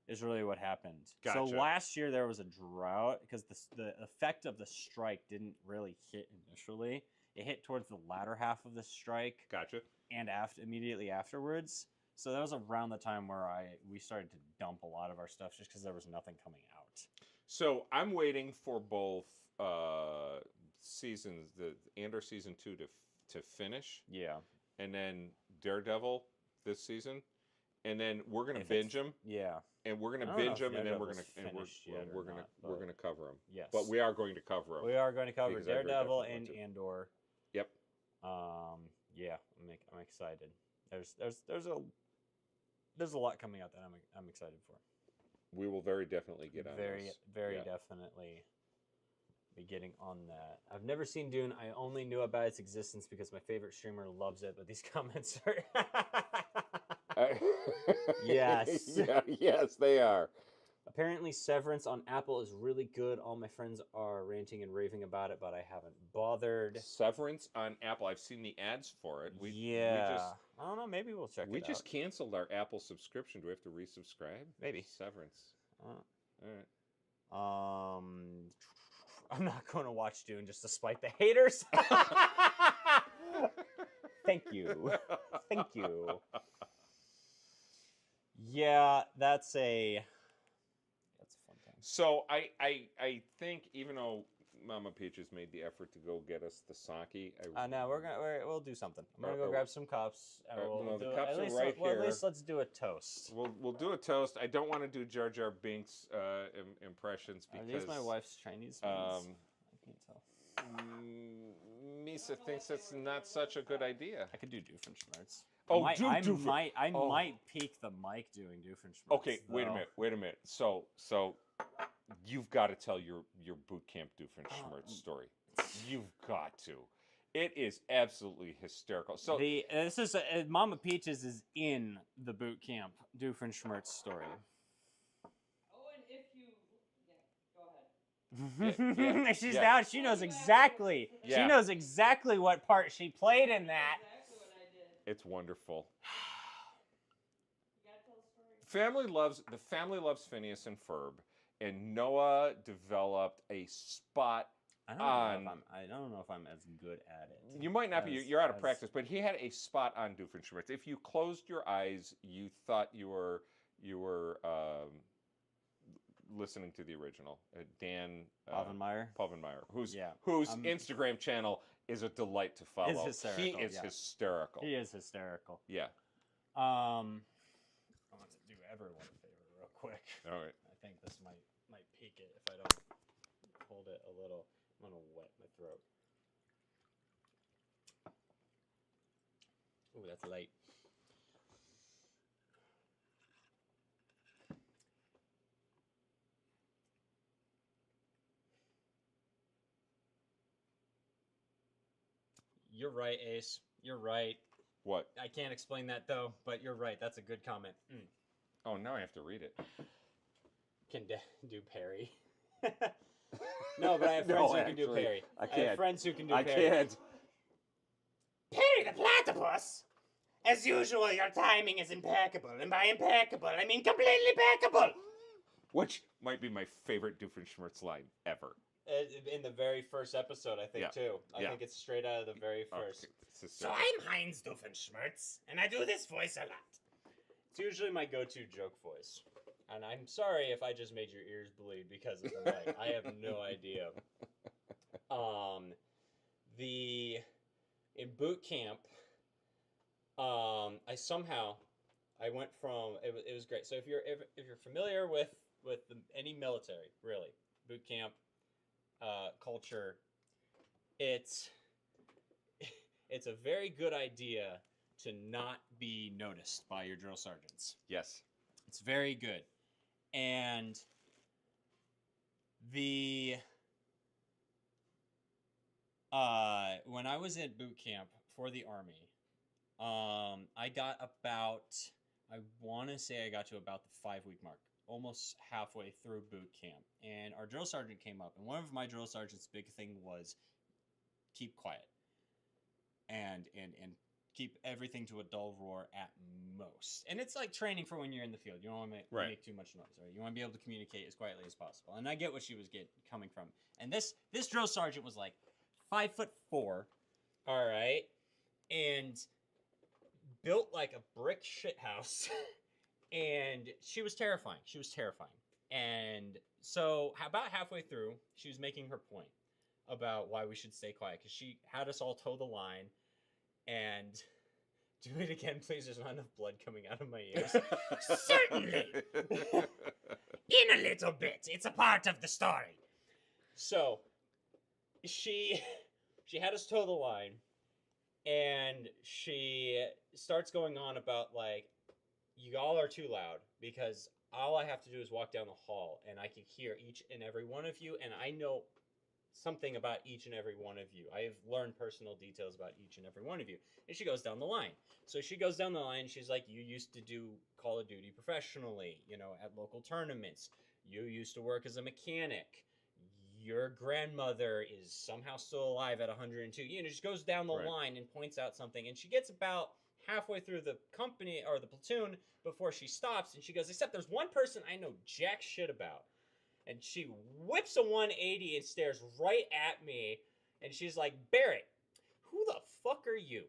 is really what happened. Gotcha. So last year there was a drought because the effect of the strike didn't really hit initially. It hit towards the latter half of the strike. Gotcha. And immediately afterwards. So that was around the time where we started to dump a lot of our stuff just because there was nothing coming out. So I'm waiting for both seasons, the Andor season 2 to finish. Yeah. And then Daredevil this season. and then we're gonna If binge it's- them, Yeah. and we're I gonna don't know binge if them, and then we're Daredevil's gonna finished yet or we're gonna not, we're but gonna cover them. Yes. But we are going to cover them. We are going to cover Because I very Daredevil definitely and want to. Andor. Yep. Yeah, I'm excited. There's a lot coming out that I'm excited for. We will very definitely get on Very those. very Yeah. definitely be getting on that. I've never seen Dune. I only knew about its existence because my favorite streamer loves it. But these comments are. Yes. Yeah, yes, they are. Apparently, Severance on Apple is really good. All my friends are ranting and raving about it, but I haven't bothered. Severance on Apple. I've seen the ads for it. Yeah. I don't know. Maybe we'll check We it just out. canceled our Apple subscription. Do we have to resubscribe? Maybe. Severance. Uh, All right. I'm not going to watch Dune just to spite the haters. Thank you. Thank you. Yeah, that's a fun thing. So I think even though Mama Peaches made the effort to go get us the sake, No, we'll do something. I'm gonna Or- go or- grab some cups. And or- we'll no, the do, cups at are least, right well, here. At least let's do a toast. we'll do a toast. I don't want to do Jar Jar Binks impressions Are because these my wife's Chinese ones? I can't tell. Misa thinks it's not such a good idea. I could do Doofenshmirtz. Oh, I Oh. might peek the mic doing Doofenshmirtz. Okay, wait a though. minute. So you've got to tell your boot camp Doofenshmirtz story. You've got to. It is absolutely hysterical. So This is Mama Peaches is in the boot camp Doofenshmirtz story. Oh, and if you, go ahead. She's yeah. down. She knows exactly. Yeah. She knows exactly what part she played in that. Exactly what I did. it's wonderful. You gotta tell the story. The family loves Phineas and Ferb, and Noah developed a spot. I don't know if I'm as good at it. You might not be. as- You're out of as- practice, but he had a spot on Doofenshmirtz. If you closed your eyes, you thought you were listening to the original. Dan Povenmire. Povenmire, whose Yeah, Instagram channel is a delight to follow. hysterical, He is yeah. hysterical. He is hysterical. Yeah. I'm gonna do everyone a favor real quick. All right. I think this might peak it if I don't hold it a little. I'm gonna wet my throat. Ooh, that's light. You're right, Ace. You're right. What? I can't explain that though, but you're right. That's a good comment. Oh, now I have to read it. Can do Perry. No, but I have friends No, who can do actually, Perry. I I have can't. friends who can do I Perry. can't. Perry the platypus! As usual, your timing is impeccable, and by impeccable, I mean completely impeccable! Which might be my favorite Doofenshmirtz line ever. In the very first episode, I think, Yeah. too. I Yeah. think it's straight out of the very first. Okay, it's just- So I'm Heinz Doofenshmirtz, and I do this voice a lot. It's usually my go-to joke voice. And I'm sorry if I just made your ears bleed because of the mic. I have no idea. In boot camp, I went from it was great. So if you're familiar with any military, really, boot camp culture, it's a very good idea to not be noticed by your drill sergeants. Yes. It's very good. And when I was at boot camp for the Army, I got to about the 5-week mark, almost halfway through boot camp. And our drill sergeant came up, and one of my drill sergeant's big thing was keep quiet and keep everything to a dull roar at most. And it's like training for when you're in the field. You don't want to make too much noise, right? You want to be able to communicate as quietly as possible. And I get what she was coming from. And this drill sergeant was like 5'4", all right, and built like a brick shithouse. And she was terrifying. And so about halfway through, she was making her point about why we should stay quiet, because she had us all toe the line. And Do it again, please. There's not enough blood coming out of my ears. Certainly. In a little bit. It's a part of the story. So, she had us toe the line, and she starts going on about, like, y'all are too loud, because all I have to do is walk down the hall, and I can hear each and every one of you, and I know something about each and every one of you. I have learned personal details about each and every one of you. And she goes down the line. So she goes down the line, she's like, you used to do Call of Duty professionally, you know, at local tournaments. You used to work as a mechanic. Your grandmother is somehow still alive at 102. You know, she goes down the line and points out something, and she gets about halfway through the company or the platoon before she stops, and she goes, except there's one person I know jack shit about. And she whips a 180 and stares right at me, and she's like, Barrett, who the fuck are you?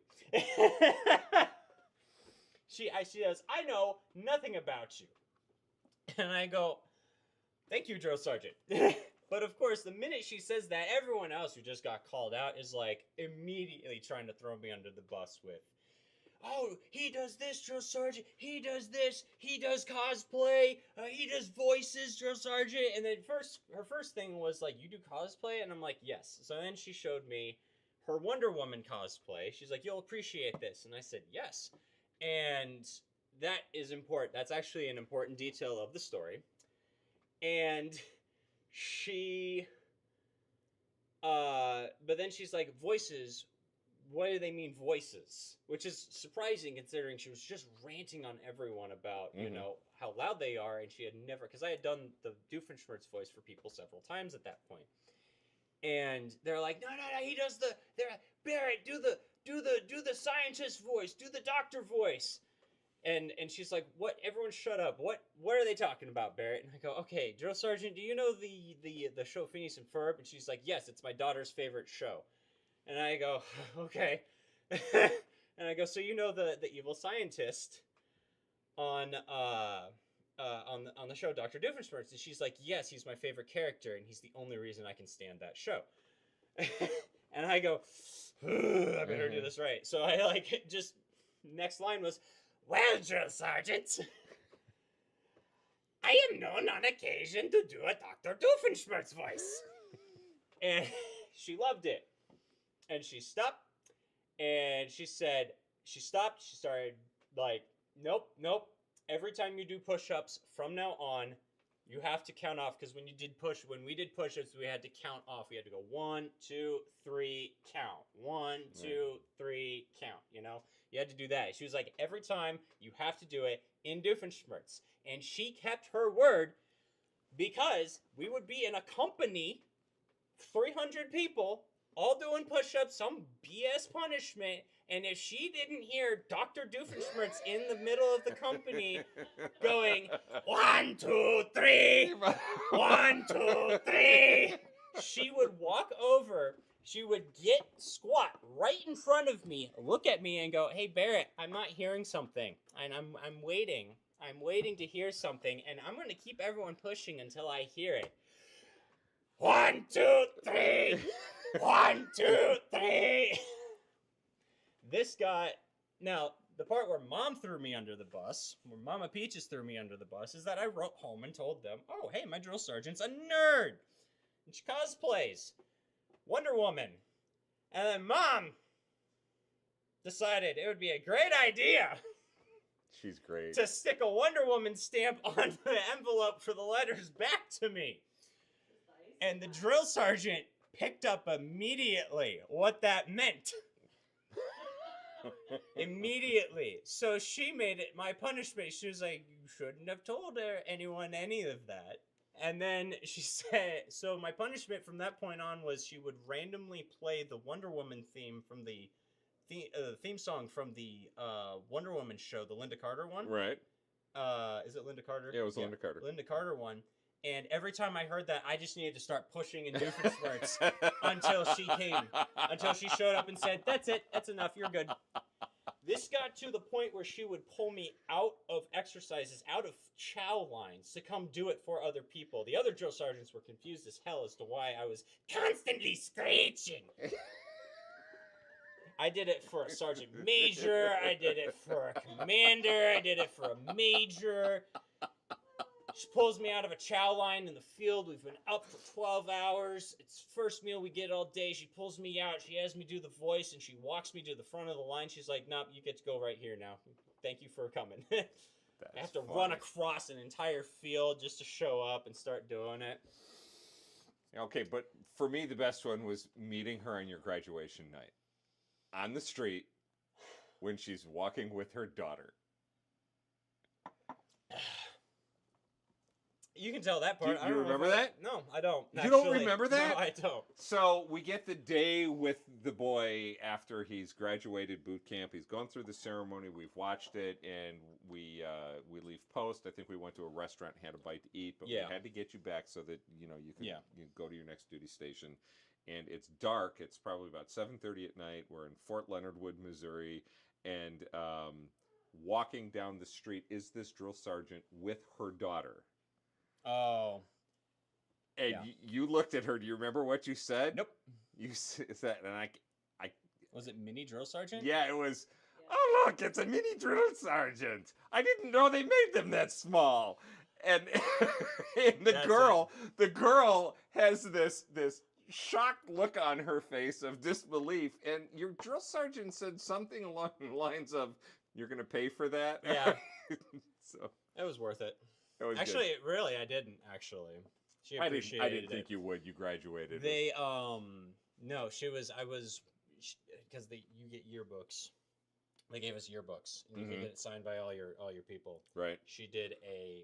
She goes, I know nothing about you. And I go, thank you, Drill Sergeant. But of course, the minute she says that, everyone else who just got called out is like immediately trying to throw me under the bus with, oh, he does this, Drill Sergeant. He does this. He does cosplay. He does voices, Drill Sergeant. And then her first thing was like, you do cosplay? And I'm like, yes. So then she showed me her Wonder Woman cosplay. She's like, you'll appreciate this. And I said, yes. And that is important. That's actually an important detail of the story. And she, but then she's like, voices, what do they mean voices? Which is surprising considering she was just ranting on everyone about, you know, how loud they are, and she had never, because I had done the Doofenshmirtz voice for people several times at that point. And they're like, no, he does Barrett, do the scientist voice, do the doctor voice. And she's like, what? Everyone shut up. What are they talking about, Barrett? And I go, okay, Drill Sergeant, do you know the show Phineas and Ferb? And she's like, yes, it's my daughter's favorite show. And I go, okay. And I go, so you know the evil scientist on the show Dr. Doofenshmirtz? And she's like, yes, he's my favorite character, and he's the only reason I can stand that show. And I go, I better do this right. So I like just next line was, well, Drill Sergeant, I am known on occasion to do a Dr. Doofenshmirtz voice. And she loved it. And she stopped, and she said, she stopped, she started like, nope. Every time you do push-ups from now on, you have to count off, because when we did push-ups, we had to count off. We had to go 1, 2, 3, count. 1, 2, 3, count, you know? You had to do that. She was like, every time you have to do it in Doofenshmirtz. And she kept her word, because we would be in a company, 300 people, all doing push-ups, some BS punishment, and if she didn't hear Dr. Doofenshmirtz in the middle of the company going, 1, 2, 3, 1, 2, 3, she would walk over, she would squat right in front of me, look at me and go, hey Barrett, I'm not hearing something, and I'm waiting to hear something, and I'm going to keep everyone pushing until I hear it. 1, 2, 3. 1, 2, 3. This got, now, the part where Mom threw me under the bus, where Mama Peaches threw me under the bus, is that I wrote home and told them, oh, hey, my drill sergeant's a nerd. And she cosplays Wonder Woman. And then Mom decided it would be a great idea. She's great. To stick a Wonder Woman stamp on the envelope for the letters back to me. And the drill sergeant picked up immediately what that meant. Immediately. So she made it my punishment. She was like, you shouldn't have told anyone any of that. And then she said, so my punishment from that point on was she would randomly play the Wonder Woman theme from the theme song from the Wonder Woman show, the Linda Carter one. Right. Is it Linda Carter? Yeah, it was Linda Carter. Linda Carter one. And every time I heard that, I just needed to start pushing and Doofenshmirtz until she showed up and said, that's it, that's enough, you're good. This got to the point where she would pull me out of exercises, out of chow lines, to come do it for other people. The other drill sergeants were confused as hell as to why I was constantly screeching. I did it for a sergeant major. I did it for a commander. I did it for a major. She pulls me out of a chow line in the field. We've been up for 12 hours. It's the first meal we get all day. She pulls me out. She has me do the voice, and she walks me to the front of the line. She's like, nope, you get to go right here now. Thank you for coming. I have to run across an entire field just to show up and start doing it. Okay, but for me, the best one was meeting her on your graduation night. On the street, when she's walking with her daughter. You can tell that part. Do you remember that? No, I don't. You don't remember that? No, I don't. So we get the day with the boy after he's graduated boot camp. He's gone through the ceremony. We've watched it, and we leave post. I think we went to a restaurant and had a bite to eat, but we had to get you back so that you could you go to your next duty station. And it's dark. It's probably about 7:30 at night. We're in Fort Leonard Wood, Missouri, and walking down the street is this drill sergeant with her daughter. Oh. And you looked at her. Do you remember what you said? Nope. You said, and I was it mini drill sergeant? Yeah, it was. Oh look, it's a mini drill sergeant. I didn't know they made them that small. And, and the girl has this shocked look on her face of disbelief. And your drill sergeant said something along the lines of, "You're going to pay for that." Yeah. So it was worth it. Actually, really, I didn't actually. She I appreciated didn't think you would. You graduated. They no, because you get yearbooks. They gave us yearbooks, and you could get it signed by all your people. Right. She did a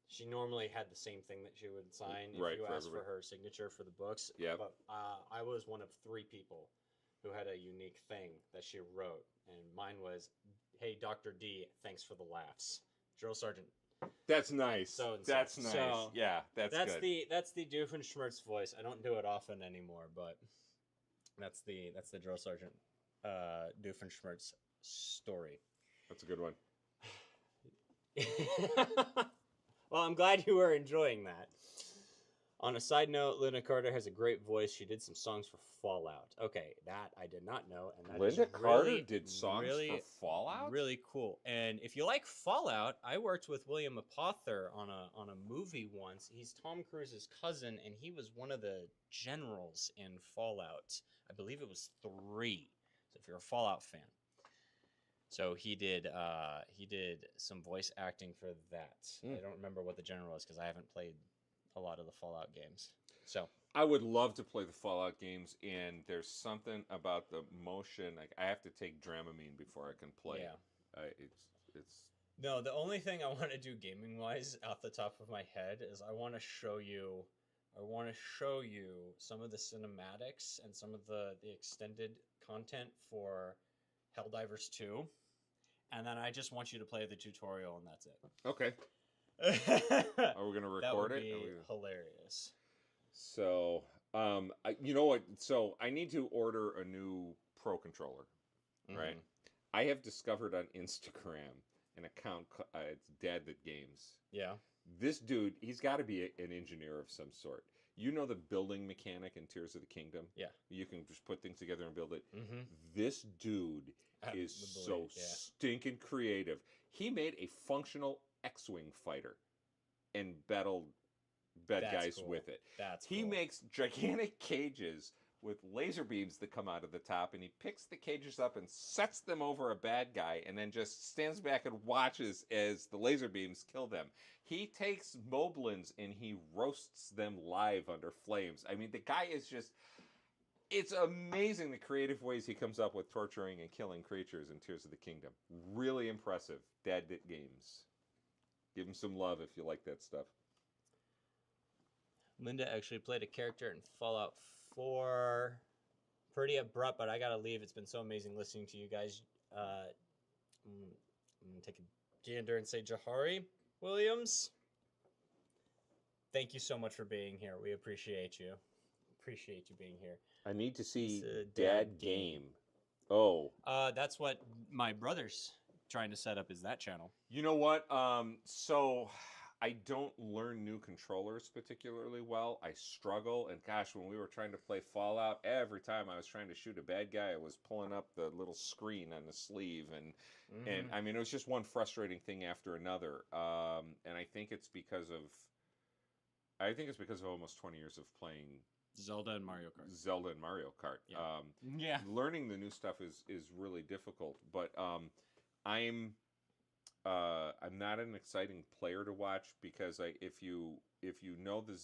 she normally had the same thing that she would sign if you asked for her signature for the books. Yeah. But I was one of 3 people who had a unique thing that she wrote, and mine was, "Hey, Dr. D, thanks for the laughs, Drill Sergeant." That's nice. That's nice. So, yeah, that's good. That's the Doofenshmirtz voice. I don't do it often anymore, but that's the Drill Sergeant Doofenshmirtz story. That's a good one. Well, I'm glad you were enjoying that. On a side note, Linda Carter has a great voice. She did some songs for Fallout. Okay, that I did not know. And that Linda Carter did songs for Fallout? Really cool. And if you like Fallout, I worked with William Apother on a movie once. He's Tom Cruise's cousin, and he was one of the generals in Fallout. I believe it was 3. So if you're a Fallout fan. So he did some voice acting for that. I don't remember what the general was because I haven't played a lot of the Fallout games. So I would love to play the Fallout games, and there's something about the motion. Like I have to take Dramamine before I can play. Yeah. It's No, the only thing I want to do gaming wise off the top of my head is I want to show you some of the cinematics and some of the extended content for Helldivers 2. And then I just want you to play the tutorial and that's it. Okay. Are we going to record that would it? Be hilarious. So, you know what? So I need to order a new Pro controller, right? I have discovered on Instagram an account. It's Dad That Games. Yeah. This dude, he's got to be an engineer of some sort. You know the building mechanic in Tears of the Kingdom? Yeah. You can just put things together and build it. This dude is so stinking creative. He made a functional X-Wing fighter and battled bad guys with it. He makes gigantic cages with laser beams that come out of the top, and he picks the cages up and sets them over a bad guy and then just stands back and watches as the laser beams kill them. He takes moblins and he roasts them live under flames. I mean, the guy is just... It's amazing the creative ways he comes up with torturing and killing creatures in Tears of the Kingdom. Really impressive. Dad That Games. Give him some love if you like that stuff. Linda actually played a character in Fallout 4. Pretty abrupt, but I gotta leave. It's been so amazing listening to you guys. I'm gonna take a gander and say Jahari Williams. Thank you so much for being here. We appreciate you. Appreciate you being here. I need to see Dad Game. Oh. That's what my brother's trying to set up is that channel. You know what? So I don't learn new controllers particularly well. I struggle, and gosh, when we were trying to play Fallout, every time I was trying to shoot a bad guy, I was pulling up the little screen on the sleeve, and I mean, it was just one frustrating thing after another. And I think it's because of almost 20 years of playing Zelda and Mario Kart. Yeah. Learning the new stuff is really difficult, but I'm not an exciting player to watch because if you know the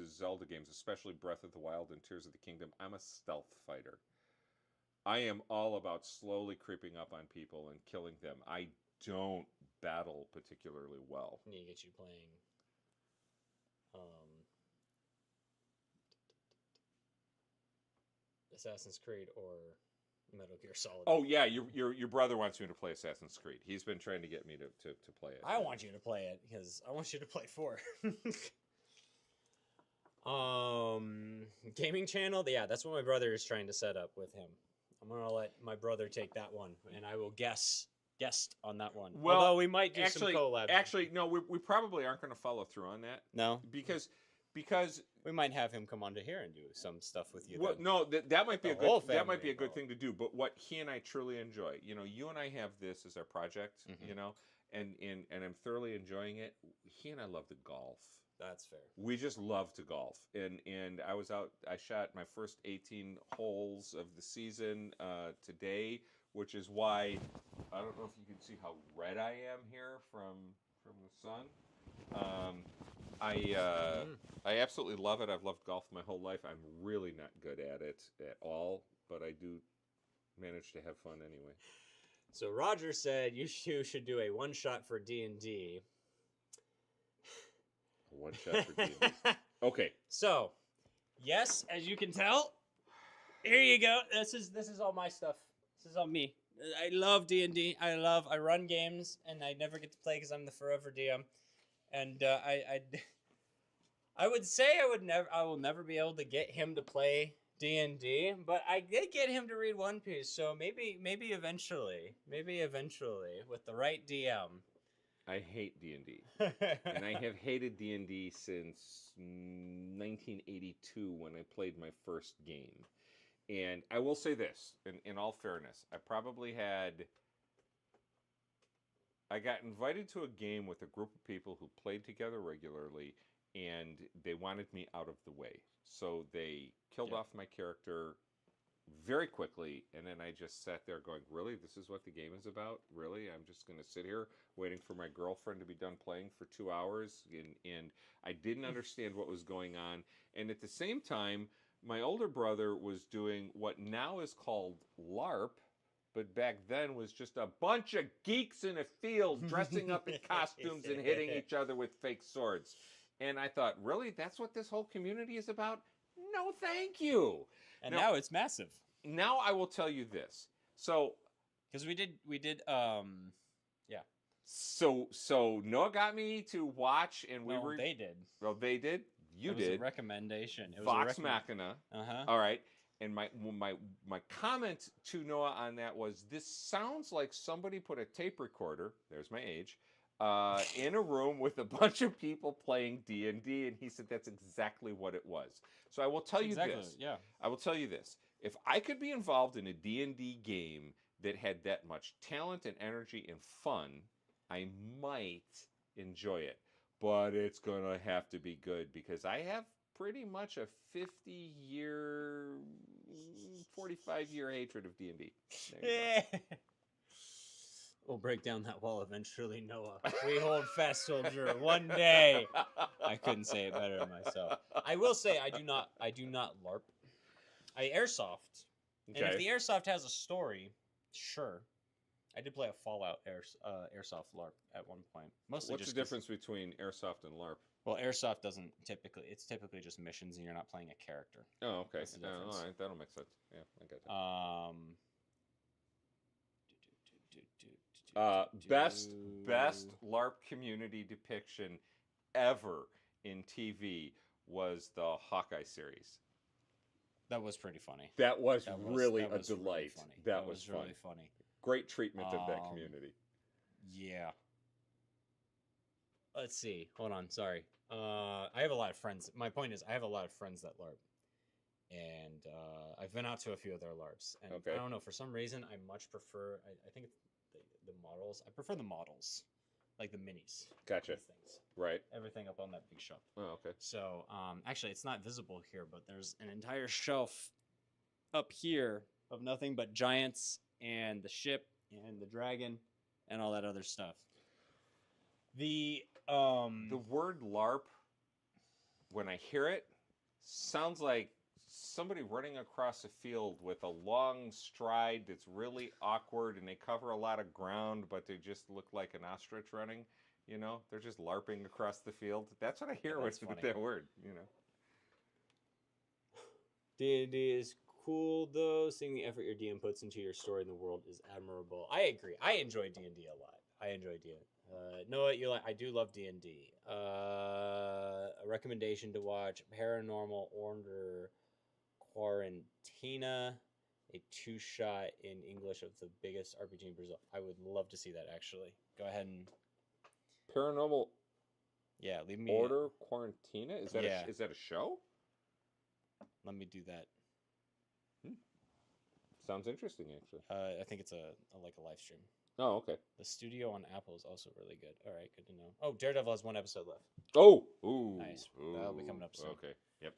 Zelda games, especially Breath of the Wild and Tears of the Kingdom, I'm a stealth fighter. I am all about slowly creeping up on people and killing them. I don't battle particularly well. I need to get you playing Assassin's Creed or Metal Gear Solid. Oh yeah, your brother wants me to play Assassin's Creed. He's been trying to get me to play it. I want you to play it because I want you to play 4. Gaming channel. Yeah, that's what my brother is trying to set up with him. I'm gonna let my brother take that one, and I will guest on that one. Well, although we might do some collabs. Actually, no, we probably aren't going to follow through on that. No, because we might have him come onto here and do some stuff with you. Well, no, that might be a good thing to do. But what he and I truly enjoy, you and I have this as our project, and I'm thoroughly enjoying it. He and I love to golf. That's fair. We just love to golf, and I shot my first 18 holes of the season today, which is why I don't know if you can see how red I am here from the sun. I absolutely love it. I've loved golf my whole life. I'm really not good at it at all, but I do manage to have fun anyway. So Roger said you should do a one-shot for D&D. One shot for D&D. Okay. So, yes, as you can tell, here you go. This is all my stuff. This is all me. I love D&D. I run games, and I never get to play because I'm the forever DM. And I would say I will never be able to get him to play D&D, but I did get him to read One Piece. So maybe eventually with the right DM. I hate D&D, and I have hated D&D since 1982 when I played my first game. And I will say this, in all fairness, I got invited to a game with a group of people who played together regularly, and they wanted me out of the way. So they killed off my character very quickly, and then I just sat there going, really? This is what the game is about? Really? I'm just going to sit here waiting for my girlfriend to be done playing for 2 hours? And I didn't understand what was going on. And at the same time, my older brother was doing what now is called LARP, but back then was just a bunch of geeks in a field dressing up in costumes and hitting each other with fake swords. And I thought, really? That's what this whole community is about? No, thank you. And now it's massive. Now I will tell you this. So, because we did, yeah. So Noah got me to watch, and they did. Well, they did. You did. It was a recommendation. It was Vox Machina. Uh-huh. All right. And my comment to Noah on that was, this sounds like somebody put a tape recorder, there's my age, in a room with a bunch of people playing D&D, and he said that's exactly what it was. So I will tell you this. Yeah. I will tell you this. If I could be involved in a D&D game that had that much talent and energy and fun, I might enjoy it. But it's going to have to be good, because I have pretty much a 50-year, 45-year hatred of D&D. We'll break down that wall eventually, Noah. We hold fast, soldier. One day. I couldn't say it better myself. I will say I do not LARP. I airsoft. Okay. And if the airsoft has a story, sure. I did play a Fallout airsoft LARP at one point. Mostly What's the difference between airsoft and LARP? Well, airsoft doesn't it's typically just missions, and you're not playing a character. Oh, okay. That's the difference. All right, that'll make sense. Yeah, I get that. Best LARP community depiction ever in TV was the Hawkeye series. That was pretty funny. That was really a really delight. funny. That was fun. Really funny. Great treatment of that community. Yeah. let's see. Hold on. Sorry. I have a lot of friends. My point is, I have a lot of friends that LARP, and I've been out to a few of their LARPs. And Okay. I don't know, for some reason, I much prefer. I think it's the models. I prefer the models, like the minis. Gotcha. These things. Right. Everything up on that big shelf. Oh, okay. So, actually, it's not visible here, but there's an entire shelf up here of nothing but giants and the ship and the dragon and all that other stuff. The word LARP, when I hear it, sounds like somebody running across a field with a long stride that's really awkward, and they cover a lot of ground, but they just look like an ostrich running. You know, they're just LARPing across the field. That's what I hear with funny. that word. You know. D&D is cool though. Seeing the effort your DM puts into your story in the world is admirable. I agree. I enjoy D&D a lot. I enjoy D&D. Noah, you like? I do love D&D. A recommendation to watch: Paranormal Order Quarantina, a 2-shot in English of the biggest RPG in Brazil. I would love to see that. Actually, go ahead and Paranormal leave me. Order Quarantina. Is that Yeah. is that a show? Let me do that. Sounds interesting, actually. I think it's a live stream. Oh, okay. The studio on Apple is also really good. All right, good to know. Oh, Daredevil has 1 episode left. Oh, ooh, Nice. That'll be coming up soon. Okay. Yep.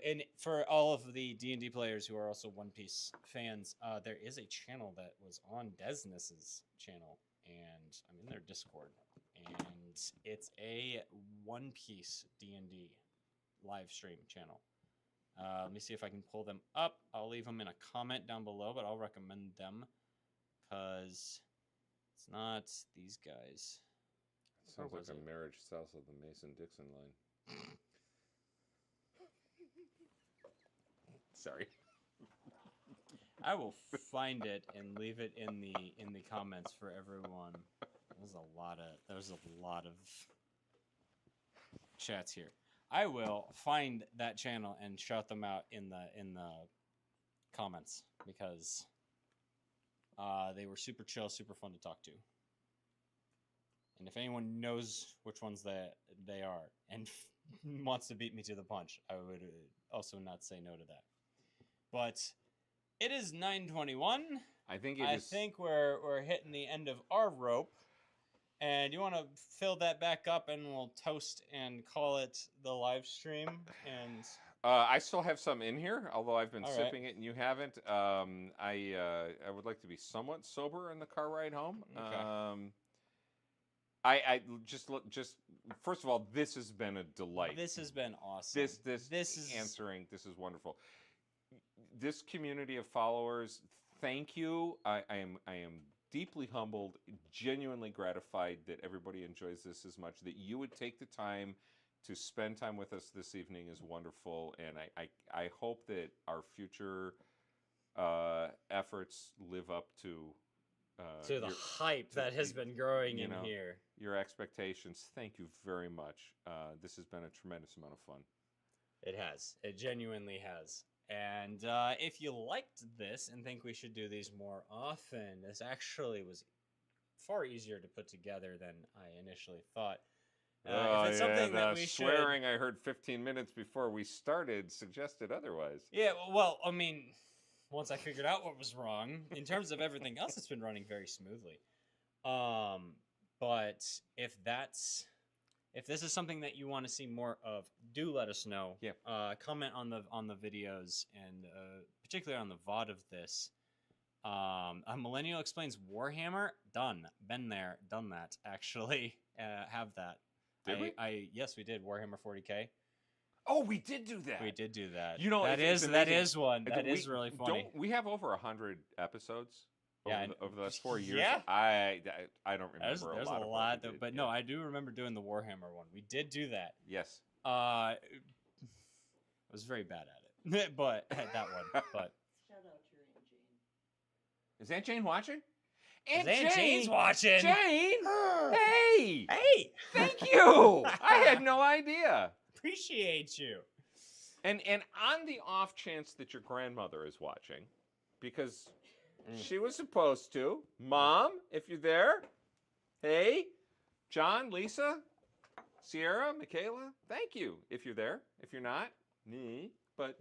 And for all of the D&D players who are also One Piece fans, there is a channel that was on Desness's channel, and I'm in their Discord, and it's a One Piece D&D live stream channel. Let me see if I can pull them up. I'll leave them in a comment down below, but I'll recommend them because it's not these guys. Sounds Or like was a it? marriage south of the Mason-Dixon line. Sorry. I will find it and leave it in the comments for everyone. There's a lot of chats here. I will find that channel and shout them out in the comments because they were super chill, super fun to talk to. And if anyone knows which ones they are and wants to beat me to the punch, I would also not say no to that. But it is 9:21. I think I think we're hitting the end of our rope. And you want to fill that back up, and we'll toast and call it the live stream. And I still have some in here, although I've been All right. sipping it and you haven't. I would like to be somewhat sober in the car ride home. Okay. I just first of all, this has been a delight. this has been awesome. This is answering. This is wonderful. This community of followers, thank you. I am deeply humbled, genuinely gratified that everybody enjoys this as much. That you would take the time to spend time with us this evening is wonderful, and I hope that our future efforts live up to the hype that has been growing in know, here. your expectations. Thank you very much. This has been a tremendous amount of fun. It has. It genuinely has. And if you liked this and think we should do these more often, this actually was far easier to put together than I initially thought. If it's something that we swearing I heard 15 minutes before we started suggested otherwise. Yeah, well, I mean, once I figured out what was wrong, in terms of everything else, it's been running very smoothly. But if this is something that you want to see more of, do let us know. Yeah. Comment on the videos and particularly on the VOD of this. A Millennial Explains Warhammer. Done. Been there. Done that. Actually, have that. Did we? Yes, we did. Warhammer 40K. Oh, we did do that. We did do that. You know, that it's is amazing. one. That is really funny. We have over 100 episodes. Yeah, over the last 4 years. yeah. I don't remember There's a lot. a of lot, what we did. but no, I do remember doing the Warhammer one. We did do that. Yes. I was very bad at it, but at that one. But Shout out to your Aunt Jane. Is Aunt Jane watching? Aunt Jane's watching. Jane! Hey! Hey, Thank you! I had no idea. appreciate you. And on the off chance that your grandmother is watching, because she was supposed to. Mom, if you're there, hey, John, Lisa, Sierra, Michaela, thank you. If you're there. If you're not, but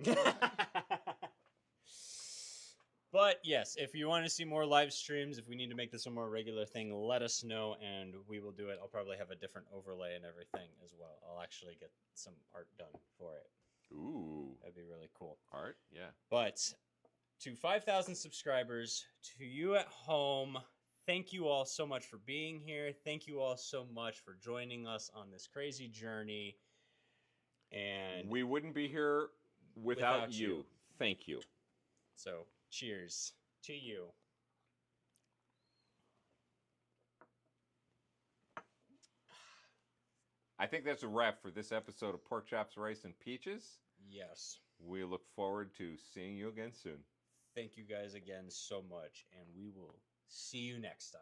But yes, if you want to see more live streams, if we need to make this a more regular thing, let us know and we will do it. I'll probably have a different overlay and everything as well. I'll actually get some art done for it. ooh, That'd be really cool. art, yeah. But to 5,000 subscribers, to you at home, thank you all so much for being here. Thank you all so much for joining us on this crazy journey. And We wouldn't be here without you. Thank you. so, cheers to you. I think that's a wrap for this episode of Pork Chops, Rice, and Peaches. Yes. We look forward to seeing you again soon. Thank you guys again so much, and we will see you next time.